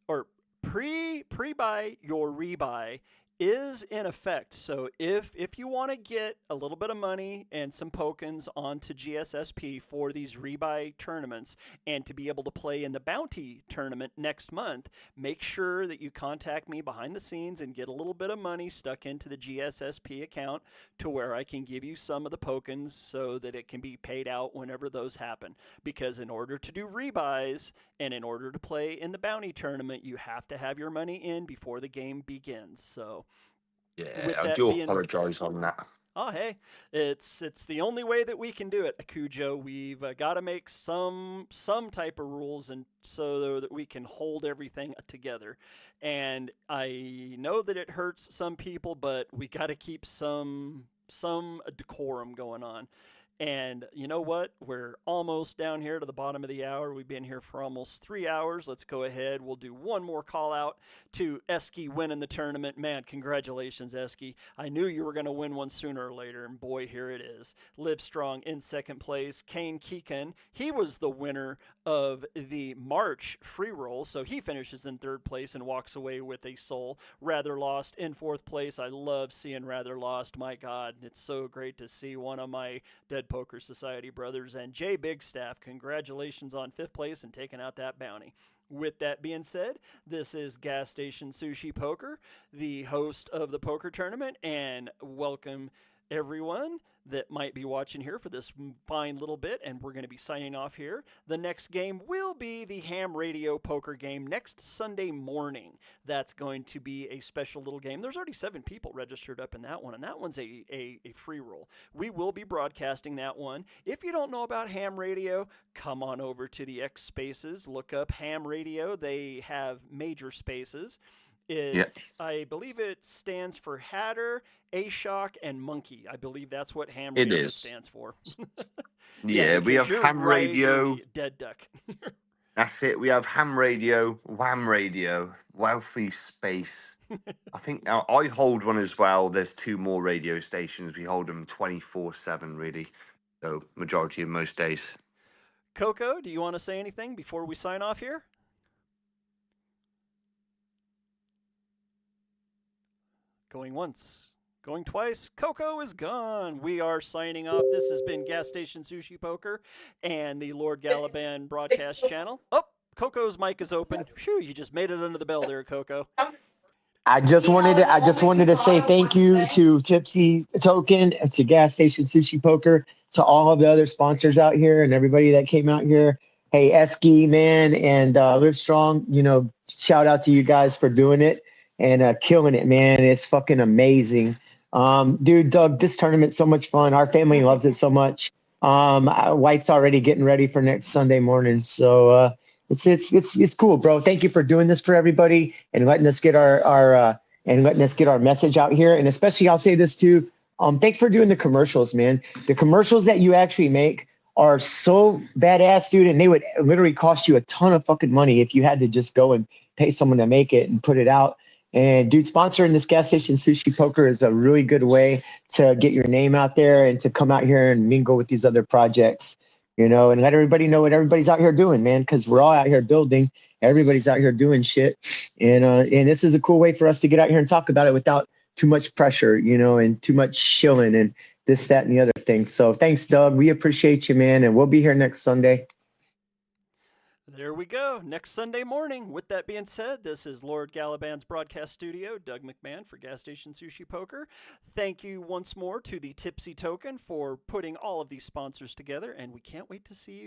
[SPEAKER 1] or pre-buy your rebuy is in effect. So if you want to get a little bit of money and some tokens onto GSSP for these rebuy tournaments and to be able to play in the bounty tournament next month, make sure that you contact me behind the scenes and get a little bit of money stuck into the GSSP account to where I can give you some of the tokens so that it can be paid out whenever those happen. Because in order to do rebuys and in order to play in the bounty tournament, you have to have your money in before the game begins. So
[SPEAKER 10] yeah, I do apologize on that.
[SPEAKER 1] Oh, hey, it's the only way that we can do it, Cujo. We've got to make some type of rules and so that we can hold everything together. And I know that it hurts some people, but we got to keep some decorum going on. And you know what? We're almost down here to the bottom of the hour. We've been here for almost 3 hours. Let's go ahead. We'll do one more call out to Eski winning the tournament. Man, congratulations, Eski. I knew you were going to win one sooner or later, and boy, here it is. Live Strong in second place. Kane Keekan, he was the winner of the March free roll, so he finishes in third place and walks away with a soul. Rather Lost in fourth place. I love seeing Rather Lost. My God, it's so great to see one of my Dead Poker Society brothers. And Jay Bigstaff, congratulations on fifth place and taking out that bounty. With that being said, this is Gas Station Sushi Poker, the host of the poker tournament, and welcome everyone that might be watching here for this fine little bit, and we're going to be signing off here. The next game will be the Ham Radio poker game next Sunday morning. That's going to be a special little game. There's already 7 people registered up in that one, and that one's a free roll. We will be broadcasting that one. If you don't know about Ham Radio, come on over to the X Spaces. Look up Ham Radio. They have major spaces. I believe it stands for Hatter, A-Shock, and Monkey. I believe that's what Ham Radio stands for.
[SPEAKER 10] Yeah, we have Ham Radio.
[SPEAKER 1] Dead Duck.
[SPEAKER 10] That's it. We have Ham Radio, Wham Radio, Wealthy Space. I think I hold one as well. There's 2 more radio stations. We hold them 24/7, really. So majority of most days.
[SPEAKER 1] Coco, do you want to say anything before we sign off here? Going once, going twice. Coco is gone. We are signing off. This has been Gas Station Sushi Poker and the Lord Galaban broadcast channel. Oh, Coco's mic is open. Phew, you just made it under the bell there, Coco.
[SPEAKER 8] I just wanted to say thank you to Tipsy Token, to Gas Station Sushi Poker, to all of the other sponsors out here and everybody that came out here. Hey, Eski, man, and Live Strong, shout out to you guys for doing it and killing it, man. It's fucking amazing. Dude, Doug, this tournament's so much fun. Our family loves it so much. White's already getting ready for next Sunday morning. So it's cool, bro. Thank you for doing this for everybody and letting us get our message out here. And especially, I'll say this too. Thanks for doing the commercials, man. The commercials that you actually make are so badass, dude, and they would literally cost you a ton of fucking money if you had to just go and pay someone to make it and put it out. And dude, sponsoring this Gas Station Sushi Poker is a really good way to get your name out there and to come out here and mingle with these other projects, and let everybody know what everybody's out here doing, man, because we're all out here building. Everybody's out here doing shit. And this is a cool way for us to get out here and talk about it without too much pressure, and too much shilling and this, that, and the other thing. So thanks, Doug. We appreciate you, man. And we'll be here next Sunday.
[SPEAKER 1] There we go. Next Sunday morning. With that being said, this is Lord Galaban's broadcast studio, Doug McMahon for Gas Station Sushi Poker. Thank you once more to the Tipsy Token for putting all of these sponsors together, and we can't wait to see you